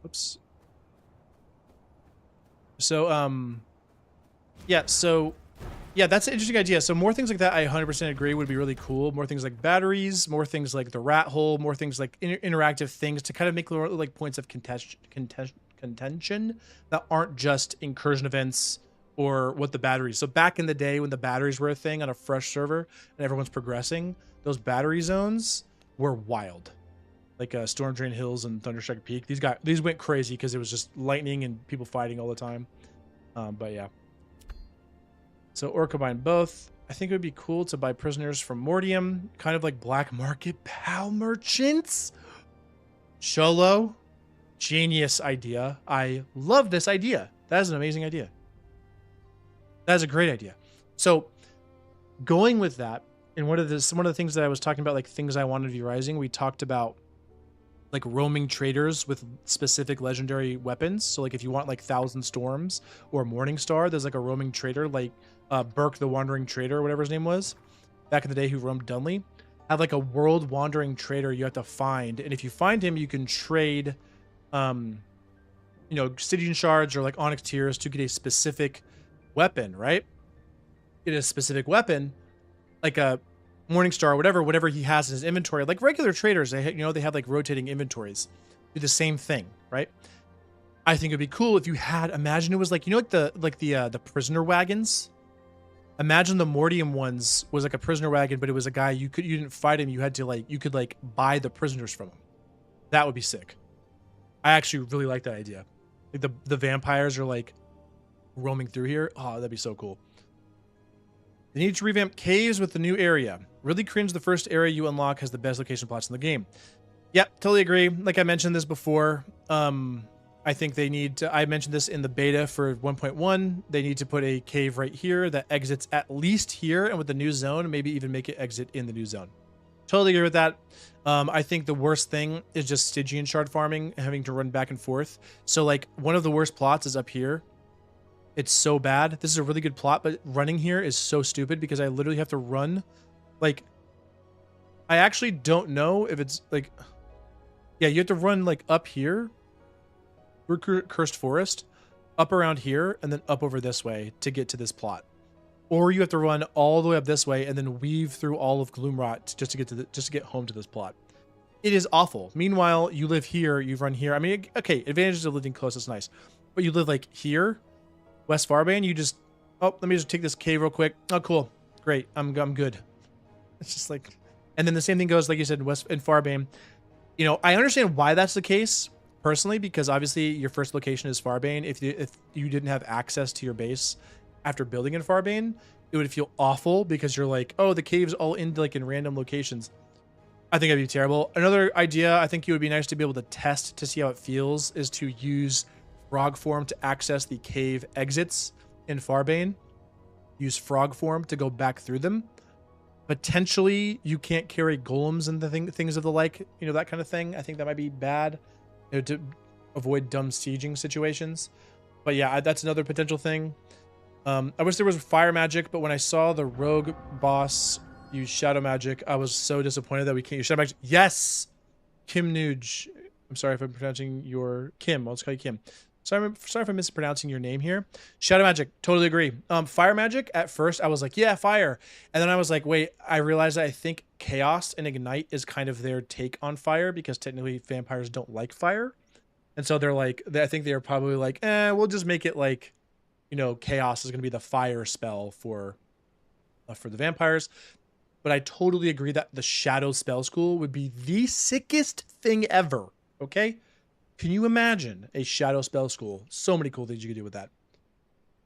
Oops. So, yeah, so Yeah, that's an interesting idea. So more things like that, I 100% agree, would be really cool. More things like batteries, more things like the rat hole, more things like interactive things to kind of make like points of contention that aren't just incursion events or what the batteries. So back in the day when the batteries were a thing on a fresh server and everyone's progressing, those battery zones were wild. Like Storm Drain Hills and Thunderstrike Peak. These went crazy because it was just lightning and people fighting all the time. But yeah. So, or combine both. I think it would be cool to buy prisoners from Mortium, kind of like black market PAL merchants. Sholo, genius idea. I love this idea. That is an amazing idea. That is a great idea. So, going with that, and one of the things that I was talking about, like things I wanted to be rising, we talked about like roaming traders with specific legendary weapons. So like if you want like Thousand Storms or Morningstar, there's like a roaming trader like Burke the Wandering Trader, or whatever his name was, back in the day, who roamed Dunley. Have like a world wandering trader you have to find, and if you find him, you can trade, you know, Obsidian Shards or like Onyx Tears to get a specific weapon, right? Get a specific weapon, like a Morningstar or whatever he has in his inventory. Like regular traders, they have like rotating inventories. Do the same thing, right? I think it'd be cool if you had. Imagine it was like, you know, like the prisoner wagons. Imagine the Mortium ones was like a prisoner wagon, but it was a guy you didn't fight him. You had to you could buy the prisoners from him. That would be sick. I actually really like that idea. Like the vampires are like roaming through here. Oh, that'd be so cool. They need to revamp caves with the new area. Really cringe the first area you unlock has the best location plots in the game. Yep, totally agree. Like I mentioned this before. I think they need to, I mentioned this in the beta for 1.1. They need to put a cave right here that exits at least here, and with the new zone, maybe even make it exit in the new zone. Totally agree with that. I think the worst thing is just Stygian shard farming, having to run back and forth. So like one of the worst plots is up here. It's so bad. This is a really good plot, but running here is so stupid because I literally have to run. Like, I actually don't know if it's like, yeah, you have to run like up here. Cursed Forest, up around here, and then up over this way to get to this plot. Or you have to run all the way up this way and then weave through all of Gloomrot just to get home to this plot. It is awful. Meanwhile, you live here, you run here. I mean, okay, advantages of living close is nice, but you live like here, West Farbane. You just, oh, let me just take this cave real quick. Oh, cool, great, I'm good. It's just like, and then the same thing goes, like you said, in Farbane. You know, I understand why that's the case. Personally, because obviously your first location is Farbane. If you didn't have access to your base after building in Farbane, it would feel awful because you're like, oh, the cave's all in like in random locations. I think that'd be terrible. Another idea I think it would be nice to be able to test to see how it feels is to use frog form to access the cave exits in Farbane. Use frog form to go back through them. Potentially, you can't carry golems and the things of the like, you know, that kind of thing. I think that might be bad. You know, to avoid dumb sieging situations. But yeah, that's another potential thing. I wish there was fire magic, but when I saw the rogue boss use shadow magic, I was so disappointed that we can't use shadow magic. Yes! Kim Nuge. I'm sorry if I'm pronouncing your Kim. I'll just call you Kim. Sorry if I'm mispronouncing your name here. Shadow magic, totally agree. Fire magic, at first I was like, yeah, fire. And then I was like, wait, I realized that I think chaos and ignite is kind of their take on fire because technically vampires don't like fire. And so they're like, I think they're probably like, we'll just make it like, you know, chaos is going to be the fire spell for the vampires. But I totally agree that the shadow spell school would be the sickest thing ever. Okay. Can you imagine a shadow spell school? So many cool things you could do with that.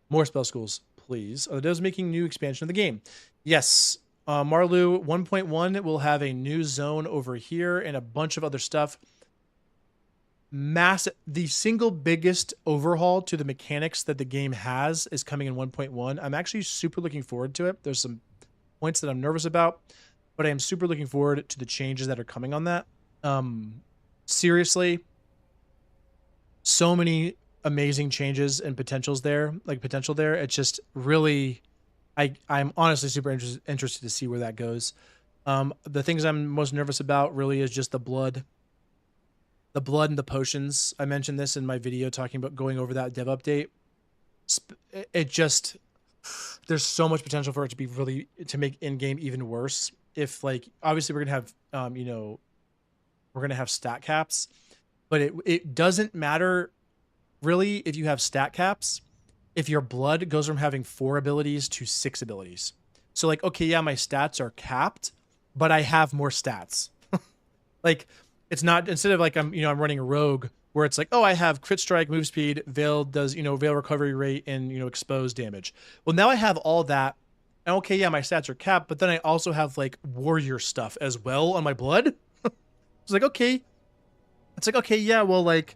More spell schools, please. Are those making new expansion of the game? Yes. Marlu 1.1 will have a new zone over here and a bunch of other stuff. The single biggest overhaul to the mechanics that the game has is coming in 1.1. I'm actually super looking forward to it. There's some points that I'm nervous about, but I am super looking forward to the changes that are coming on that. Seriously, so many amazing changes and potential there. It's just really, I'm honestly super interested to see where that goes. The things I'm most nervous about really is just the blood and the potions. I mentioned this in my video talking about going over that dev update. It just, there's so much potential for it to be really to make in-game even worse. If like obviously we're gonna have we're gonna have stat caps, but it doesn't matter really if you have stat caps if your blood goes from having 4 abilities to 6 abilities. So like, okay, yeah, my stats are capped, but I have more stats. Like it's not, instead of like I'm running a rogue where it's like, oh, I have crit strike, move speed, veil does, veil recovery rate, and exposed damage. Well, now I have all that. And okay, yeah, my stats are capped, but then I also have like warrior stuff as well on my blood. It's like, okay. It's like, okay, yeah, well, like,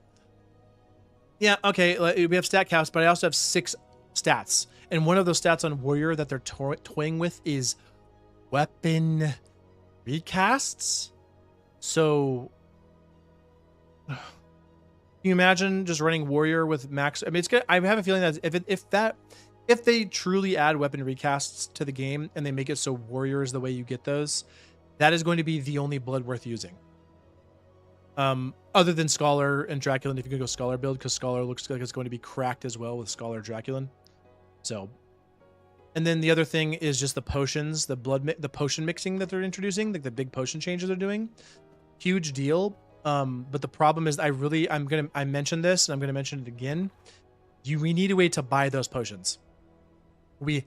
yeah, okay, we have stat caps, but I also have 6 stats. And one of those stats on warrior that they're toying with is weapon recasts. So can you imagine just running warrior with max? I mean, it's good. I have a feeling that if they truly add weapon recasts to the game and they make it so warrior is the way you get those, that is going to be the only blood worth using. Other than Scholar and Draculan, if you can go Scholar build, because Scholar looks like it's going to be cracked as well with Scholar Draculan. So, and then the other thing is just the potions, the potion mixing that they're introducing, like the big potion changes they're doing. Huge deal. But the problem is I mentioned this and I'm gonna mention it again. We need a way to buy those potions. We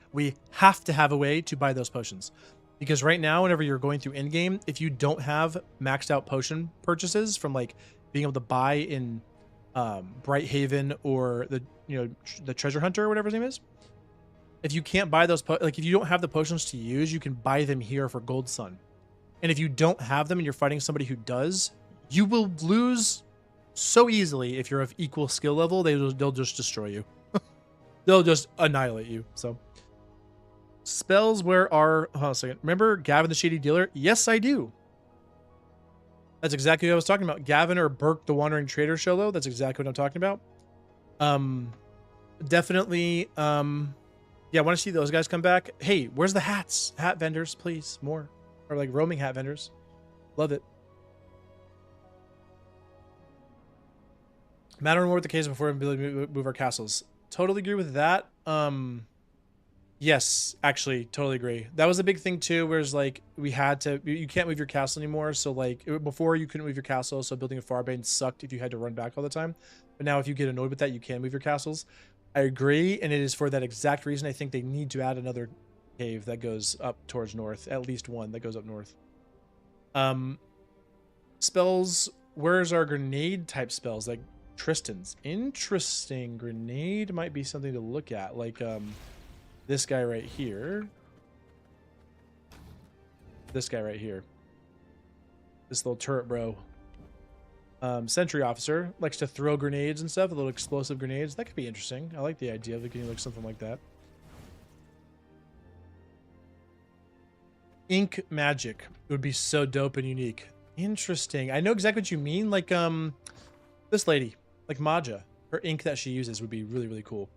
have to have a way to buy those potions. Because right now, whenever you're going through in-game, if you don't have maxed out potion purchases from like being able to buy in Brighthaven or the Treasure Hunter or whatever his name is, if you can't buy those, if you don't have the potions to use, you can buy them here for Gold Sun. And if you don't have them and you're fighting somebody who does, you will lose so easily. If you're of equal skill level, they'll just destroy you. They'll just annihilate you. So. Spells where are... Hold on a second. Remember Gavin the Shady Dealer? Yes, I do. That's exactly what I was talking about. Gavin or Burke the Wandering Trader Sholo. That's exactly what I'm talking about. Definitely... yeah, I want to see those guys come back. Hey, where's the hats? Hat vendors, please. More. Or like roaming hat vendors. Love it. Matter more with the case before we move our castles. Totally agree with that. Yes, actually, totally agree. That was a big thing too, whereas like you can't move your castle anymore. So like before you couldn't move your castle, so building a Farbane sucked if you had to run back all the time. But now if you get annoyed with that, you can move your castles. I agree, and it is for that exact reason I think they need to add another cave that goes up towards north, at least one that goes up north. Spells, where's our grenade type spells? Like Tristan's. Interesting. Grenade might be something to look at. Like this guy right here. This guy right here. This little turret bro. Sentry officer likes to throw grenades and stuff, little explosive grenades. That could be interesting. I like the idea of it getting like something like that. Ink magic would be so dope and unique. Interesting. I know exactly what you mean. Like this lady, like Maja, her ink that she uses would be really, really cool.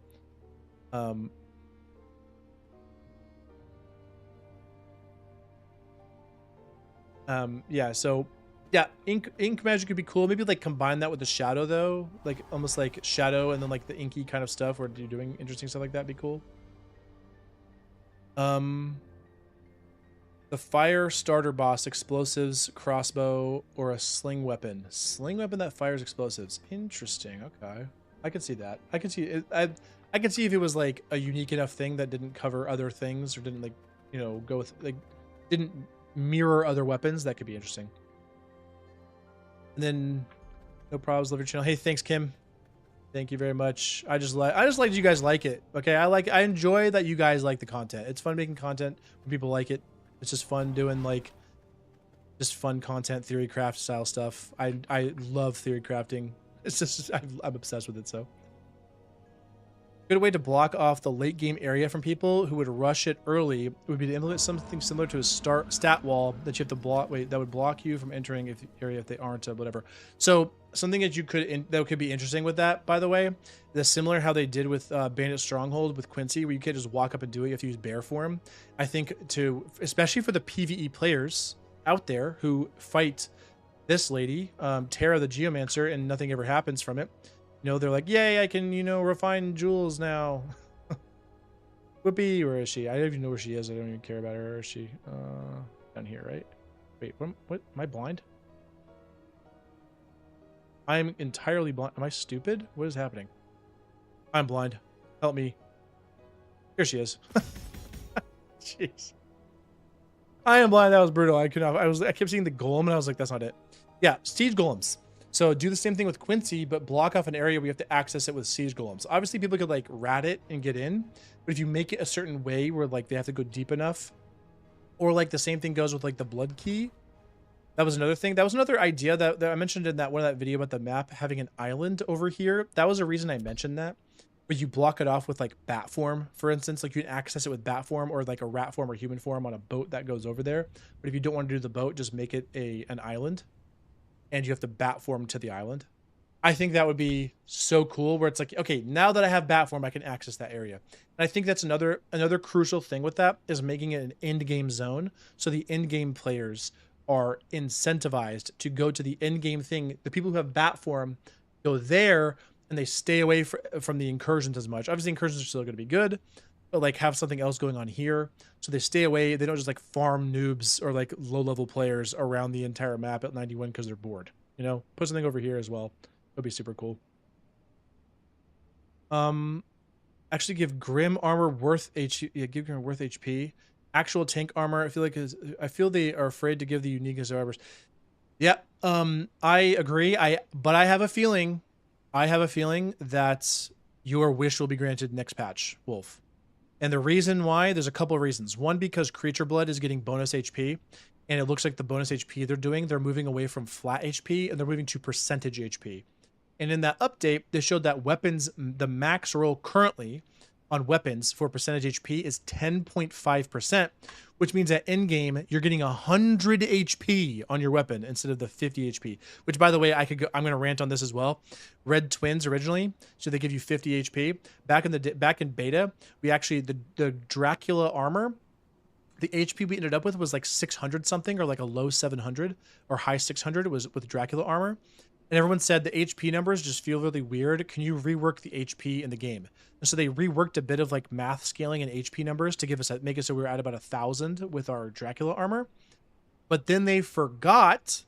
Yeah, so yeah, ink magic could be cool. Maybe like combine that with the shadow though, like almost like shadow and then like the inky kind of stuff where you're doing interesting stuff like that. Be cool. The fire starter boss, explosives, crossbow, or a sling weapon. Sling weapon that fires explosives. Interesting. Okay, I can see that. I can see it. I can see if it was like a unique enough thing that didn't cover other things or didn't like go with like didn't mirror other weapons. That could be interesting. And then no problems. Love your channel. Hey, thanks, Kim. Thank you very much. I just like you guys like it. Okay, I enjoy that you guys like the content. It's fun making content when people like it. It's just fun doing like just fun content, theory craft style stuff. I love theory crafting. It's just I'm obsessed with it. So good way to block off the late game area from people who would rush it early would be to implement something similar to a stat wall that you have to block. Wait, that would block you from entering if area if they aren't whatever. So something that you could that could be interesting with that, by the way, is similar how they did with Bandit Stronghold with Quincy, where you can't just walk up and do it. You have to use bear form. I think especially for the PvE players out there who fight this lady, Terra the Geomancer, and nothing ever happens from it. They're like, yay, I can, refine jewels now. Whoopi, where is she? I don't even know where she is. I don't even care about her. Where is she? Down here, right? Wait, what? Am I blind? I'm entirely blind. Am I stupid? What is happening? I'm blind. Help me. Here she is. Jeez. I am blind. That was brutal. I kept seeing the golem and I was like, that's not it. Yeah, siege golems. So do the same thing with Quincy, but block off an area where you have to access it with siege golems. Obviously, people could like rat it and get in, but if you make it a certain way where like they have to go deep enough, or like the same thing goes with like the blood key. That was another thing. That was another idea that I mentioned in that one of that video about the map having an island over here. That was a reason I mentioned that. But you block it off with like bat form, for instance, like you can access it with bat form or like a rat form or human form on a boat that goes over there. But if you don't want to do the boat, just make it an island, and you have to bat form to the island. I think that would be so cool where it's like, okay, now that I have bat form, I can access that area. And I think that's another crucial thing with that is making it an end game zone. So the end game players are incentivized to go to the end game thing. The people who have bat form go there and they stay away from the incursions as much. Obviously incursions are still going to be good, but like have something else going on here. So they stay away. They don't just like farm noobs or like low level players around the entire map at 91 because they're bored. You know, put something over here as well. It'll be super cool. Actually give Grim armor worth HP. Yeah, give Grim worth HP. Actual tank armor, I feel they are afraid to give the uniqueness of armors. Yeah, I agree. But I have a feeling that your wish will be granted next patch, Wolf. And the reason why, there's a couple of reasons. One, because Creature Blood is getting bonus HP, and it looks like the bonus HP they're moving away from flat HP and they're moving to percentage HP. And in that update, they showed that weapons, the max roll currently on weapons for percentage HP is 10.5%, which means at end game you're getting 100 HP on your weapon instead of the 50 HP. Which, by the way, I'm going to rant on this as well. Red Twins originally, so they give you 50 HP. Back in beta, we actually the Dracula armor, the HP we ended up with was like 600 something, or like a low 700 or high 600 was with Dracula armor. And everyone said the HP numbers just feel really weird. Can you rework the HP in the game? And so they reworked a bit of like math scaling and HP numbers to make it so we were at about 1,000 with our Dracula armor. But then they forgot,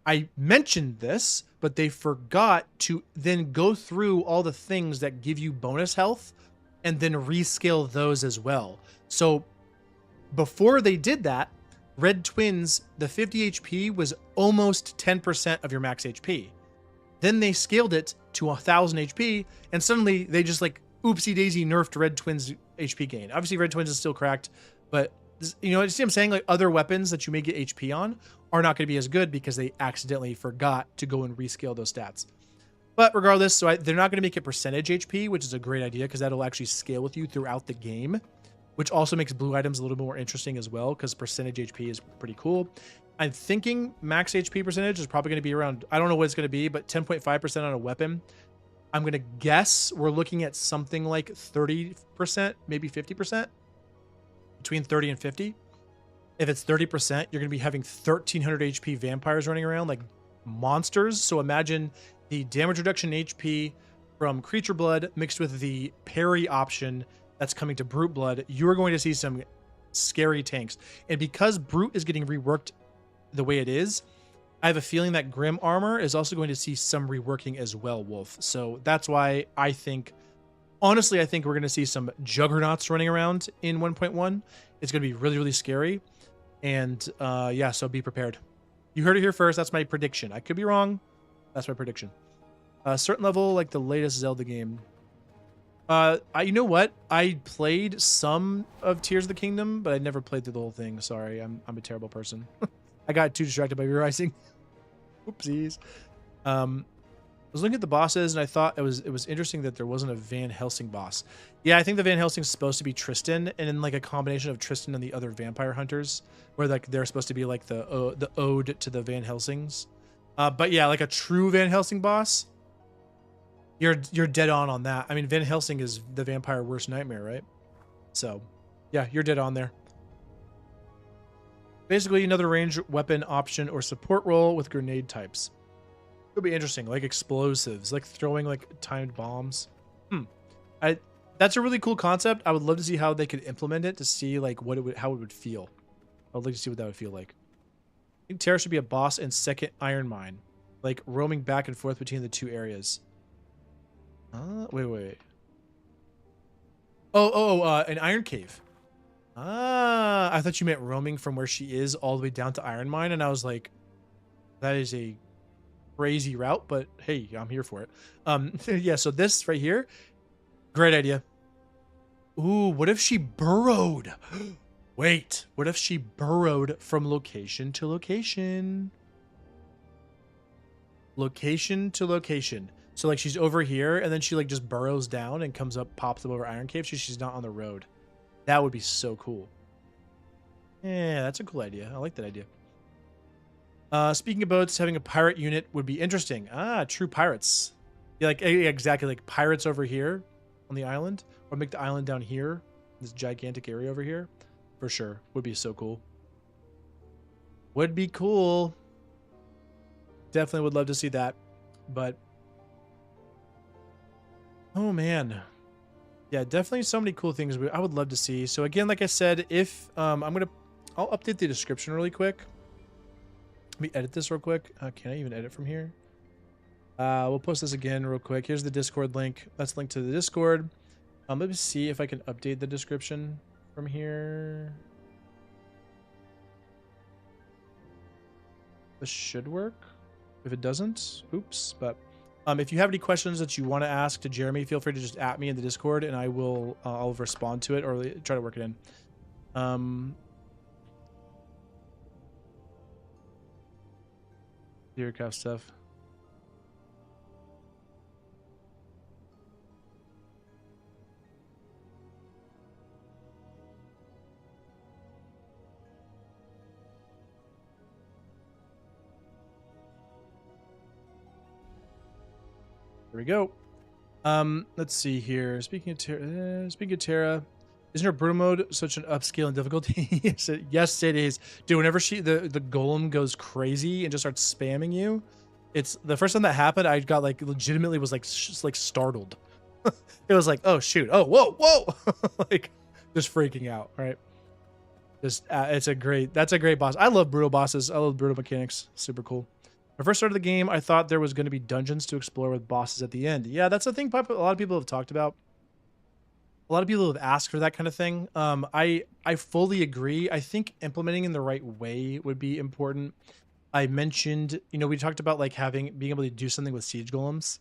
I mentioned this, but they forgot to then go through all the things that give you bonus health and then rescale those as well. So before they did that, Red Twins, the 50 HP was almost 10% of your max HP. Then they scaled it to 1,000 HP, and suddenly they just like oopsie daisy nerfed Red Twins HP gain. Obviously, Red Twins is still cracked, but you know, you see what I'm saying? Like other weapons that you may get HP on are not going to be as good because they accidentally forgot to go and rescale those stats. But regardless, so they're not going to make it percentage HP, which is a great idea because that'll actually scale with you throughout the game, which also makes blue items a little more interesting as well because percentage HP is pretty cool. I'm thinking max HP percentage is probably going to be around, I don't know what it's going to be, but 10.5% on a weapon. I'm going to guess we're looking at something like 30%, maybe 50%, between 30 and 50. If it's 30%, you're going to be having 1,300 HP vampires running around like monsters. So imagine the damage reduction HP from Creature Blood mixed with the parry option that's coming to Brute Blood. You're going to see some scary tanks. And because Brute is getting reworked the way it is, I have a feeling that Grim Armor is also going to see some reworking as well, Wolf. So that's why I think, honestly, I think we're going to see some Juggernauts running around in 1.1. It's going to be really, really scary. And yeah, so be prepared. You heard it here first. That's my prediction. I could be wrong. That's my prediction. Certain level, like the latest Zelda game. You know what? I played some of Tears of the Kingdom, but I never played through the whole thing. Sorry, I'm a terrible person. I got too distracted by Rising. Oopsies. I was looking at the bosses, and I thought it was interesting that there wasn't a Van Helsing boss. Yeah, I think the Van Helsing's supposed to be Tristan, and in like a combination of Tristan and the other vampire hunters, where like they're supposed to be like the ode to the Van Helsings. But yeah, like a true Van Helsing boss. You're dead on that. I mean, Van Helsing is the vampire worst nightmare, right? So, yeah, you're dead on there. Basically, another range weapon option or support role with grenade types. It'll be interesting, like explosives, like throwing like timed bombs. That's a really cool concept. I would love to see how they could implement it to see like how it would feel. I would like to see what that would feel like. I think Terra should be a boss in second Iron Mine, like roaming back and forth between the two areas. Wait. An Iron Cave. I thought you meant roaming from where she is all the way down to Iron Mine, and I was like, that is a crazy route, but hey, I'm here for it. Yeah, so this right here, great idea. Ooh, what if she burrowed? Wait, what if she burrowed from location to location? Location to location. So like she's over here and then she like just burrows down and comes up, pops up over Iron Cave so she's not on the road. That would be so cool. Yeah, that's a cool idea. I like that idea. Speaking of boats, having a pirate unit would be interesting. True pirates. Yeah, like exactly like pirates over here on the island, or make the island down here, this gigantic area over here, for sure. Would be so cool. Would be cool. Definitely would love to see that, but oh man, yeah, definitely so many cool things I would love to see. So again, like I said, if I'll update the description really quick. Let me edit this real quick. Can I even edit from here? We'll post this again real quick. Here's the Discord link. That's linked to the Discord. Let me see if I can update the description from here. This should work. If it doesn't, oops. But if you have any questions that you want to ask to Jeremy, feel free to just at me in the Discord, and I will I'll respond to it or try to work it in. Aircraft stuff. There we go. Let's see here. Speaking of Terra, isn't her brutal mode such an upscale in difficulty? Yes, it is. Dude, whenever the golem goes crazy and just starts spamming you, it's the first time that happened, I got like legitimately was like like startled. It was like, oh shoot, oh whoa, like just freaking out, right? Just that's a great boss. I love brutal bosses. I love brutal mechanics. Super cool. When I first started the game, I thought there was going to be dungeons to explore with bosses at the end. Yeah, that's a thing a lot of people have talked about. A lot of people have asked for that kind of thing. I fully agree. I think implementing in the right way would be important. I mentioned, we talked about like being able to do something with siege golems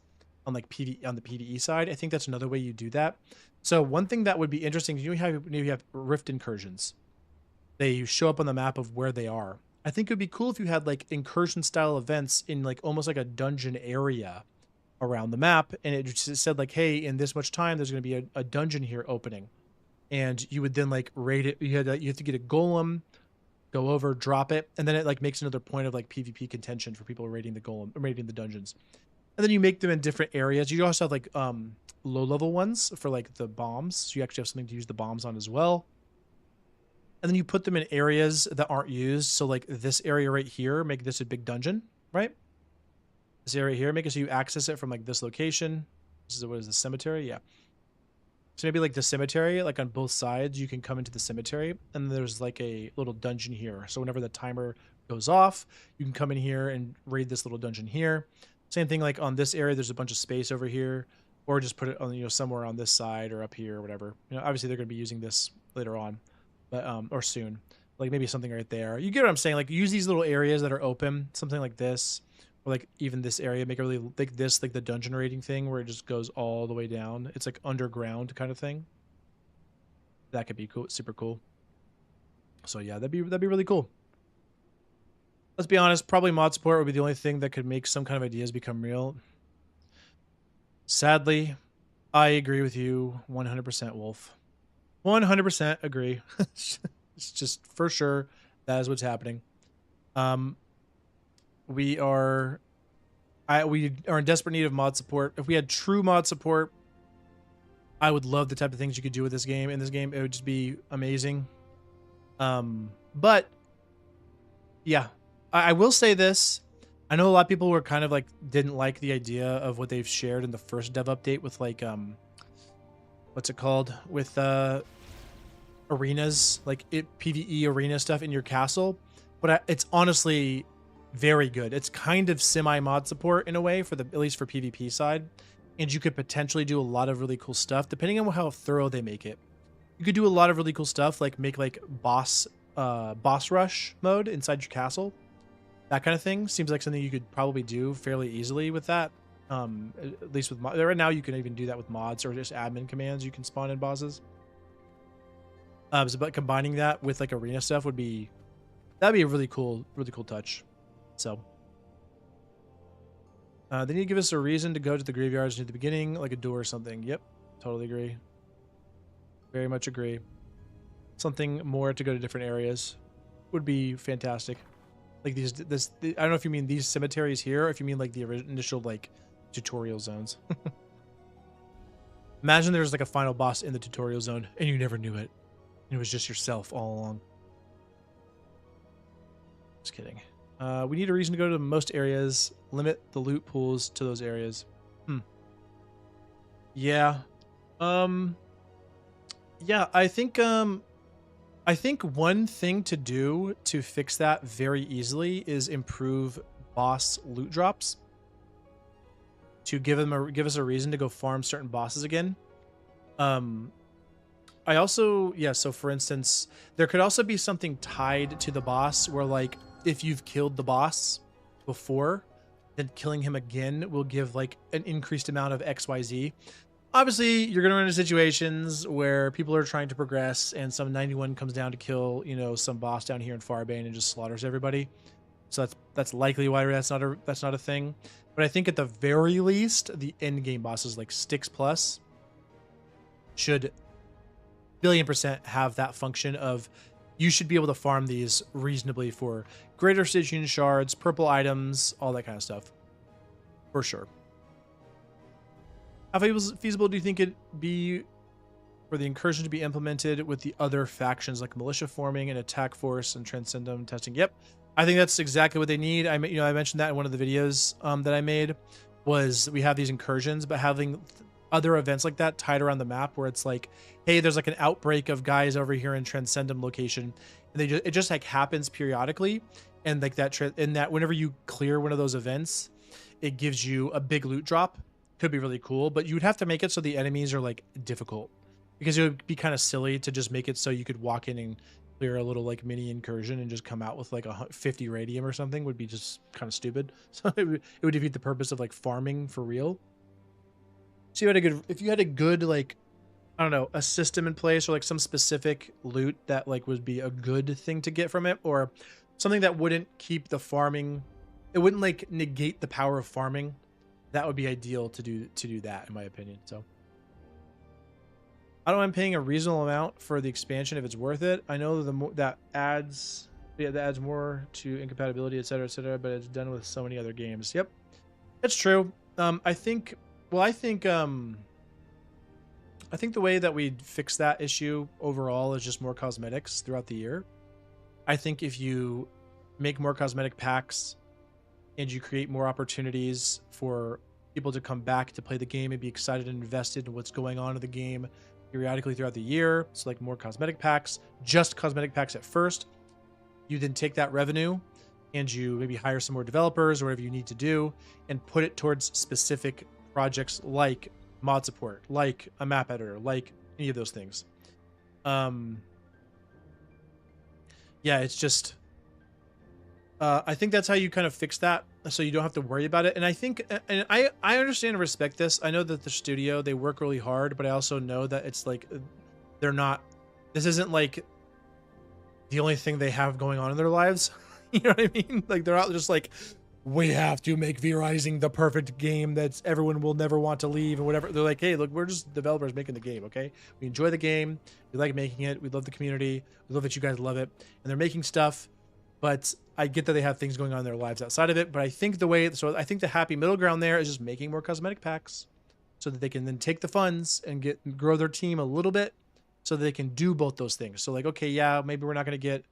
on like on the PvE side. I think that's another way you do that. So one thing that would be interesting, you have rift incursions. They show up on the map of where they are. I think it would be cool if you had like incursion style events in like almost like a dungeon area around the map, and it just said like, hey, in this much time there's going to be a dungeon here opening, and you would then like raid it. You have to get a golem, go over, drop it, and then it like makes another point of like PvP contention for people raiding the golem, raiding the dungeons. And then you make them in different areas. You also have like low level ones for like the bombs, so you actually have something to use the bombs on as well. And then you put them in areas that aren't used. So like this area right here, make this a big dungeon, right? This area here, make it so you access it from like this location. This is, what is the cemetery? Yeah. So maybe like the cemetery, like on both sides, you can come into the cemetery, and there's like a little dungeon here. So whenever the timer goes off, you can come in here and raid this little dungeon here. Same thing like on this area, there's a bunch of space over here, or just put it on, somewhere on this side or up here or whatever. Obviously they're going to be using this later on. But or soon, like maybe something right there. You get what I'm saying? Like use these little areas that are open, something like this, or like even this area. Make it really like this, like the dungeon raiding thing, where it just goes all the way down. It's like underground kind of thing. That could be cool, super cool. So yeah, that'd be really cool. Let's be honest. Probably mod support would be the only thing that could make some kind of ideas become real. Sadly, I agree with you 100%, Wolf. 100% agree. It's just for sure that is what's happening. We are in desperate need of mod support. If we had true mod support, I would love the type of things you could do with this game. In this game, it would just be amazing. But yeah, I will say this. I know a lot of people were kind of like didn't like the idea of what they've shared in the first dev update with like what's it called, with arenas, like PvE arena stuff in your castle, but it's honestly very good. It's kind of semi mod support in a way for at least for PvP side, and you could potentially do a lot of really cool stuff depending on how thorough they make it. You could do a lot of really cool stuff, like make like boss rush mode inside your castle. That kind of thing seems like something you could probably do fairly easily with that. At least with right now, you can even do that with mods or just admin commands. You can spawn in bosses. But combining that with like arena stuff that'd be a really cool touch. So they need to give us a reason to go to the graveyards near the beginning, like a door or something. Yep, totally agree. Very much agree. Something more to go to different areas would be fantastic. Like I don't know if you mean these cemeteries here, or if you mean like the initial like tutorial zones. Imagine there's like a final boss in the tutorial zone and you never knew it. It was just yourself all along. Just kidding. We need a reason to go to most areas. Limit the loot pools to those areas. Yeah. Yeah, I think one thing to do to fix that very easily is improve boss loot drops. To give us a reason to go farm certain bosses again. I also, yeah, so for instance, there could also be something tied to the boss where like if you've killed the boss before, then killing him again will give like an increased amount of XYZ. Obviously, you're going to run into situations where people are trying to progress and some 91 comes down to kill, you know, some boss down here in Farbane and just slaughters everybody. So that's likely why that's not a thing. But I think at the very least, the end game bosses like Styx Plus should billion% have that function of you should be able to farm these reasonably for greater Stygian shards, purple items, all that kind of stuff. For sure. How feasible do you think it'd be for the incursion to be implemented with the other factions like militia forming and attack force and transcendum testing? Yep. I think that's exactly what they need. I mentioned that in one of the videos that I made was we have these incursions, but having other events like that tied around the map where it's like, hey, there's like an outbreak of guys over here in Transcendum location, and it just like happens periodically, and like that whenever you clear one of those events, it gives you a big loot drop. Could be really cool, but you would have to make it so the enemies are like difficult, because it would be kind of silly to just make it so you could walk in and clear a little like mini incursion and just come out with like 50 radium or something. Would be just kind of stupid. So it would defeat the purpose of like farming for real. So if you had a good like, I don't know, a system in place or like some specific loot that like would be a good thing to get from it, or something that wouldn't keep the farming, it wouldn't like negate the power of farming. That would be ideal to do that, in my opinion. So I don't mind paying a reasonable amount for the expansion if it's worth it. I know that adds more to incompatibility, etc., but it's done with so many other games. Yep, that's true. I think the way that we fix that issue overall is just more cosmetics throughout the year. I think if you make more cosmetic packs and you create more opportunities for people to come back to play the game and be excited and invested in what's going on in the game periodically throughout the year, so like more cosmetic packs, just cosmetic packs at first, you then take that revenue and you maybe hire some more developers or whatever you need to do and put it towards specific projects like mod support, like a map editor, like any of those things. Yeah, it's just I think that's how you kind of fix that, so you don't have to worry about it. And I think, and I understand and respect this. I know that the studio, they work really hard, but I also know that it's like this isn't like the only thing they have going on in their lives. You know what I mean? Like they're not just like, we have to make V-Rising the perfect game that's everyone will never want to leave and whatever. They're like, hey, look, we're just developers making the game, okay? We enjoy the game. We like making it. We love the community. We love that you guys love it. And they're making stuff, but I get that they have things going on in their lives outside of it. But I think I think the happy middle ground there is just making more cosmetic packs so that they can then take the funds and grow their team a little bit so that they can do both those things. So like, okay, yeah, maybe we're not going to get,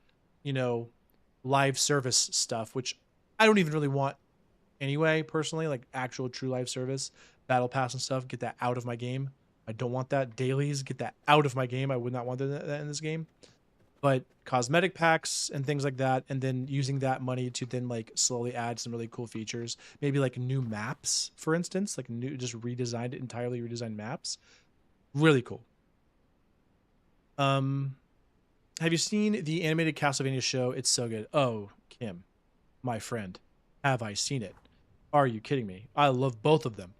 live service stuff, which I don't even really want anyway, personally, like actual true live service, battle pass and stuff, get that out of my game. I don't want that. Dailies, get that out of my game. I would not want that in this game. But cosmetic packs and things like that, and then using that money to then like slowly add some really cool features. Maybe like new maps, for instance, like new, just entirely redesigned maps. Really cool. Have you seen the animated Castlevania show? It's so good. Oh, Kim, my friend, have I seen it? Are you kidding me? I love both of them.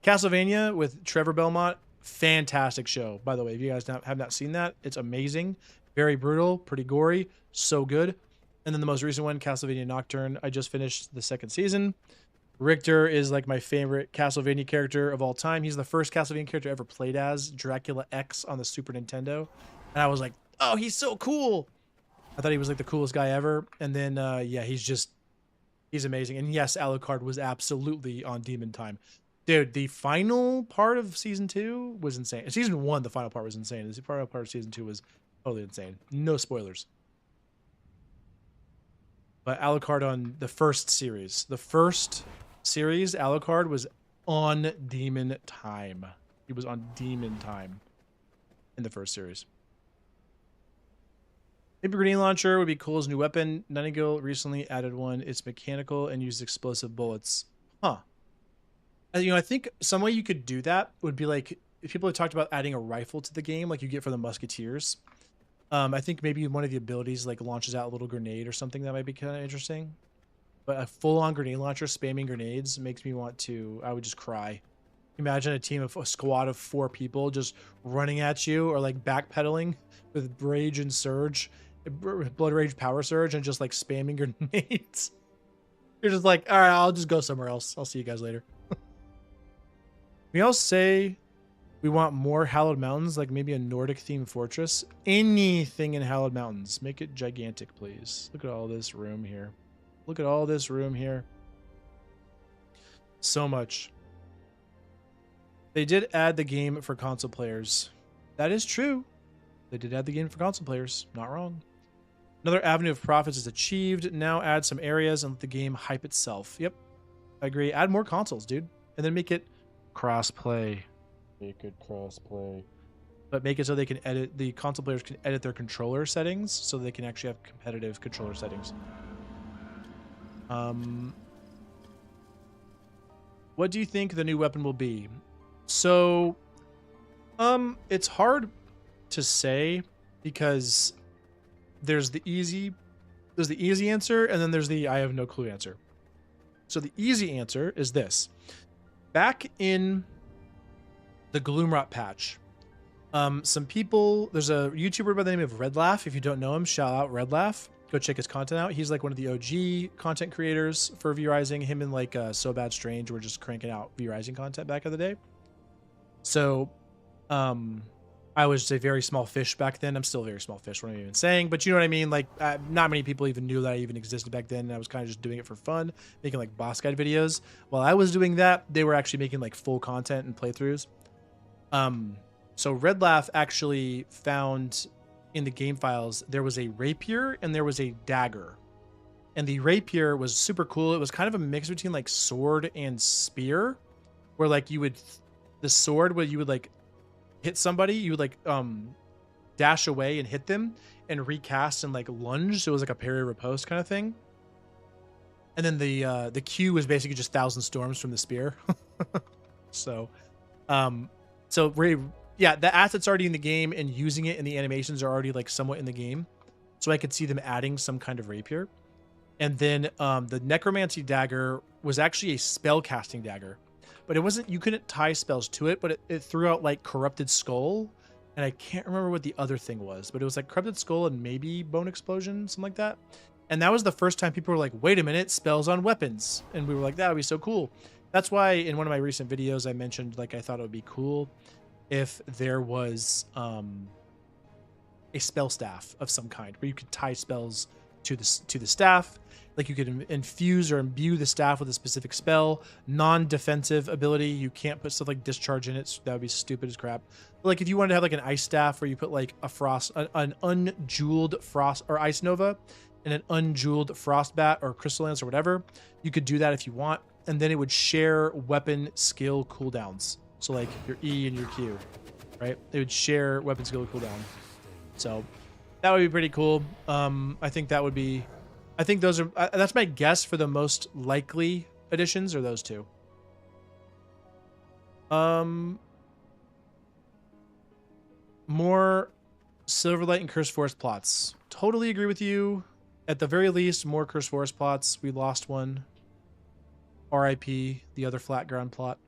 Castlevania with Trevor Belmont, fantastic show. By the way, if you guys have not seen that, it's amazing. Very brutal, pretty gory, so good. And then the most recent one, Castlevania Nocturne. I just finished the second season. Richter is like my favorite Castlevania character of all time. He's the first Castlevania character I ever played as, Dracula X on the Super Nintendo. And I was like, oh, he's so cool. I thought he was like the coolest guy ever. And then, yeah, he's amazing. And yes, Alucard was absolutely on Demon Time. Dude, the final part of season 2 was insane. Season 1, the final part was insane. The final part of season 2 was totally insane. No spoilers. But Alucard on the first series. The first series, Alucard was on Demon Time. He was on Demon Time in the first series. Maybe grenade launcher would be cool as a new weapon. Nightingale recently added one. It's mechanical and uses explosive bullets. Huh. You know, I think some way you could do that would be like, if people have talked about adding a rifle to the game, like you get for the Musketeers. I think maybe one of the abilities like launches out a little grenade or something that might be kind of interesting. But a full-on grenade launcher spamming grenades makes me want to, I would just cry. Imagine a squad of 4 people just running at you or like backpedaling with Rage and Surge, Blood Rage Power Surge, and just like spamming grenades. You're just like, all right, I'll just go somewhere else. I'll see you guys later. We all say we want more Hallowed Mountains, like maybe a Nordic themed fortress. Anything in Hallowed Mountains. Make it gigantic, please. Look at all this room here. Look at all this room here. So much. They did add the game for console players. That is true. They did add the game for console players. Not wrong. Another avenue of profits is achieved. Now add some areas and let the game hype itself. Yep. I agree. Add more consoles, dude. And then make it cross-play. Make it cross-play. But make it so they can edit, the console players can edit their controller settings so they can actually have competitive controller settings. What do you think the new weapon will be? So, it's hard to say because there's the easy answer and then there's the I have no clue answer. So the easy answer is this. Back in the Gloomrot patch, some people, there's a YouTuber by the name of Redlaugh. If you don't know him, shout out Redlaugh. Go check his content out. He's like one of the OG content creators for V-Rising. Him and like So Bad Strange were just cranking out V-Rising content back in the day. So, I was a very small fish back then. I'm still a very small fish, what I'm even saying. But you know what I mean? Like, not many people even knew that I even existed back then. And I was kind of just doing it for fun, making like boss guide videos. While I was doing that, they were actually making like full content and playthroughs. So Redlaugh actually found in the game files, there was a rapier and there was a dagger. And the rapier was super cool. It was kind of a mix between like sword and spear, where like you would, the sword where you would like hit somebody, you would like dash away and hit them and recast and like lunge. So it was like a parry riposte kind of thing. And then the Q was basically just Thousand Storms from the spear. Yeah, the asset's already in the game and using it and the animations are already like somewhat in the game. So I could see them adding some kind of rapier. And then the Necromancy dagger was actually a spell casting dagger. But it wasn't, you couldn't tie spells to it, but it threw out like Corrupted Skull. And I can't remember what the other thing was, but it was like Corrupted Skull and maybe Bone Explosion, something like that. And that was the first time people were like, wait a minute, spells on weapons. And we were like, that would be so cool. That's why in one of my recent videos, I mentioned like I thought it would be cool if there was a spell staff of some kind where you could tie spells to the staff. Like you could infuse or imbue the staff with a specific spell, non-defensive ability. You can't put stuff like discharge in it. So that would be stupid as crap. But like if you wanted to have like an ice staff where you put like an unjeweled frost or ice nova and an unjeweled frostbat or crystal lance or whatever, you could do that if you want. And then it would share weapon skill cooldowns. So like your E and your Q, right? They would share weapon skill cooldown. So that would be pretty cool. I think that would be, I think those are, that's my guess for the most likely additions, are those two. More Silverlight and Curse Forest plots. Totally agree with you. At the very least, more Curse Forest plots. We lost one. RIP, the other flat ground plot.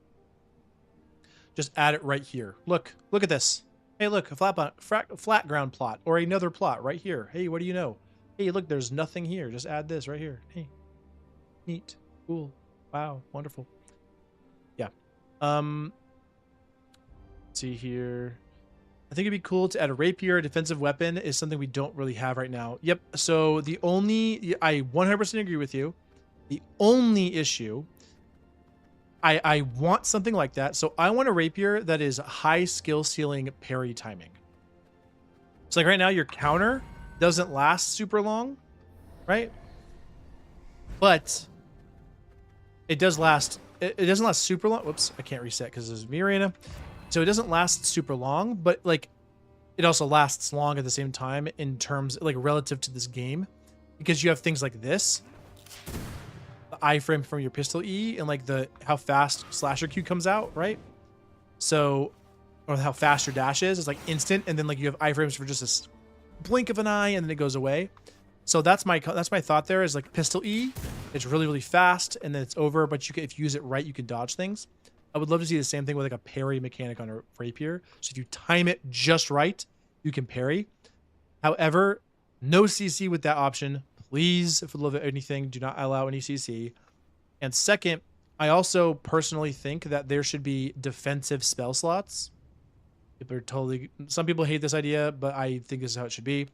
Just add it right here. Look at this. Hey, look, a flat ground plot, or another plot right here. Hey, what do you know? Hey, look, there's nothing here. Just add this right here. Hey, neat, cool, wow, wonderful. Yeah. Let's see here. I think it'd be cool to add a rapier, a defensive weapon, is something we don't really have right now. Yep. So the only, I 100% agree with you. The only issue, I want something like that. So I want a rapier that is high skill ceiling parry timing. So like right now, your counter doesn't last super long, right? But it does last. It doesn't last super long. Whoops, I can't reset because there's me arena. So it doesn't last super long, but like it also lasts long at the same time in terms like relative to this game, because you have things like this. iframe from your pistol E and like the how fast slasher Q comes out, right? So, or how fast your dash is like instant, and then like you have iframes for just a blink of an eye and then it goes away. So that's my thought there, is like pistol E, it's really fast and then it's over, but you can, if you use it right, you can dodge things. I would love to see the same thing with like a parry mechanic on a rapier. So if you time it just right, you can parry. However, no CC with that option. Please, for the love of anything, do not allow any CC. And second, I also personally think that there should be defensive spell slots. People are totally, some people hate this idea, but I think this is how it should be.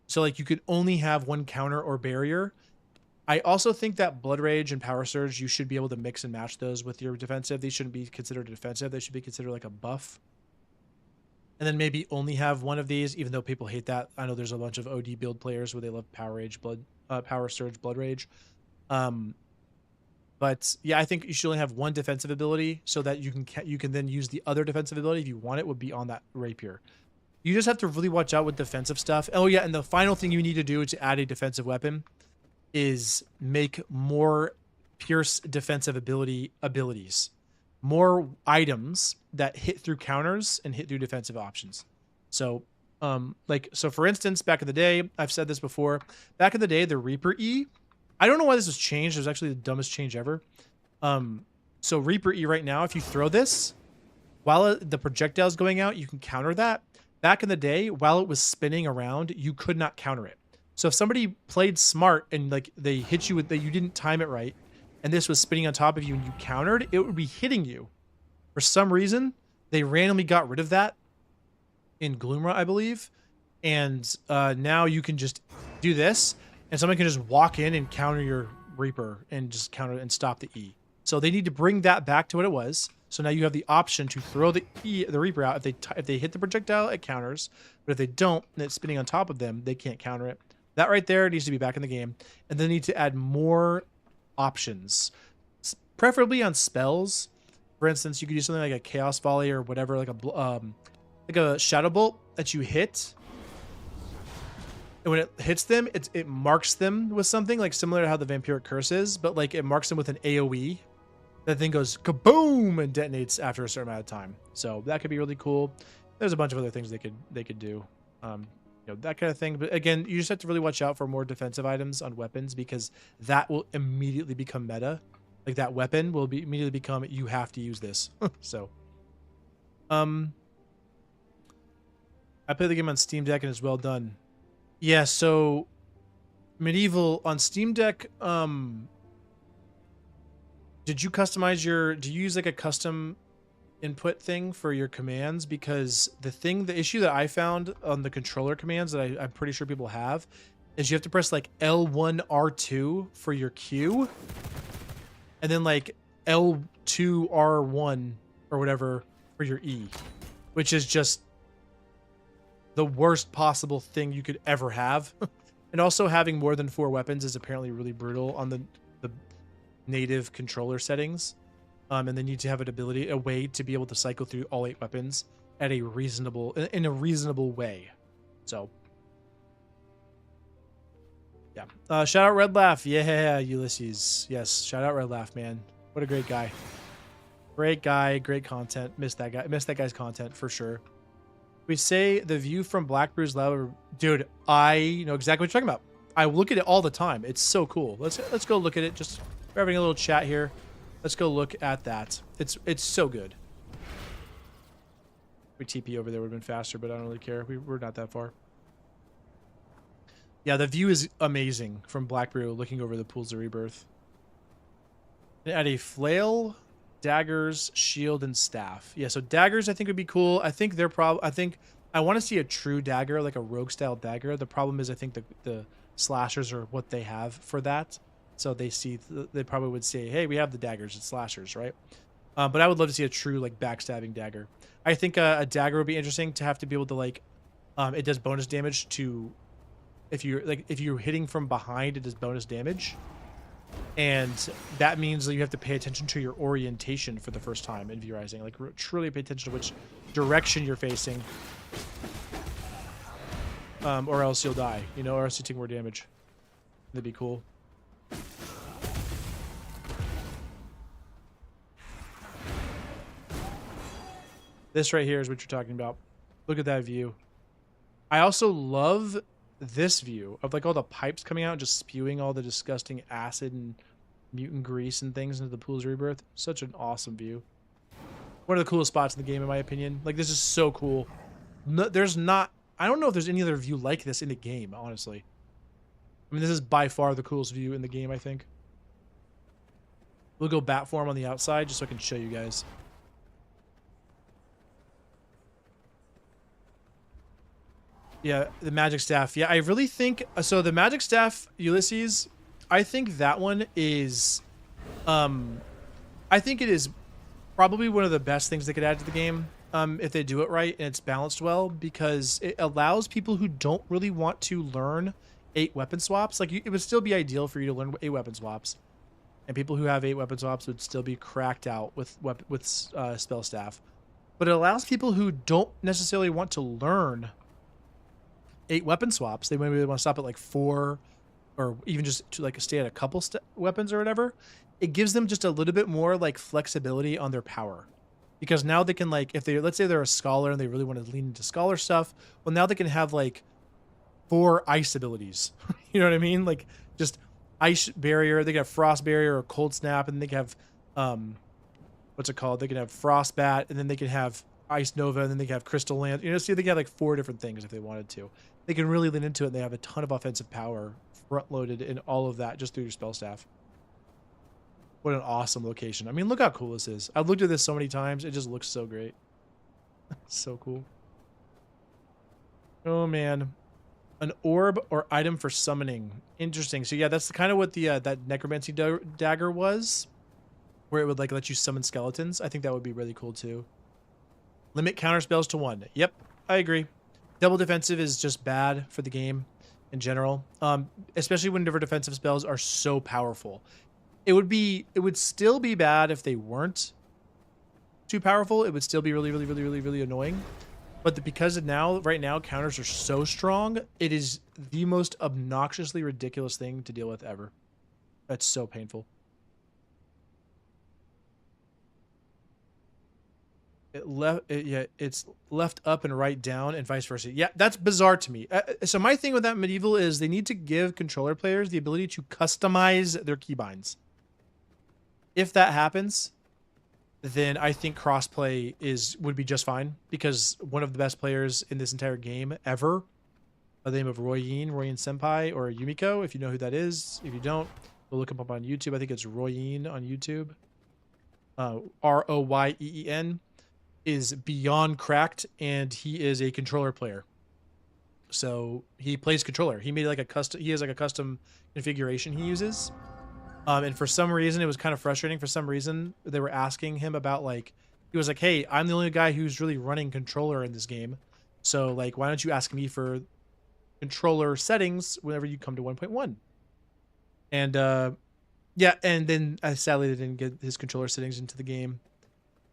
So like you could only have one counter or barrier. I also think that Blood Rage and Power Surge, you should be able to mix and match those with your defensive. These shouldn't be considered defensive. They should be considered like a buff. And then maybe only have one of these, even though people hate that. I know there's a bunch of OD build players where they love Power Rage, Power Surge, Blood Rage. But yeah, I think you should only have one defensive ability so that you can then use the other defensive ability if you want it, would be on that rapier. You just have to really watch out with defensive stuff. Oh yeah, and the final thing you need to do to add a defensive weapon is make more pierce defensive abilities. More items that hit through counters and hit through defensive options. So so for instance, back in the day, I've said this before, back in the day, the Reaper E, I don't know why this was changed. It was actually the dumbest change ever. So Reaper E right now, if you throw this, while the projectile is going out, you can counter that. Back in the day, while it was spinning around, you could not counter it. So if somebody played smart and like they hit you with that, you didn't time it right, and this was spinning on top of you and you countered, it would be hitting you. For some reason, they randomly got rid of that in Gloomra, I believe. And now you can just do this, and someone can just walk in and counter your Reaper and just counter and stop the E. So they need to bring that back to what it was. So now you have the option to throw the Reaper out. If they hit the projectile, it counters. But if they don't, and it's spinning on top of them, they can't counter it. That right there needs to be back in the game. And they need to add more options, preferably on spells. For instance, you could do something like a Chaos Volley or whatever, like a Shadow Bolt that you hit. And when it hits them, it marks them with something like similar to how the Vampiric Curse is, but like it marks them with an AoE. That thing goes kaboom and detonates after a certain amount of time. So that could be really cool. There's a bunch of other things they could do. That kind of thing. But again, you just have to really watch out for more defensive items on weapons, because that will immediately become meta. Like that weapon will immediately become, you have to use this. So, I played the game on Steam Deck and it's well done. Yeah, so Medieval on Steam Deck, did you customize do you use like a custom input thing for your commands? Because the issue that I found on the controller commands that I'm pretty sure people have is you have to press like L1 R2 for your Q, and then like L2 R1 or whatever for your E, which is just the worst possible thing you could ever have. And also having more than 4 weapons is apparently really brutal on the native controller settings. and they need to have a way to be able to cycle through all 8 weapons at a in a reasonable way. So, yeah. Shout out Red Laugh. Yeah, Ulysses. Yes, shout out Red Laugh, man. What a great guy. Great guy, great content. Missed that guy. Missed that guy's content for sure. We say the view from Black Brew's lab. Dude, I know exactly what you're talking about. I look at it all the time. It's so cool. Let's go look at it. Just we're having a little chat here. Let's go look at that. It's so good. We TP over there would have been faster, but I don't really care. We're not that far. Yeah, the view is amazing from Black Brew looking over the pools of rebirth. They add a flail, daggers, shield, and staff. Yeah, so daggers I think would be cool. I think I want to see a true dagger, like a rogue style dagger. The problem is I think the slashers are what they have for that. So they probably would say, hey, we have the daggers, it's slashers, right? But I would love to see a true like backstabbing dagger. I think a dagger would be interesting to have to be able to like, it does bonus damage to, if you're hitting from behind, it does bonus damage. And that means that you have to pay attention to your orientation for the first time in V Rising. Like truly pay attention to which direction you're facing. Or else you'll die, you know, or else you take more damage. That'd be cool. This right here is what you're talking about. Look at that view. I also love this view of like all the pipes coming out and just spewing all the disgusting acid and mutant grease and things into the pools of rebirth. Such an awesome view. One of the coolest spots in the game, in my opinion. Like, this is so cool. No, I don't know if there's any other view like this in the game, honestly. I mean, this is by far the coolest view in the game, I think. We'll go bat form on the outside just so I can show you guys. Yeah, the magic staff. Yeah, I really think so. The magic staff, Ulysses, I think that one is, I think it is probably one of the best things they could add to the game, if they do it right and it's balanced well, because it allows people who don't really want to learn 8 weapon swaps. Like, it would still be ideal for you to learn 8 weapon swaps, and people who have 8 weapon swaps would still be cracked out with spell staff. But it allows people who don't necessarily want to learn 8 weapon swaps. They maybe want to stop at like 4, or even just to like stay at a couple weapons or whatever. It gives them just a little bit more like flexibility on their power, because now they can, like, if they, let's say they're a scholar and they really want to lean into scholar stuff, well, now they can have like 4 ice abilities. You know what I mean? Like, just ice barrier. They can have frost barrier or cold snap, and they can have what's it called? They can have frostbat, and then they can have ice nova, and then they can have crystal land. You know, see, they can have like 4 different things if they wanted to. They can really lean into it, and they have a ton of offensive power front loaded in all of that just through your spell staff. What an awesome location. I mean, look how cool this is. I've looked at this so many times. It just looks so great. So cool. Oh man. An orb or item for summoning. Interesting. So yeah, that's kind of what the that necromancy dagger was, where it would like let you summon skeletons. I think that would be really cool too. Limit counter spells to 1. Yep, I agree. Double defensive is just bad for the game in general, especially when different defensive spells are so powerful. It would still be bad if they weren't too powerful. It would still be really annoying. But because right now counters are so strong, it is the most obnoxiously ridiculous thing to deal with ever. That's so painful. It's left up and right down and vice versa. Yeah, that's bizarre to me. So my thing with that medieval is they need to give controller players the ability to customize their keybinds. If that happens, then I think crossplay would be just fine, because one of the best players in this entire game ever, by the name of Royin Senpai, or Yumiko, if you know who that is. If you don't, go look him up on YouTube. I think it's Royin on YouTube. Royen. Is beyond cracked, and he is a controller player. So he plays controller. He made like he has like a custom configuration he uses. And for some reason, it was kind of frustrating. For some reason, they were asking him about, like, he was like, hey, I'm the only guy who's really running controller in this game. So like, why don't you ask me for controller settings whenever you come to 1.1? And Yeah, and then sadly they didn't get his controller settings into the game.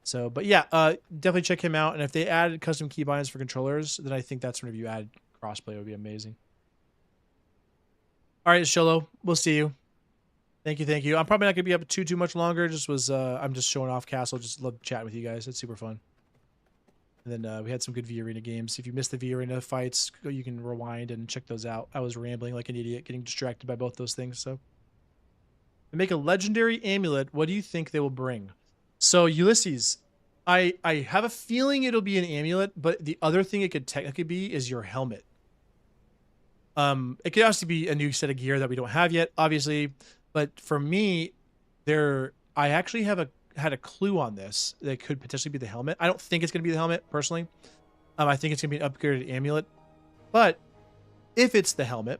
So, but yeah, definitely check him out. And if they added custom keybinds for controllers, then I think that's when if you add crossplay, it would be amazing. All right, Sholo, we'll see you. Thank you, thank you. I'm probably not gonna be up too much longer. Just was I'm just showing off Castle. Just love chatting with you guys. It's super fun. And then we had some good V Arena games. If you missed the V Arena fights, you can rewind and check those out. I was rambling like an idiot, getting distracted by both those things. So, to make a legendary amulet, what do you think they will bring? So Ulysses, I have a feeling it'll be an amulet, but the other thing it could technically be is your helmet. It could also be a new set of gear that we don't have yet, obviously. But for me, I actually had a clue on this that could potentially be the helmet. I don't think it's gonna be the helmet personally. I think it's gonna be an upgraded amulet. But if it's the helmet,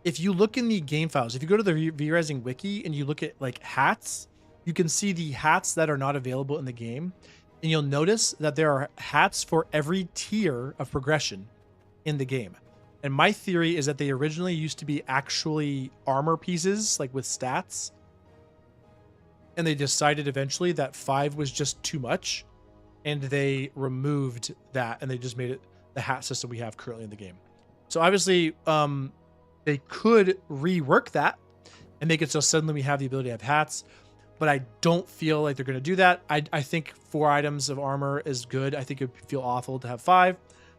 if you look in the game files, if you go to the V-Rising wiki and you look at like hats, you can see the hats that are not available in the game, and you'll notice that there are hats for every tier of progression in the game. And my theory is that they originally used to be actually armor pieces, like with stats. And they decided eventually that 5 was just too much. And they removed that and they just made it the hat system we have currently in the game. So obviously, they could rework that and make it so suddenly we have the ability to have hats. But I don't feel like they're going to do that. I think 4 items of armor is good. I think it would feel awful to have 5.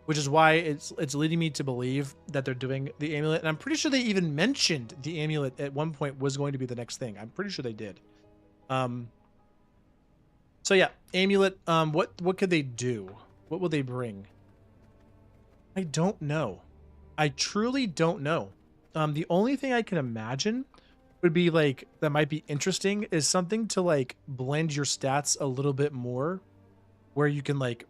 Which is why it's leading me to believe that they're doing the amulet. And I'm pretty sure they even mentioned the amulet at one point was going to be the next thing. I'm pretty sure they did. So yeah, amulet. What could they do? What will they bring? I don't know. I truly don't know. The only thing I can imagine would be like that might be interesting is something to like blend your stats a little bit more, where you can like.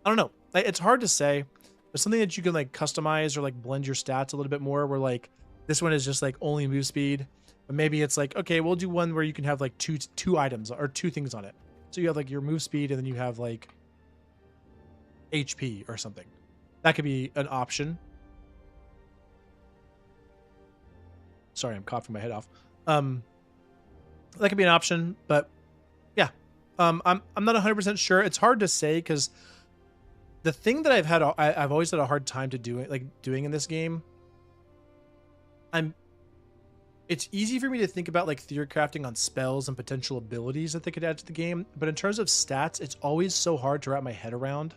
I don't know. It's hard to say, but something that you can like customize or like blend your stats a little bit more where like this one is just like only move speed, but maybe it's like, okay, we'll do one where you can have like two items or 2 things on it. So you have like your move speed and then you have like HP or something. That could be an option. Sorry, I'm coughing my head off. That could be an option, but yeah. I'm not 100% sure. It's hard to say because the thing that I've always had a hard time to doing in this game. It's easy for me to think about like theory crafting on spells and potential abilities that they could add to the game, but in terms of stats, it's always so hard to wrap my head around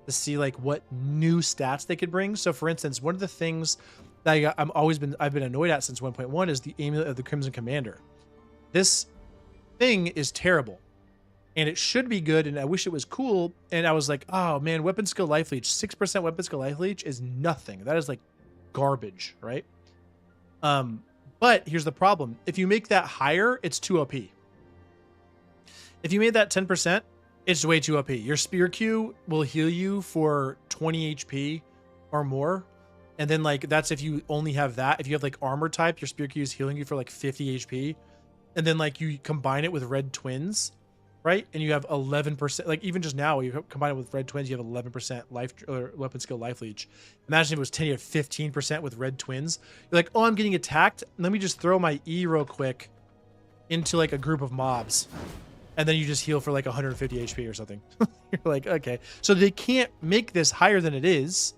to see like what new stats they could bring. So for instance, one of the things that I've been annoyed at since 1.1 is the amulet of the Crimson Commander. This thing is terrible. And it should be good, and I wish it was cool. And I was like, oh man, weapon skill life leech. 6% weapon skill life leech is nothing. That is like garbage, right? But here's the problem. If you make that higher, it's too OP. If you made that 10%, it's way too OP. Your spear Q will heal you for 20 HP or more. And then like that's if you only have that. If you have like armor type, your spear Q is healing you for like 50 HP. And then like you combine it with red twins. Right, and you have 11%. Like even just now, you combine it with red twins, you have 11% life or weapon skill life leech. Imagine if it was 10, you have 15% with red twins. You're like, oh, I'm getting attacked. Let me just throw my E real quick into like a group of mobs, and then you just heal for like 150 HP or something. You're like, okay, so they can't make this higher than it is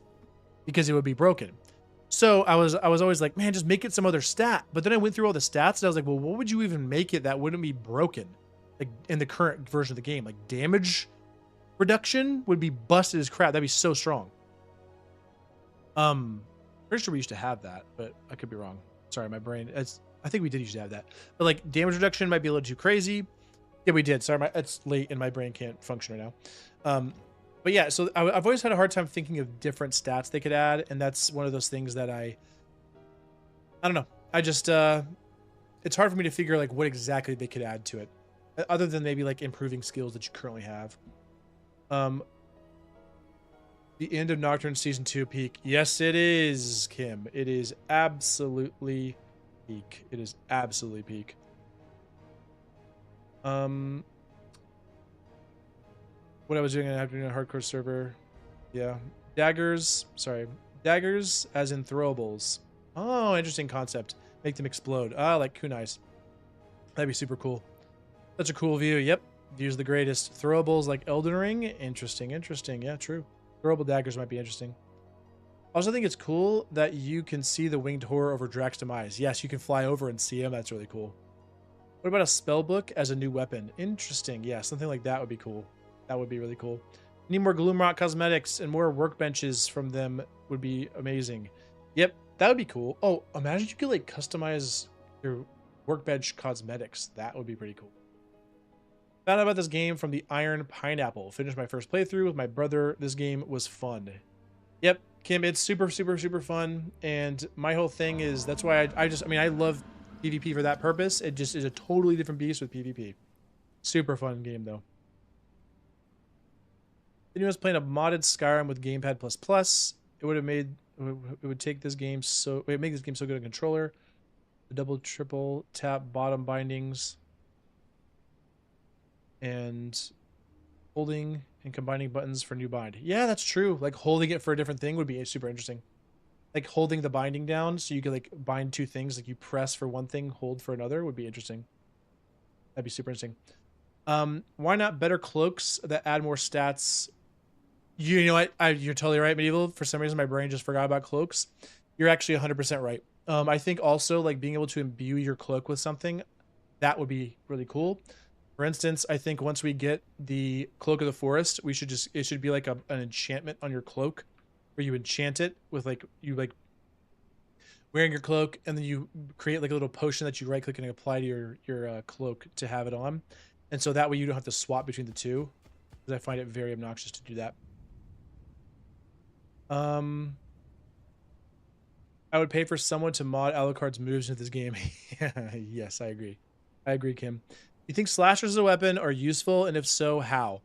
because it would be broken. So I was always like, man, just make it some other stat. But then I went through all the stats and I was like, well, what would you even make it that wouldn't be broken? Like in the current version of the game, like damage reduction would be busted as crap. That'd be so strong. Pretty sure we used to have that, but I could be wrong. Sorry, my brain. I think we did used to have that, but like damage reduction might be a little too crazy. Yeah, we did. Sorry, it's late and my brain can't function right now. But yeah, so I've always had a hard time thinking of different stats they could add, and that's one of those things that I don't know. I just it's hard for me to figure like what exactly they could add to it. Other than maybe like improving skills that you currently have. The end of Nocturne season 2 peak. Yes, it is, Kim. It is absolutely peak. It is absolutely peak. What I was doing after doing a hardcore server. Yeah. Daggers. Sorry. Daggers as in throwables. Oh, interesting concept. Make them explode. Ah, like kunais. That'd be super cool. Such a cool view. Yep. View's the greatest. Throwables like Elden Ring. Interesting. Interesting. Yeah, true. Throwable daggers might be interesting. Also, think it's cool that you can see the winged horror over Drax demise. Yes, you can fly over and see him. That's really cool. What about a spell book as a new weapon? Interesting. Yeah, something like that would be cool. That would be really cool. Need more Gloomrot cosmetics and more workbenches from them would be amazing. Yep, that would be cool. Oh, imagine you could like customize your workbench cosmetics. That would be pretty cool. Found out about this game from the Iron Pineapple. Finished my first playthrough with my brother. This game was fun. Yep, Kim, it's super, super, super fun. And my whole thing is that's why I love PvP for that purpose. It just is a totally different beast with PvP. Super fun game though. Then he was playing a modded Skyrim with Gamepad plus. It would make this game so good on controller. The double triple tap bottom bindings and holding and combining buttons for new bind. Yeah, that's true. Like holding it for a different thing would be super interesting. Like holding the binding down so you could like bind two things. Like you press for one thing, hold for another would be interesting. That'd be super interesting. Why not better cloaks that add more stats? You know what? You're totally right, Medieval. For some reason, my brain just forgot about cloaks. You're actually 100% right. I think also like being able to imbue your cloak with something, that would be really cool. For instance, I think once we get the Cloak of the Forest, it should be like an enchantment on your cloak where you enchant it with like wearing your cloak and then you create like a little potion that you right click and apply to your cloak to have it on. And so that way you don't have to swap between the two, because I find it very obnoxious to do that. I would pay for someone to mod Alucard's moves into this game. Yes, I agree. I agree, Kim. You think slashers as a weapon are useful, and if so, how?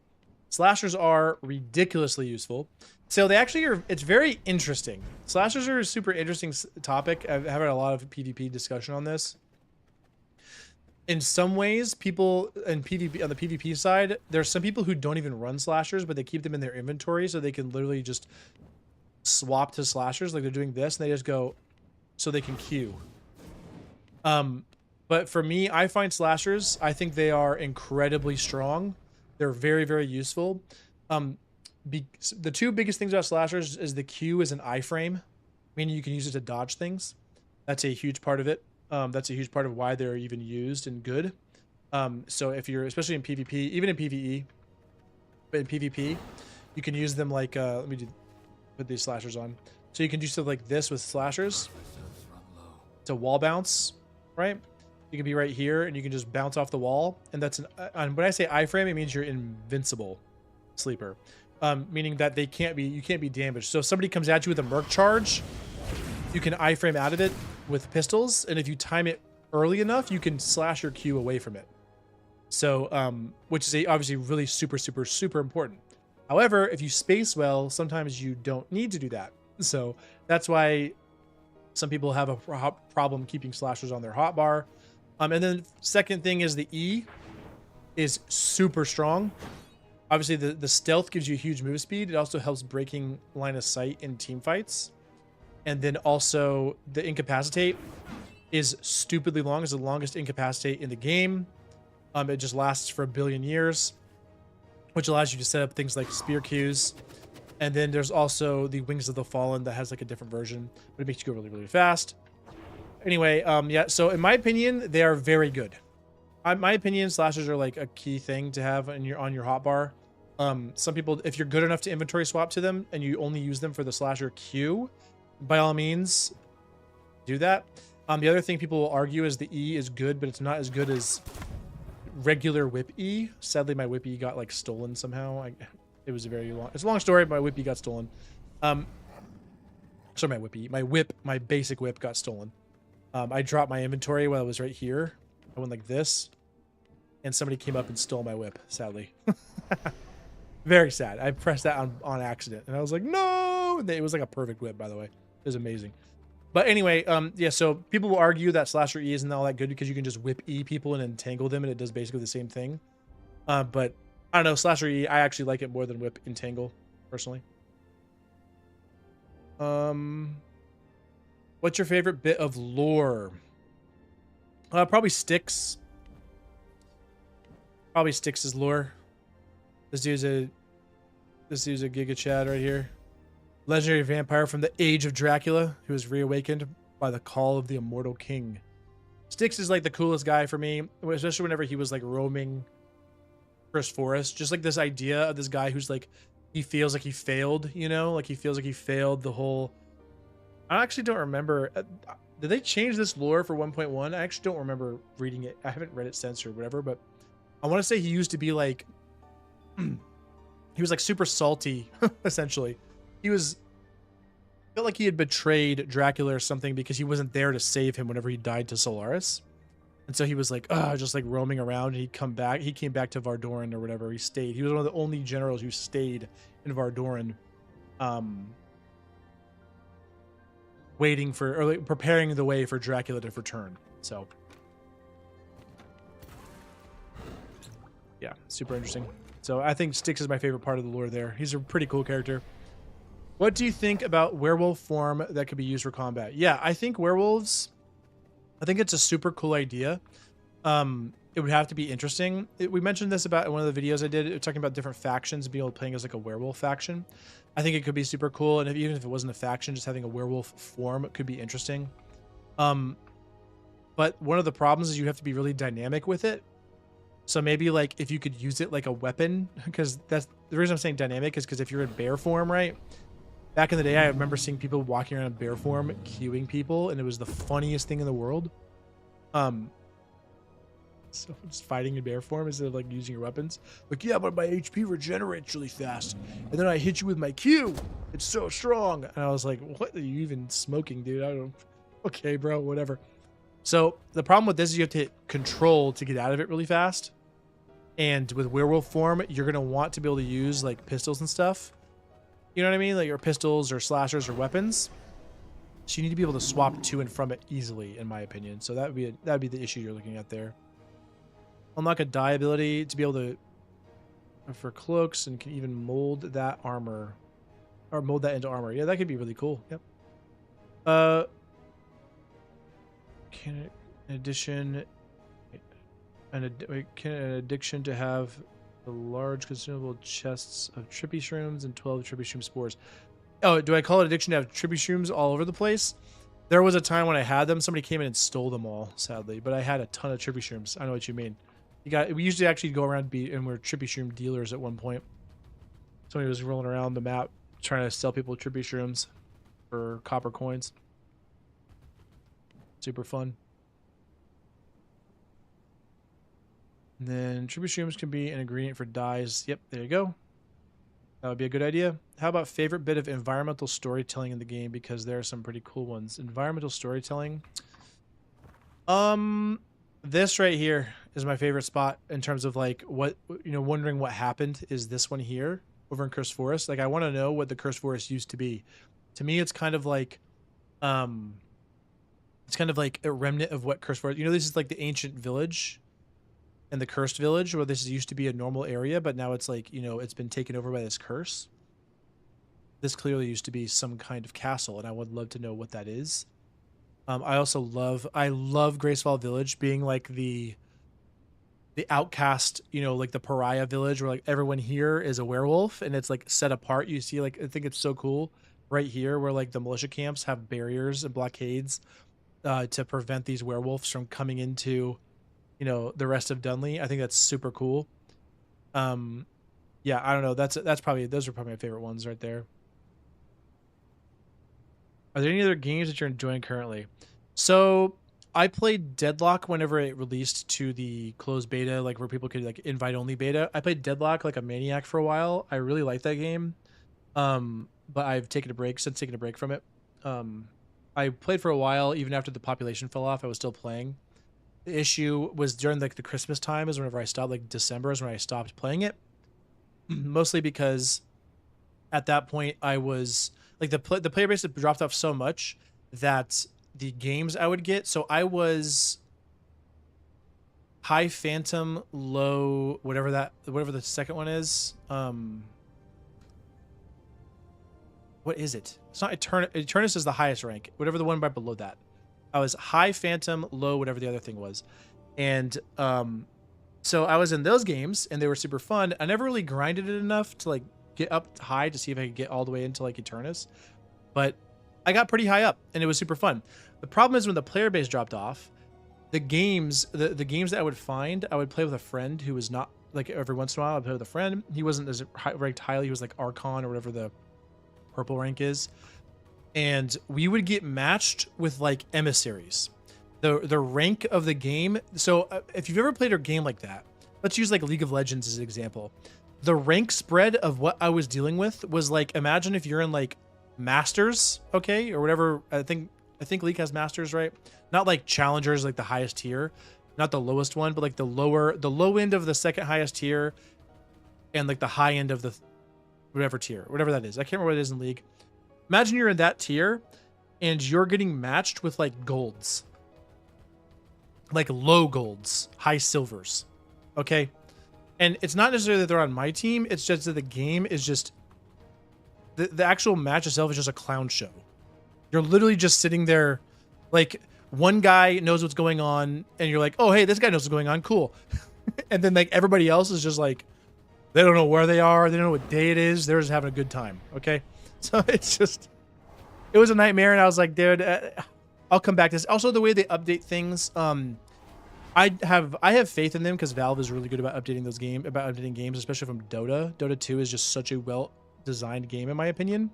Slashers are ridiculously useful. So they actually are. It's very interesting. Slashers are a super interesting topic. I've had a lot of PvP discussion on this. In some ways, people in PvP on the PvP side, there's some people who don't even run slashers, but they keep them in their inventory so they can literally just swap to slashers. Like they're doing this, and they just go so they can queue. But for me, I find slashers, I think they are incredibly strong. They're very, very useful. The two biggest things about slashers is the Q is an iframe, meaning you can use it to dodge things. That's a huge part of it. That's a huge part of why they're even used and good. So if you're, especially in PvP, even in PvE, but in PvP, you can use them like, let me put these slashers on. So you can do stuff like this with slashers. It's a wall bounce, right? You can be right here and you can just bounce off the wall. And that's when I say iframe, it means you're invincible sleeper. Meaning that you can't be damaged. So if somebody comes at you with a merc charge, you can iframe out of it with pistols. And if you time it early enough, you can slash your Q away from it. So, which is obviously really super, super, super important. However, if you space well, sometimes you don't need to do that. So that's why some people have a problem keeping slashers on their hotbar. And then second thing is the E is super strong. Obviously, the stealth gives you huge move speed. It also helps breaking line of sight in team fights. And then also the incapacitate is stupidly long. It's the longest incapacitate in the game. It just lasts for 1 billion years, which allows you to set up things like spear queues. And then there's also the Wings of the Fallen that has like a different version, but it makes you go really, really fast. Anyway, yeah, so in my opinion, they are very good. In my opinion, slashers are like a key thing to have on your hotbar. Some people, if you're good enough to inventory swap to them and you only use them for the slasher Q, by all means, do that. The other thing people will argue is the E is good, but it's not as good as regular whip E. Sadly, my whip E got like stolen somehow. It was it's a long story, but my whip E got stolen. Sorry, my basic whip got stolen. I dropped my inventory while I was right here. I went like this, and somebody came up and stole my whip, sadly. Very sad. I pressed that on accident, and I was like, no! It was like a perfect whip, by the way. It was amazing. But anyway, yeah, so people will argue that slasher E isn't all that good because you can just whip E people and entangle them, and it does basically the same thing. But I don't know, slasher E, I actually like it more than whip entangle, personally. What's your favorite bit of lore? Probably Styx. Probably Styx's lore. This dude's a Giga Chad right here. Legendary vampire from the age of Dracula, who was reawakened by the call of the immortal king. Styx is like the coolest guy for me, especially whenever he was like roaming Curse Forest. Just like this idea of this guy who's like, he feels like he failed, you know? Like he feels like he failed the whole... I actually don't remember. Did they change this lore for 1.1? I actually don't remember reading it. I haven't read it since or whatever, but I want to say he used to be like... he was like super salty, essentially. He felt like he had betrayed Dracula or something because he wasn't there to save him whenever he died to Solaris. And so he was like, just like roaming around. And he'd come back. He came back to Vardoran or whatever. He stayed. He was one of the only generals who stayed in Vardoran, waiting for, or like preparing the way for Dracula to return. So, yeah, super interesting. So I think Styx is my favorite part of the lore there. He's a pretty cool character. What do you think about werewolf form that could be used for combat? Yeah, I think werewolves, I think it's a super cool idea. It would have to be interesting. We mentioned this about in one of the videos I did, talking about different factions being able to playing as like a werewolf faction. I think it could be super cool. And even if it wasn't a faction, just having a werewolf form could be interesting. But one of the problems is you have to be really dynamic with it. So maybe like if you could use it like a weapon, because that's the reason I'm saying dynamic is because if you're in bear form, right? Back in the day, I remember seeing people walking around in bear form, queuing people, and it was the funniest thing in the world. So just fighting in bear form instead of like using your weapons. Like, yeah, but my HP regenerates really fast, and then I hit you with my Q. It's so strong. And I was like, what are you even smoking, dude? I don't. Okay, bro, whatever. So the problem with this is you have to hit control to get out of it really fast. And with werewolf form, you're gonna want to be able to use like pistols and stuff. You know what I mean? Like your pistols or slashers or weapons. So you need to be able to swap to and from it easily, in my opinion. So that would be the issue you're looking at there. Unlock a dye ability to be able to for cloaks and can even mold that armor or mold that into armor. Yeah, that could be really cool. Yep. Can in addition can an addiction to have the large consumable chests of trippy shrooms and 12 trippy shroom spores. Oh, do I call it addiction to have trippy shrooms all over the place? There was a time when I had them. Somebody came in and stole them all, sadly. But I had a ton of trippy shrooms. I know what you mean. We usually actually go around and we're trippy shroom dealers at one point. Somebody was rolling around the map trying to sell people trippy shrooms for copper coins. Super fun. And then trippy shrooms can be an ingredient for dyes. Yep, there you go. That would be a good idea. How about favorite bit of environmental storytelling in the game? Because there are some pretty cool ones. Environmental storytelling. This right here is my favorite spot in terms of like what, you know, wondering what happened is this one here over in Cursed Forest. Like I want to know what the Cursed Forest used to be. To me, it's kind of like, a remnant of what Cursed Forest, you know, this is like the ancient village and the cursed village where this used to be a normal area, but now it's like, you know, it's been taken over by this curse. This clearly used to be some kind of castle, and I would love to know what that is. I love Gracefall Village being like the outcast, you know, like the pariah village where like everyone here is a werewolf and it's like set apart. You see, like, I think it's so cool right here where like the militia camps have barriers and blockades to prevent these werewolves from coming into, you know, the rest of Dunley. I think that's super cool. Yeah, I don't know. Those are probably my favorite ones right there. Are there any other games that you're enjoying currently? So I played Deadlock whenever it released to the closed beta, like where people could like invite only beta. I played Deadlock like a maniac for a while. I really liked that game. But I've taken a break from it. I played for a while, even after the population fell off, I was still playing. The issue was during like the Christmas time is whenever I stopped, like December is when I stopped playing it. Mostly because at that point I was like the player base had dropped off so much that the games I would get. So I was high phantom, low, whatever the second one is. what is it? It's not Eternus is the highest rank. Whatever the one right below that. I was high Phantom, low whatever the other thing was, and so I was in those games and they were super fun. I never really grinded it enough to like get up high to see if I could get all the way into like Eternus, but I got pretty high up and it was super fun. The problem is when the player base dropped off, the games that I would find, I would play with a friend who was not like every once in a while I'd play with a friend. He wasn't as ranked highly. He was like Archon or whatever the purple rank is. And we would get matched with like emissaries. The rank of the game. So if you've ever played a game like that, let's use like League of Legends as an example. The rank spread of what I was dealing with was like, imagine if you're in like Masters, okay, or whatever. I think League has Masters, right? Not like Challengers, like the highest tier, not the lowest one, but like the low end of the second highest tier, and like the high end of the whatever tier, whatever that is. I can't remember what it is in League. Imagine you're in that tier, and you're getting matched with like golds, like low golds, high silvers, okay. And it's not necessarily that they're on my team. It's just that the game is just the actual match itself is just a clown show. You're literally just sitting there, like one guy knows what's going on, and you're like, oh hey, this guy knows what's going on, cool. And then like everybody else is just like, they don't know where they are, they don't know what day it is, they're just having a good time, okay? So it's just, it was a nightmare, and I was like, dude, I'll come back to this. Also, the way they update things, I have faith in them because Valve is really good about updating games, especially from Dota. Dota 2 is just such a well-designed game, in my opinion.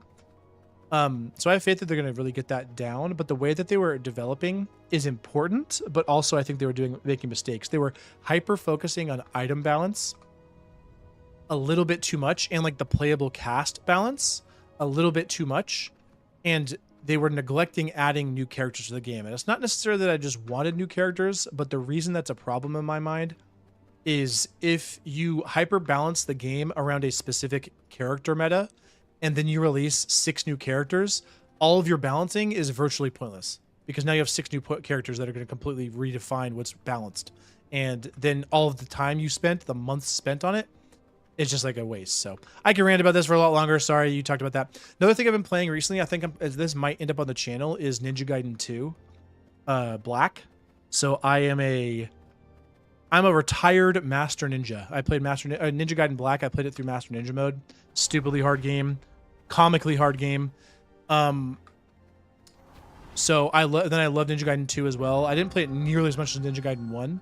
So I have faith that they're going to really get that down, but the way that they were developing is important, but also I think they were making mistakes. They were hyper-focusing on item balance a little bit too much, and like the playable cast balance a little bit too much, and they were neglecting adding new characters to the game. And it's not necessarily that I just wanted new characters, but the reason that's a problem in my mind is if you hyper balance the game around a specific character meta and then you release 6 new characters, all of your balancing is virtually pointless because now you have 6 new characters that are going to completely redefine what's balanced. And then all of the time you spent, the months spent on it, it's just like a waste. So I can rant about this for a lot longer. Sorry, you talked about that. Another thing I've been playing recently, I think this might end up on the channel, is Ninja Gaiden 2 Black. So I'm a retired Master Ninja. I played Ninja Gaiden Black. I played it through Master Ninja mode. Stupidly hard game, comically hard game. So I love Ninja Gaiden 2 as well. I didn't play it nearly as much as Ninja Gaiden 1.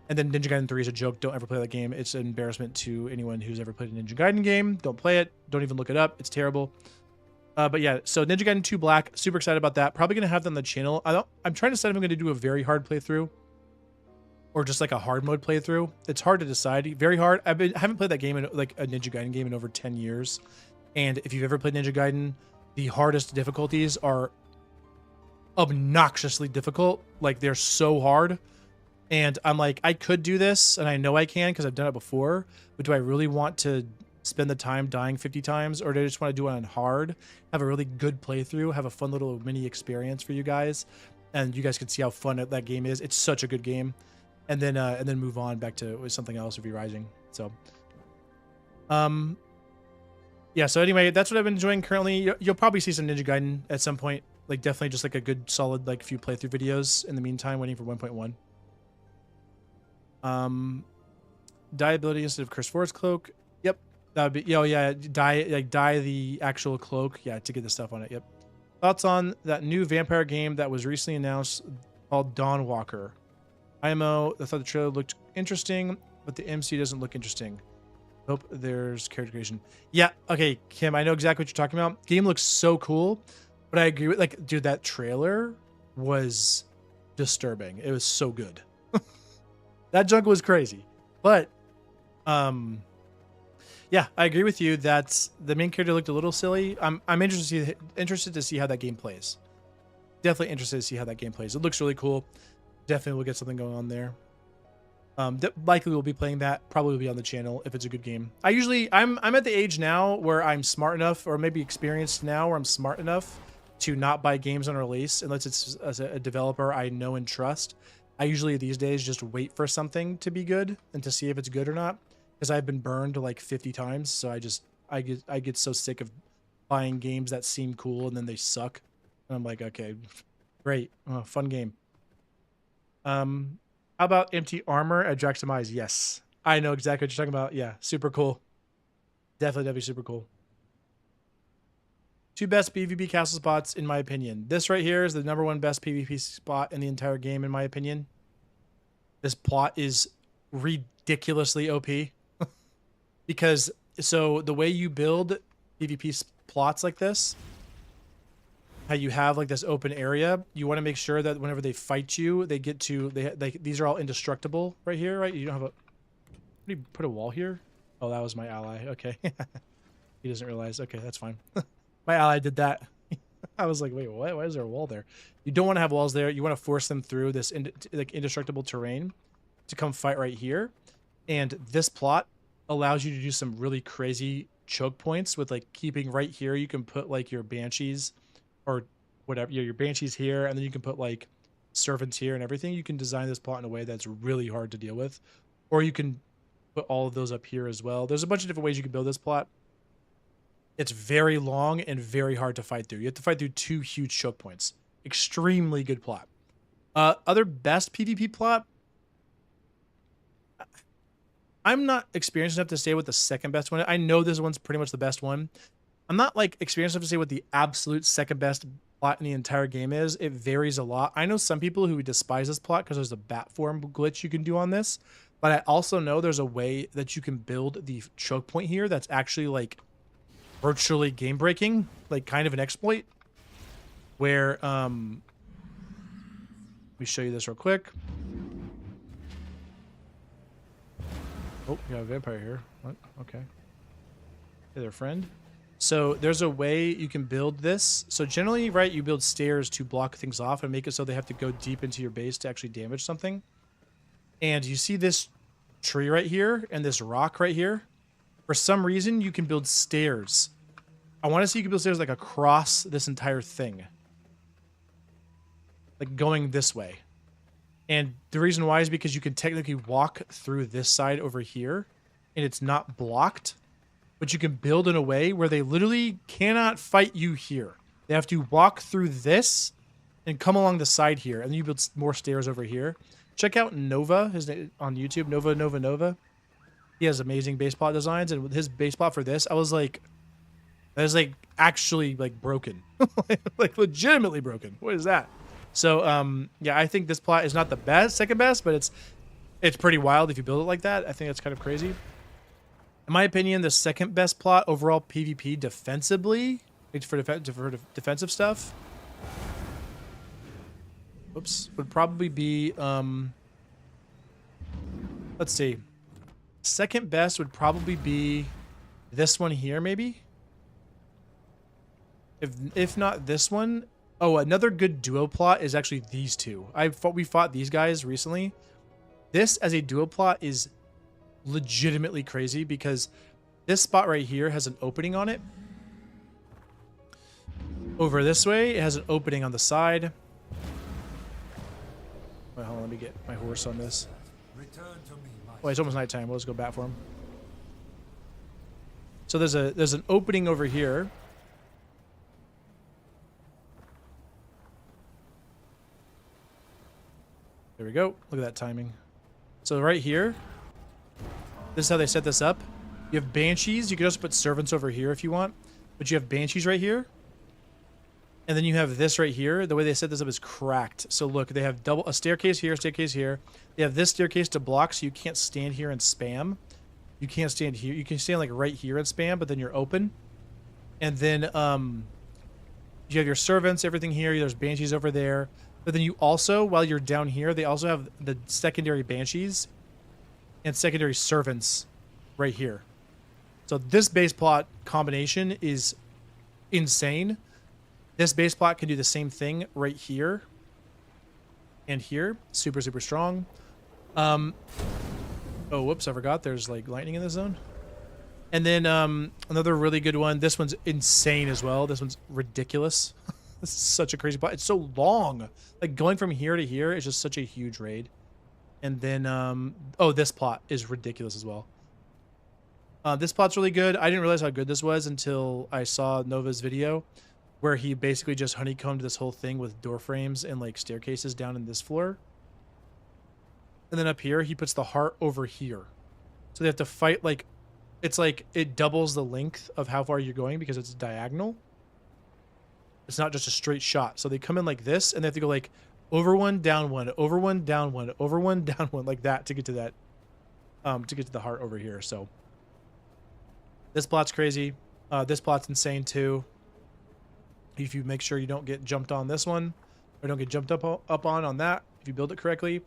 And then Ninja Gaiden 3 is a joke. Don't ever play that game. It's an embarrassment to anyone who's ever played a Ninja Gaiden game. Don't play it. Don't even look it up. It's terrible. But yeah, so Ninja Gaiden 2 Black, super excited about that. Probably going to have that on the channel. I'm trying to decide if I'm going to do a very hard playthrough or just like a hard mode playthrough. It's hard to decide. Very hard. I haven't played that game in like a Ninja Gaiden game in over 10 years. And if you've ever played Ninja Gaiden, the hardest difficulties are obnoxiously difficult. Like they're so hard. And I'm like, I could do this, and I know I can because I've done it before, but do I really want to spend the time dying 50 times, or do I just want to do it on hard, have a really good playthrough, have a fun little mini experience for you guys, and you guys can see how fun that game is. It's such a good game. And then move on back to something else or V-Rising. So, yeah, so anyway, that's what I've been enjoying currently. You'll probably see some Ninja Gaiden at some point, like definitely just like a good solid like few playthrough videos in the meantime, waiting for 1.1. Die ability instead of Curse Force Cloak. Yep. That would be, oh yeah, dye the actual cloak. Yeah, to get the stuff on it. Yep. Thoughts on that new vampire game that was recently announced called Dawnwalker? IMO, I thought the trailer looked interesting, but the MC doesn't look interesting. Hope there's character creation. Yeah, okay, Kim, I know exactly what you're talking about. Game looks so cool, but I agree with, like, dude, that trailer was disturbing. It was so good. That junk was crazy. But yeah, I agree with you that the main character looked a little silly. I'm interested to see how that game plays. Definitely interested to see how that game plays. It looks really cool. Definitely we'll get something going on there. Likely we'll be playing that. Probably will be on the channel if it's a good game. I'm at the age now where I'm smart enough, or maybe experienced now, where I'm smart enough to not buy games on release unless it's as a developer I know and trust. I usually these days just wait for something to be good and to see if it's good or not, because I've been burned like 50 times. So I get so sick of buying games that seem cool and then they suck. And I'm like, okay, great, fun game. How about empty armor at Draxamize? Yes, I know exactly what you're talking about. Yeah, super cool. Definitely super cool. 2 best PvP castle spots in my opinion. This right here is the #1 best PvP spot in the entire game in my opinion. This plot is ridiculously OP because so the way you build PvP plots like this, how you have like this open area, you want to make sure that whenever they fight you, they get to these are all indestructible right here, right? You don't have a do you put a wall here? Oh, that was my ally. Okay. He doesn't realize. Okay, that's fine. My ally did that. I was like, wait, what? Why is there a wall there? You don't want to have walls there. You want to force them through this like indestructible terrain to come fight right here. And this plot allows you to do some really crazy choke points with like keeping right here. You can put like your banshees or whatever, your banshees here, and then you can put like servants here and everything. You can design this plot in a way that's really hard to deal with. Or you can put all of those up here as well. There's a bunch of different ways you can build this plot. It's very long and very hard to fight through. You have to fight through 2 huge choke points. Extremely good plot. Other best PvP plot. I'm not experienced enough to say what the second best one is. I know this one's pretty much the best one. I'm not like experienced enough to say what the absolute second best plot in the entire game is. It varies a lot. I know some people who despise this plot because there's a bat form glitch you can do on this. But I also know there's a way that you can build the choke point here that's actually like virtually game breaking, like kind of an exploit where let me show you this real quick. Oh, you got a vampire here. What? Okay. Hey there, friend. So there's a way you can build this. So generally, right, you build stairs to block things off and make it so they have to go deep into your base to actually damage something. And you see this tree right here and this rock right here. For some reason, you can build stairs. I want to see you can build stairs like across this entire thing. Like going this way. And the reason why is because you can technically walk through this side over here and it's not blocked. But you can build in a way where they literally cannot fight you here. They have to walk through this and come along the side here. And then you build more stairs over here. Check out Nova his name, on YouTube. Nova. He has amazing base plot designs. And with his base plot for this, I was like, that is like actually like broken. Like legitimately broken. What is that? So yeah, I think this plot is not the best, second best, but it's pretty wild if you build it like that. I think that's kind of crazy. In my opinion, the second best plot overall PvP defensively, for defensive stuff, oops, would probably be let's see. Second best would probably be this one here, maybe. If not this one. Oh, another good duo plot is actually these two. We fought these guys recently. This as a duo plot is legitimately crazy because this spot right here has an opening on it. Over this way, it has an opening on the side. Wait, hold on, let me get my horse on this. Oh, it's almost nighttime. We'll just go back for him. So there's an opening over here. There we go. Look at that timing. So right here, this is how they set this up. You have banshees. You can also put servants over here if you want, but you have banshees right here. And then you have this right here. The way they set this up is cracked. So look, they have a staircase here, staircase here. They have this staircase to block, so you can't stand here and spam. You can't stand here. You can stand like right here and spam, but then you're open. And then you have your servants, everything here. There's banshees over there. But then you also, while you're down here, they also have the secondary banshees and secondary servants right here. So this base plot combination is insane. This base plot can do the same thing right here and here. Super, super strong. Oh, whoops, I forgot there's like lightning in the zone. And then another really good one. This one's insane as well. This one's ridiculous. This is such a crazy plot. It's so long. Like going from here to here is just such a huge raid. And then, oh, this plot is ridiculous as well. This plot's really good. I didn't realize how good this was until I saw Nova's video, where he basically just honeycombed this whole thing with door frames and like staircases down in this floor. And then up here, he puts the heart over here. So they have to fight like, it's like it doubles the length of how far you're going because it's diagonal. It's not just a straight shot. So they come in like this and they have to go like over one, down one, over one, down one, over one, down one, like that to get to that, to get to the heart over here. So this plot's crazy. This plot's insane too. If you make sure you don't get jumped on this one, or don't get jumped up on that, if you build it correctly.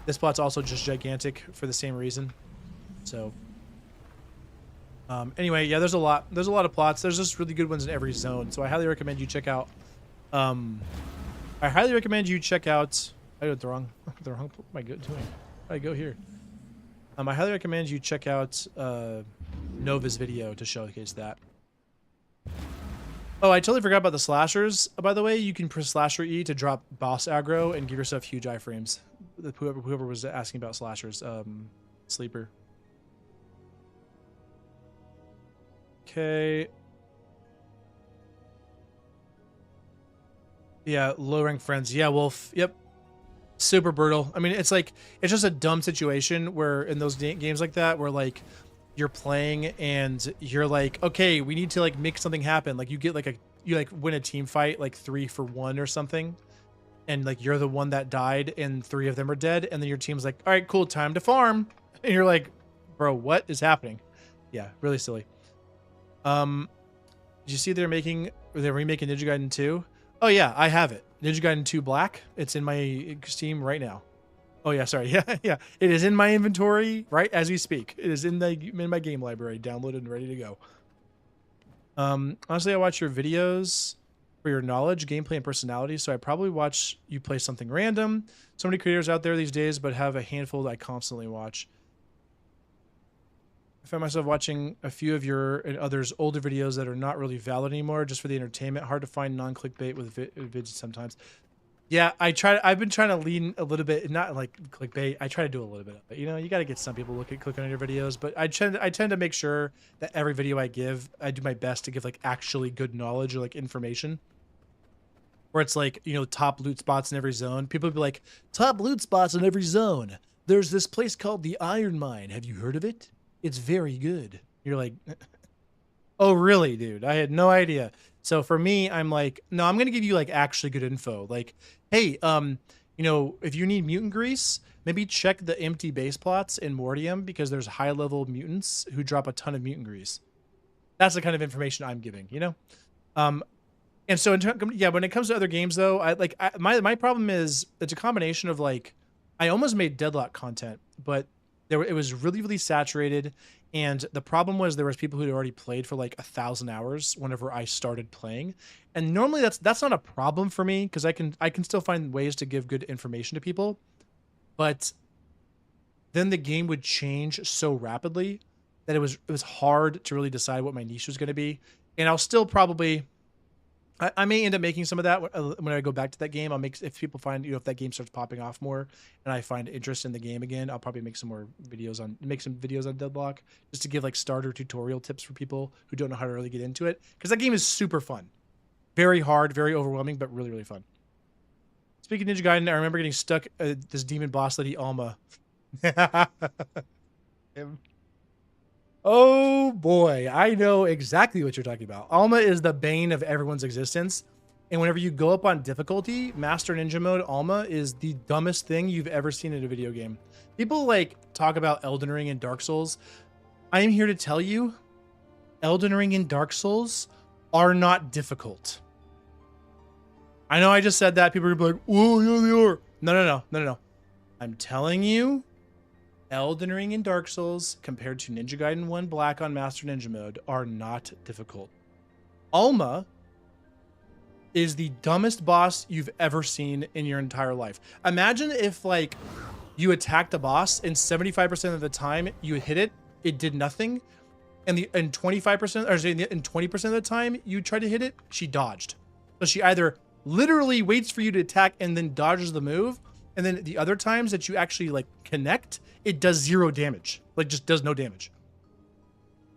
This plot's also just gigantic for the same reason. So anyway, yeah, there's a lot of plots. There's just really good ones in every zone. So I highly recommend you check out I highly recommend you check out I went the wrong what am I doing? How do I go here? I highly recommend you check out Nova's video to showcase that. Oh, I totally forgot about the slashers. By the way, you can press slasher E to drop boss aggro and give yourself huge iframes. Whoever was asking about slashers, Sleeper. Okay. Yeah, low rank friends. Yeah, Wolf. Yep. Super brutal. I mean, it's like, it's just a dumb situation where in those games like that, where like you're playing and you're like, okay, we need to like make something happen. Like you get like you like win a team fight, like 3-for-1 or something. And like, you're the one that died and 3 of them are dead. And then your team's like, all right, cool, time to farm. And you're like, bro, what is happening? Yeah, really silly. Did you see they're remaking Ninja Gaiden 2? Oh yeah, I have it. Ninja Gaiden 2 Black. It's in my Steam right now. Oh yeah, sorry. Yeah. It is in my inventory right as we speak. It is in my game library, downloaded and ready to go. Honestly, I watch your videos for your knowledge, gameplay, and personality, so I probably watch you play something random. So many creators out there these days, but have a handful that I constantly watch. I find myself watching a few of your and others' older videos that are not really valid anymore, just for the entertainment. Hard to find non-clickbait with vids sometimes. Yeah, I've been trying to lean a little bit, not like clickbait. I try to do a little bit of it. You know, you got to get some people clicking on your videos, but I tend to make sure that every video I give, I do my best to give like actually good knowledge or like information. Where it's like, you know, top loot spots in every zone. People would be like, top loot spots in every zone. There's this place called the Iron Mine. Have you heard of it? It's very good. You're like, oh, really, dude? I had no idea. So for me, I'm like, no, I'm going to give you like actually good info. Like, hey, you know, if you need mutant grease, maybe check the empty base plots in Mortium because there's high level mutants who drop a ton of mutant grease. That's the kind of information I'm giving, you know? And so, yeah, when it comes to other games though, my problem is it's a combination of like, I almost made Deadlock content, but it was really, really saturated. And the problem was there was people who'd already played for like 1,000 hours whenever I started playing. And normally that's not a problem for me because I can still find ways to give good information to people. But then the game would change so rapidly that it was hard to really decide what my niche was going to be. And I'll still probably, I may end up making some of that when I go back to that game. I'll make, if people find, you know, if that game starts popping off more and I find interest in the game again, I'll probably make some videos on Deadlock just to give like starter tutorial tips for people who don't know how to really get into it. Because that game is super fun. Very hard, very overwhelming, but really, really fun. Speaking of Ninja Gaiden, I remember getting stuck at this demon boss lady, Alma. Oh boy, I know exactly what you're talking about. Alma is the bane of everyone's existence. And whenever you go up on difficulty, Master Ninja Mode, Alma is the dumbest thing you've ever seen in a video game. People like talk about Elden Ring and Dark Souls. I am here to tell you, Elden Ring and Dark Souls are not difficult. I know I just said that. People are gonna be like, oh, yeah, they are. No. I'm telling you, Elden Ring and Dark Souls, compared to Ninja Gaiden 1 Black on Master Ninja Mode, are not difficult. Alma is the dumbest boss you've ever seen in your entire life. Imagine if, like, you attacked the boss and 75% of the time you hit it, it did nothing, and 25% or in 20% of the time you tried to hit it, she dodged. So she either literally waits for you to attack and then dodges the move, and then the other times that you actually like connect, it does 0 damage. Like just does no damage.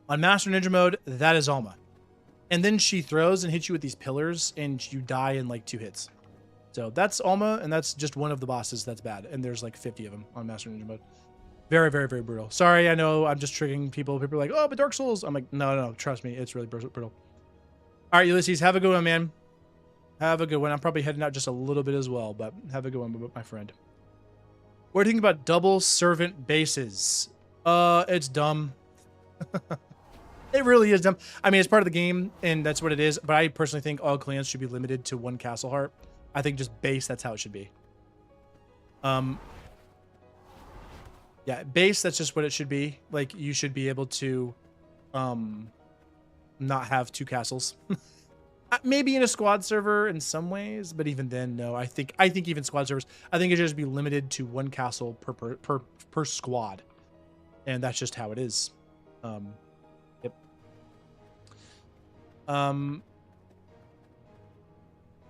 On Master Ninja mode, that is Alma. And then she throws and hits you with these pillars, and you die in like 2 hits. So that's Alma, and that's just one of the bosses that's bad. And there's like 50 of them on Master Ninja mode. Very, very, very brutal. Sorry, I know I'm just triggering people. People are like, oh, but Dark Souls. I'm like, no, trust me. It's really brutal. All right, Ulysses, have a good one, man. Have a good one. I'm probably heading out just a little bit as well, but have a good one, my friend. What do you think about double servant bases? It's dumb. It really is dumb. I mean, it's part of the game, and that's what it is. But I personally think all clans should be limited to 1 castle heart. I think just base, that's how it should be. Yeah, base, that's just what it should be. Like, you should be able to not have 2 castles. Maybe in a squad server in some ways, but even then, no. I think even squad servers, I think it should just be limited to 1 castle per squad. And that's just how it is. Yep.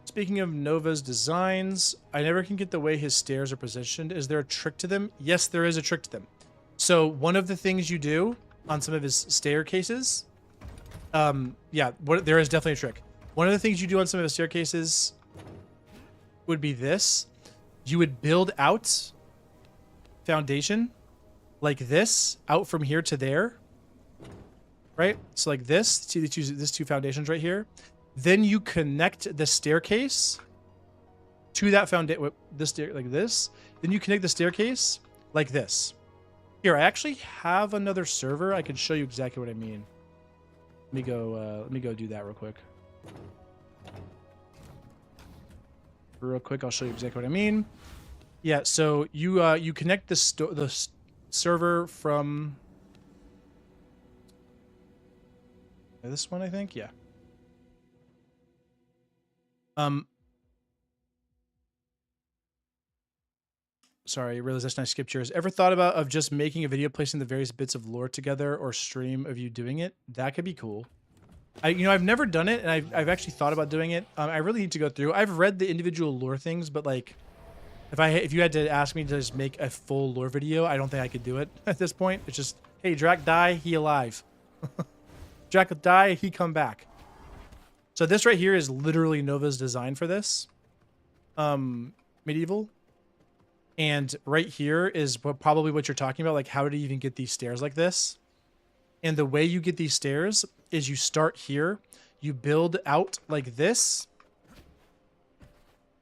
Speaking of Nova's designs, I never can get the way his stairs are positioned. Is there a trick to them? Yes, there is a trick to them. So one of the things you do on some of his staircases, there is definitely a trick. One of the things you do on some of his staircases would be this. You would build out foundation like this, out from here to there. Right? So like this, see these 2 foundations right here. Then you connect the staircase to that foundation, like this. Then you connect the staircase like this. Here, I actually have another server. I can show you exactly what I mean. Let me go do that real quick. I'll show you exactly what I mean. Yeah, so you connect the server from this one, I think. Yeah. Sorry, I realized I skipped yours. Ever thought of just making a video placing the various bits of lore together, or stream of you doing it? That could be cool. I've never done it, and I've actually thought about doing it. I really need to go through. I've read the individual lore things, but like, if you had to ask me to just make a full lore video, I don't think I could do it at this point. It's just, hey, Drac die, he alive. Drac die, he come back. So this right here is literally Nova's design for this. Medieval. And right here is probably what you're talking about. Like, how do you even get these stairs like this? And the way you get these stairs is you start here. You build out like this.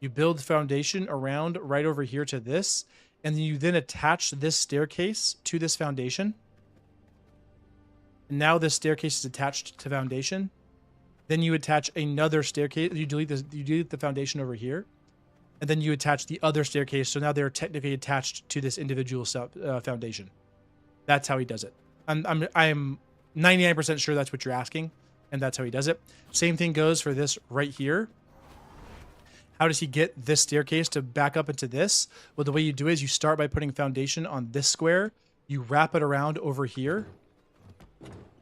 You build foundation around right over here to this. And then you then attach this staircase to this foundation. And now this staircase is attached to foundation. Then you attach another staircase. You delete the foundation over here. And then you attach the other staircase. So now they're technically attached to this individual foundation. That's how he does it. I'm 99% sure that's what you're asking. And that's how he does it. Same thing goes for this right here. How does he get this staircase to back up into this? Well, the way you do is you start by putting foundation on this square. You wrap it around over here.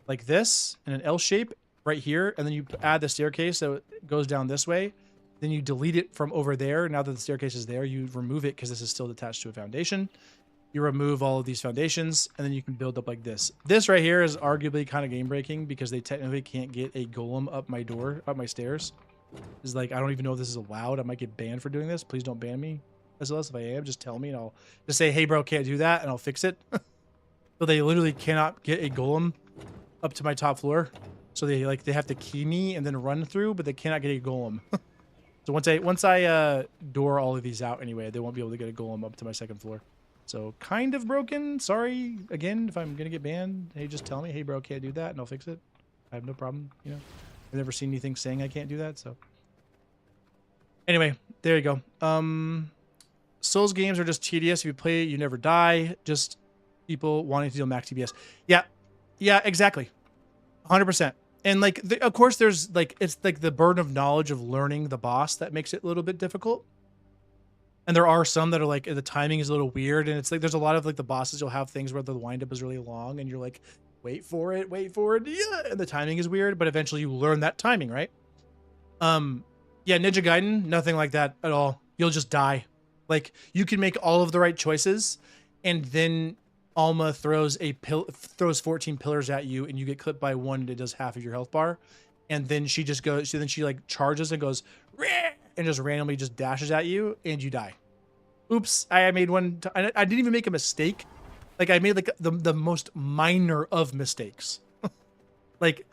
Like this, in an L shape right here. And then you add the staircase so it goes down this way. Then you delete it from over there. Now that the staircase is there, you remove it because this is still attached to a foundation. You remove all of these foundations, and then you can build up like this. This right here is arguably kind of game breaking because they technically can't get a golem up my stairs. It's like, I don't even know if this is allowed. I might get banned for doing this. Please don't ban me. SLS, if I am, just tell me and I'll just say, hey bro, can't do that, and I'll fix it. So they literally cannot get a golem up to my top floor. So they have to key me and then run through, but they cannot get a golem. So once I door all of these out anyway, they won't be able to get a golem up to my second floor. So kind of broken. Sorry again if I'm gonna get banned. Hey, just tell me, hey bro, can't do that, and I'll fix it. I have no problem. You know, I've never seen anything saying I can't do that. So anyway, there you go. Souls games are just tedious. If you play it, you never die. Just people wanting to deal max TBS. Yeah, exactly. 100%. And like, of course, there's like, it's like the burden of knowledge of learning the boss that makes it a little bit difficult. And there are some that are like, the timing is a little weird. And it's like, there's a lot of like the bosses, you'll have things where the windup is really long and you're like, wait for it. Yeah. And the timing is weird, but eventually you learn that timing, right? Yeah, Ninja Gaiden, nothing like that at all. You'll just die. Like, you can make all of the right choices and then Alma throws 14 pillars at you, and you get clipped by one, and it does half of your health bar. And then she just goes. So then she like charges and goes, "Rah!" and just randomly just dashes at you, and you die. Oops! I made one. I didn't even make a mistake. Like I made like the most minor of mistakes. Like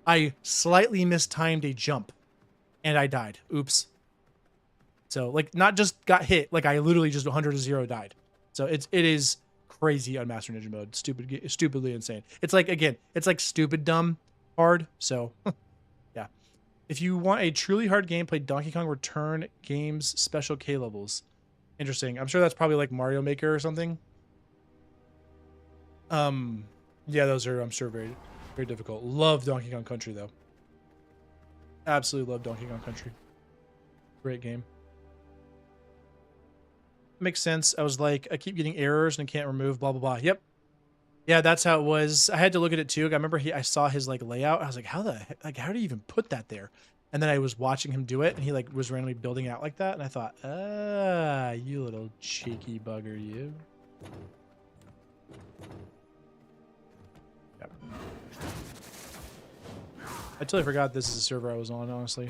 I slightly mistimed a jump, and I died. Oops. So like not just got hit. Like I literally just 100 to 0 died. So it is crazy on Master Ninja mode. Stupidly insane. It's like, again, it's like stupid dumb hard. So yeah. If you want a truly hard game, play Donkey Kong Return Games Special K levels. Interesting. I'm sure that's probably like Mario Maker or something. Yeah, those are, I'm sure, very, very difficult. Love Donkey Kong Country though. Absolutely love Donkey Kong Country. Great game. Makes sense. I was like, I keep getting errors and can't remove blah blah blah. Yep. Yeah, that's how it was. I had to look at it too. I remember I saw his like layout. I was like, how the heck, like how do you even put that there? And then I was watching him do it, and he like was randomly building it out like that, and I thought, ah, you little cheeky bugger, you. Yep. I totally forgot this is a server I was on, honestly.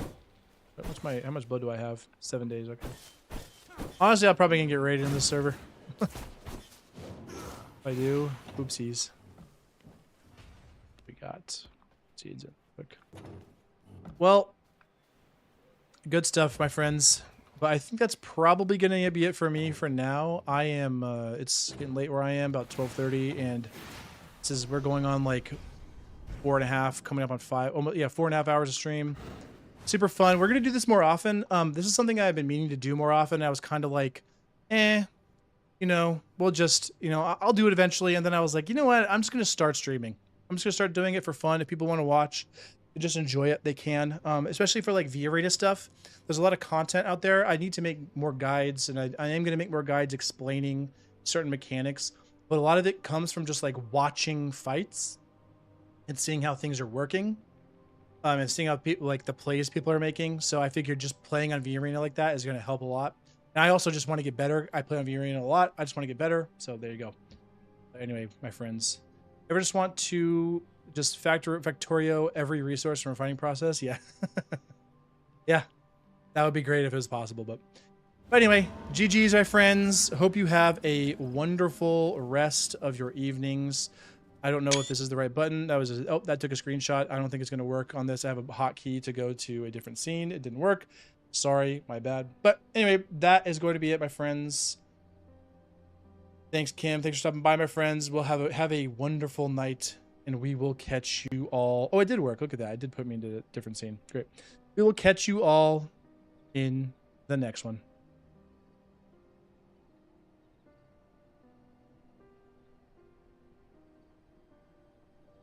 But how much blood do I have? 7 days, okay. Honestly, I'm probably gonna get raided in this server. If I do, oopsies. We got seeds in quick. Well, good stuff, my friends. But I think that's probably gonna be it for me for now. I am. It's getting late where I am, about 12:30, and we're going on like 4.5, coming up on 5. Almost, yeah, 4.5 hours of stream. Super fun. We're gonna do this more often. This is something I've been meaning to do more often. I was kind of like, you know, we'll just, you know, I'll do it eventually. And then I was like, you know what? I'm just gonna start streaming. I'm just gonna start doing it for fun. If people want to watch, just enjoy it, they can. Especially for like Via Arena stuff. There's a lot of content out there. I need to make more guides, and I am gonna make more guides explaining certain mechanics. But a lot of it comes from just like watching fights and seeing how things are working. And seeing how people like the plays people are making. So I figured just playing on V-Arena like that is going to help a lot. And I also just want to get better. I play on V-Arena a lot. I just want to get better. So there you go. Anyway, my friends, ever just want to just Factorio every resource from a refining process? Yeah. Yeah, that would be great if it was possible. But anyway, GG's, my friends. Hope you have a wonderful rest of your evenings. I don't know if this is the right button. That took a screenshot. I don't think it's going to work on this. I have a hotkey to go to a different scene. It didn't work. Sorry, my bad. But anyway, that is going to be it, my friends. Thanks, Kim. Thanks for stopping by, my friends. We'll have a wonderful night, and we will catch you all. Oh, it did work. Look at that. It did put me into a different scene. Great. We will catch you all in the next one.